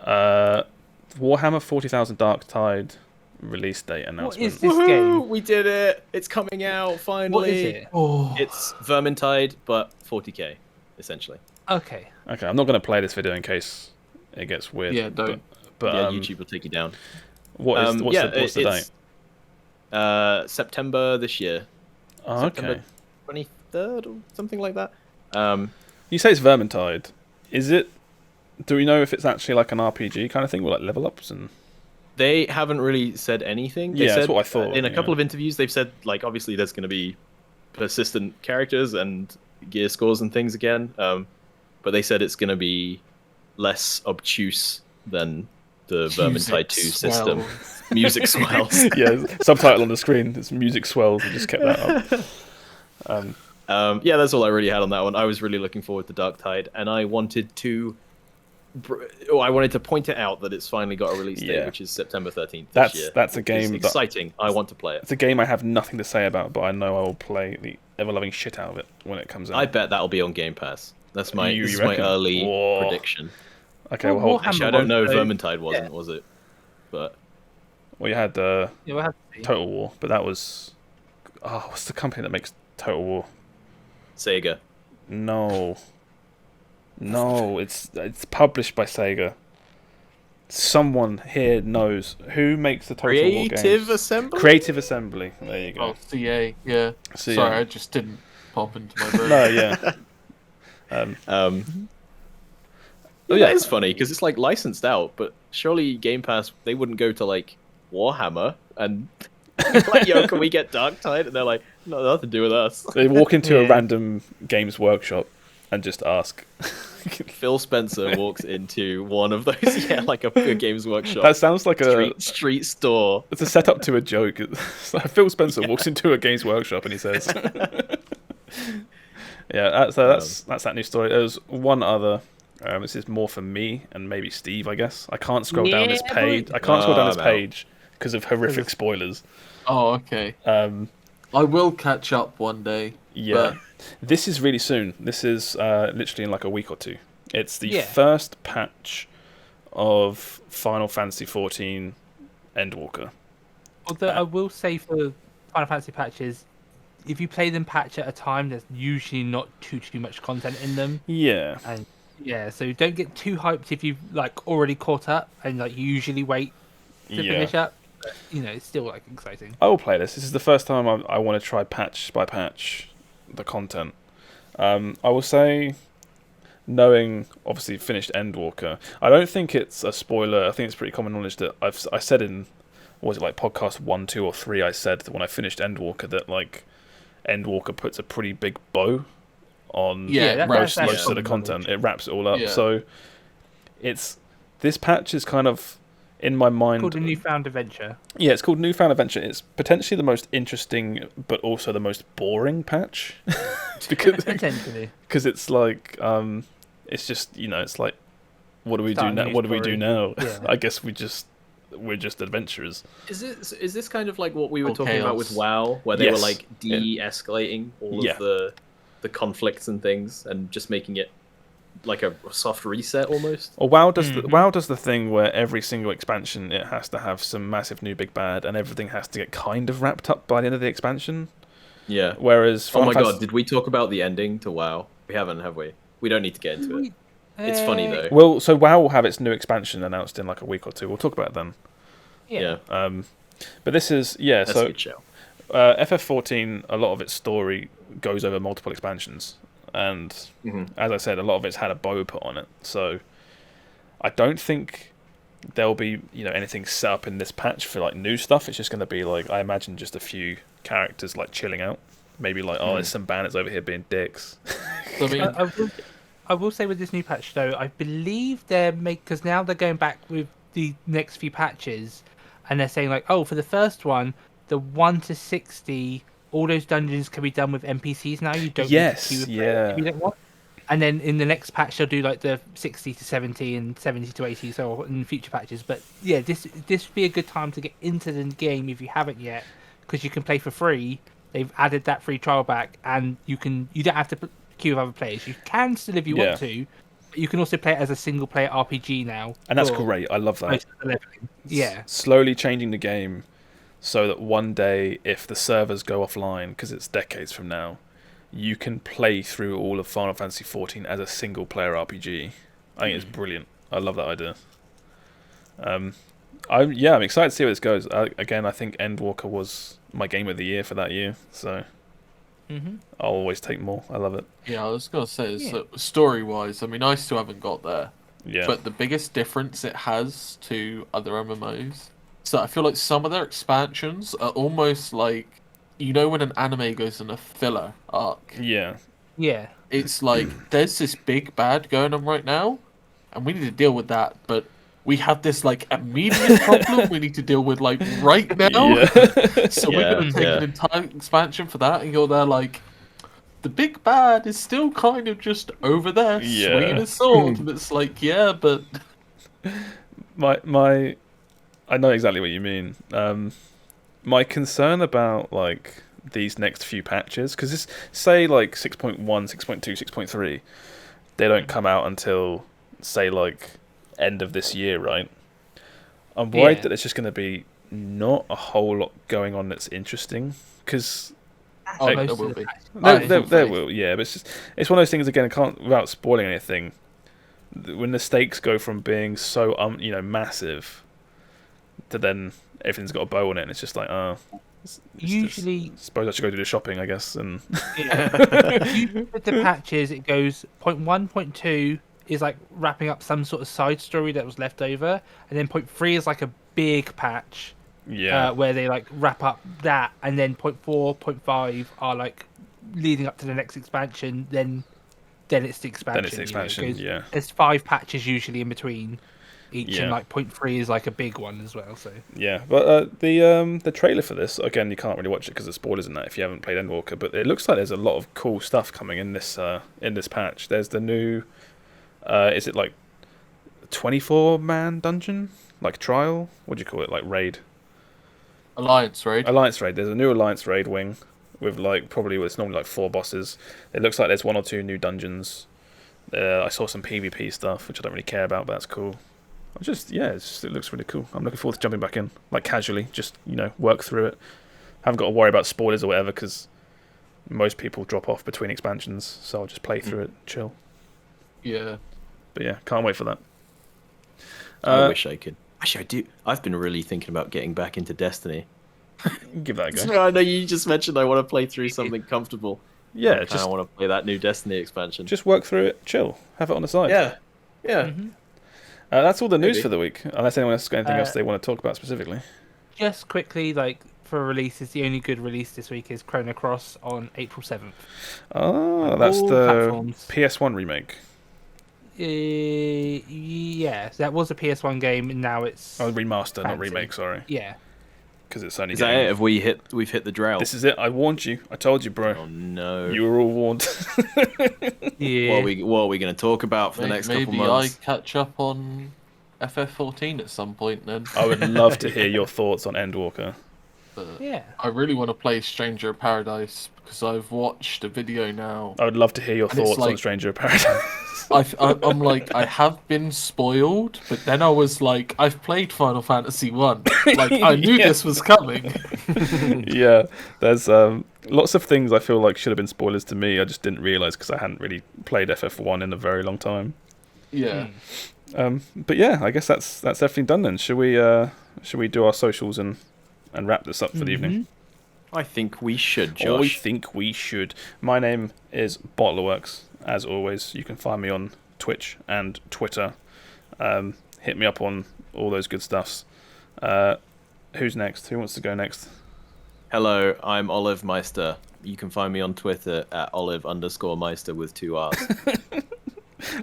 Warhammer 40,000 Darktide release date announcement. What is this game? We did it! It's coming out finally. What is it? Oh, It's Vermintide, but 40k, essentially. Okay. Okay, I'm not going to play this video in case it gets weird. Yeah, don't. But Yeah, YouTube will take you down. what's the date? September this year. Oh, okay. September 23rd or something like that. You say it's Vermintide. Is it? Do we know if it's actually like an RPG kind of thing with like level ups and? They haven't really said anything. They Yeah, said, that's what I thought, in a yeah. couple of interviews, they've said like obviously there's going to be persistent characters and gear scores and things again. But they said it's going to be less obtuse than the Vermintide 2 system. Music swells. Yeah, subtitle on the screen. It's music swells. We just kept that up. Yeah, that's all I really had on that one. I was really looking forward to Darktide, and I wanted to point it out that it's finally got a release date, which is September 13th this year. That's a game exciting. I want to play it. It's a game I have nothing to say about, but I know I will play the ever-loving shit out of it when it comes out. I bet that'll be on Game Pass. That's my early prediction. Okay, well, actually, I don't know if Vermintide was it? But you had Total War, but that was what's the company that makes Total War? Sega. No, it's published by Sega. Someone here knows who makes the Total War games. Creative Assembly. There you go. Oh, CA. Yeah. CA. Sorry, I just didn't pop into my brain. No, yeah. Yeah, it's funny because it's like licensed out, but surely Game Pass they wouldn't go to like Warhammer and like, yo, can we get Darktide? And they're like, no, nothing to do with us. They walk into a random Games Workshop and just ask. Phil Spencer walks into one of those, like a Games Workshop. That sounds like a street store. It's a setup to a joke. It's like Phil Spencer walks into a Games Workshop and he says, "Yeah, so that's that news story." There's one other. This is more for me and maybe Steve, I guess. I can't scroll down this page. I can't scroll down this page because of horrific spoilers. Oh, okay. I will catch up one day. Yeah. But... This is really soon. This is literally in like a week or two. It's the first patch of Final Fantasy XIV Endwalker. Although I will say for Final Fantasy patches, if you play them patch at a time, there's usually not too much content in them. Yeah. And so don't get too hyped if you've like already caught up and like you usually wait to finish up. But, it's still like exciting. I will play this. This is the first time I want to try patch by patch the content. I will say, knowing obviously finished Endwalker, I don't think it's a spoiler. I think it's pretty common knowledge that I said in podcast 1, 2, or 3. I said that when I finished Endwalker that like Endwalker puts a pretty big bow on most of the content. It wraps it all up. Yeah. So this patch is kind of in my mind called a Newfound Adventure. Yeah, it's called Newfound Adventure. It's potentially the most interesting, but also the most boring patch. Because it's like, it's just it's like, what do we do now? What do we do now? Yeah. I guess we're just adventurers. Is this kind of like what we were talking about with WoW, where they were like de-escalating all of the conflicts and things, and just making it like a soft reset almost? Or WoW does the thing where every single expansion it has to have some massive new big bad, and everything has to get kind of wrapped up by the end of the expansion. Yeah. Whereas God, did we talk about the ending to WoW? We haven't, have we? We don't need to get into it. It's funny though. Well, so WoW will have its new expansion announced in like a week or two. We'll talk about it then. Yeah. But this is That's a good show. FF14, a lot of its story goes over multiple expansions, and as I said, a lot of it's had a bow put on it. So I don't think there'll be anything set up in this patch for like new stuff. It's just going to be like, I imagine, just a few characters like chilling out. Maybe like there's some bandits over here being dicks. I will say with this new patch though, I believe because now they're going back with the next few patches, and they're saying like, for the first one, the 1 to 60, all those dungeons can be done with NPCs now. You don't need to queue with players if you don't want. And then in the next patch, they'll do like the 60 to 70 and 70 to 80, so in future patches. But yeah, this would be a good time to get into the game if you haven't yet, because you can play for free. They've added that free trial back, and you don't have to queue with other players. You can still if you want to, but you can also play it as a single player RPG now. And that's great. I love that. Yeah. Slowly changing the game so that one day, if the servers go offline, because it's decades from now, you can play through all of Final Fantasy XIV as a single player RPG. I think it's brilliant. I love that idea. I'm excited to see where this goes. Again, I think Endwalker was my game of the year for that year, so I'll always take more. I love it. Yeah, I was gonna say, story-wise, I mean, I still haven't got there. Yeah. But the biggest difference it has to other MMOs, so I feel like some of their expansions are almost like, when an anime goes in a filler arc. Yeah. Yeah. It's like there's this big bad going on right now, and we need to deal with that, but we have this like immediate problem we need to deal with like right now. Yeah. So we're gonna take an entire expansion for that, and you're there like, the big bad is still kind of just over there swinging a sword, and it's like, yeah, but my I know exactly what you mean. My concern about like these next few patches, because say like 6.1, 6.2, 6.3, they don't come out until say like end of this year, right? I'm worried that it's just going to be not a whole lot going on that's interesting, because there will be. There will, yeah. But it's one of those things again. I can't, without spoiling anything, when the stakes go from being so massive to then everything's got a bow on it, and it's just like usually, suppose I should go do the shopping, I guess. And usually with the patches, it goes point 1, point 2 is like wrapping up some sort of side story that was left over, and then point 3 is like a big patch. Where they like wrap up that, and then point 4, point 5 are like leading up to the next expansion. Then it's the expansion. There's 5 patches usually in between each, and like point 3 is like a big one as well. So but the trailer for this, again, you can't really watch it because of spoilers in that if you haven't played Endwalker. But it looks like there's a lot of cool stuff coming in this patch. There's the new, is it like 24-man dungeon, like trial? What do you call it? Like raid. Alliance raid. There's a new Alliance raid wing with it's normally like 4 bosses. It looks like there's 1 or 2 new dungeons. I saw some PvP stuff, which I don't really care about, but that's cool. It looks really cool. I'm looking forward to jumping back in, like casually, just work through it. Haven't got to worry about spoilers or whatever, because most people drop off between expansions, so I'll just play through it, chill. Yeah. But yeah, can't wait for that. I wish I could. Actually, I do. I've been really thinking about getting back into Destiny. Give that a go. I know you just mentioned I want to play through something comfortable. Yeah, I want to play that new Destiny expansion. Just work through it, chill, have it on the side. Yeah. Mm-hmm. That's all the news for the week. Unless anyone else has got anything else they want to talk about specifically. Just quickly, like for releases, the only good release this week is Chrono Cross on April 7th. Oh, that's the platforms. PS1 remake. Yeah, that was a PS1 game, and now it's remaster, fancy. Not remake. Sorry. Yeah. Because it's only. Is that it? We've hit the drought. This is it. I warned you. I told you, bro. Oh no! You were all warned. Yeah. What are we going to talk about for the next couple months? Maybe I catch up on FF14 at some point then. I would love to hear your thoughts on Endwalker. I really want to play Stranger of Paradise because I've watched a video now. I would love to hear your thoughts on Stranger of Paradise. I'm like, I have been spoiled, but then I was like, I've played Final Fantasy 1. Like, I knew this was coming. Yeah, there's lots of things I feel like should have been spoilers to me. I just didn't realise because I hadn't really played FF1 in a very long time. Yeah. But yeah, I guess that's everything done then. Should we do our socials and wrap this up for the evening? I think we should, Josh. I think we should. My name is BottlerWorks. As always, you can find me on Twitch and Twitter. Hit me up on all those good stuffs. Who's next? Who wants to go next? Hello, I'm Olive Meister. You can find me on Twitter at Olive_Meister with 2 R's.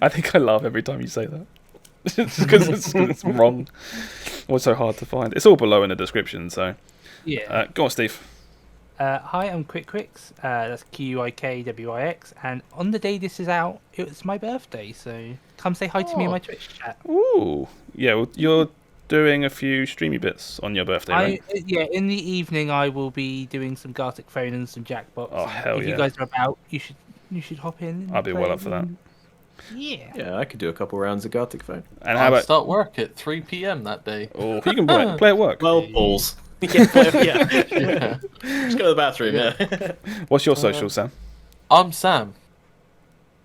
I think I laugh every time you say that. Because it's wrong. Or so hard to find. It's all below in the description, so... Yeah. Go on, Steve. Hi, I'm Quikwix. That's Quikwix. And on the day this is out, it's my birthday, so come say hi to me in my Twitch chat. Ooh. Yeah, well, you're doing a few streamy bits on your birthday, right? Yeah, in the evening I will be doing some Gartic Phone and some Jackbox. Oh, hell if yeah. you guys are about, you should hop in. I'll be well up for that. Yeah. Yeah, I could do a couple rounds of Gartic Phone. And how about start work at 3 p.m. that day? Oh, you can play at work. Well, balls. Yeah. Just go to the bathroom. Yeah. What's your social, Sam? I'm Sam.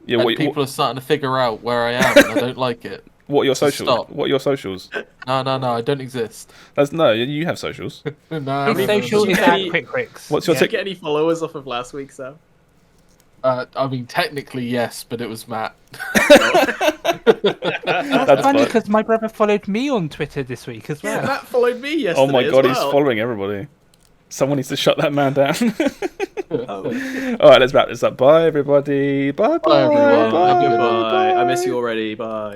Yeah, and people are starting to figure out where I am, and I don't like it. What are your socials? Stop. What are your socials? No, I don't exist. You have socials. No, his social is at Quikwix. What's your Did you get any followers off of last week, Sam? I mean, technically, yes, but it was Matt. That's funny because my brother followed me on Twitter this week as well. Yeah, Matt followed me yesterday. Oh my god, as well. he's following everybody. Someone needs to shut that man down. Oh. All right, let's wrap this up. Bye, everybody. Bye, Bye, everyone. Bye. Goodbye. I miss you already. Bye.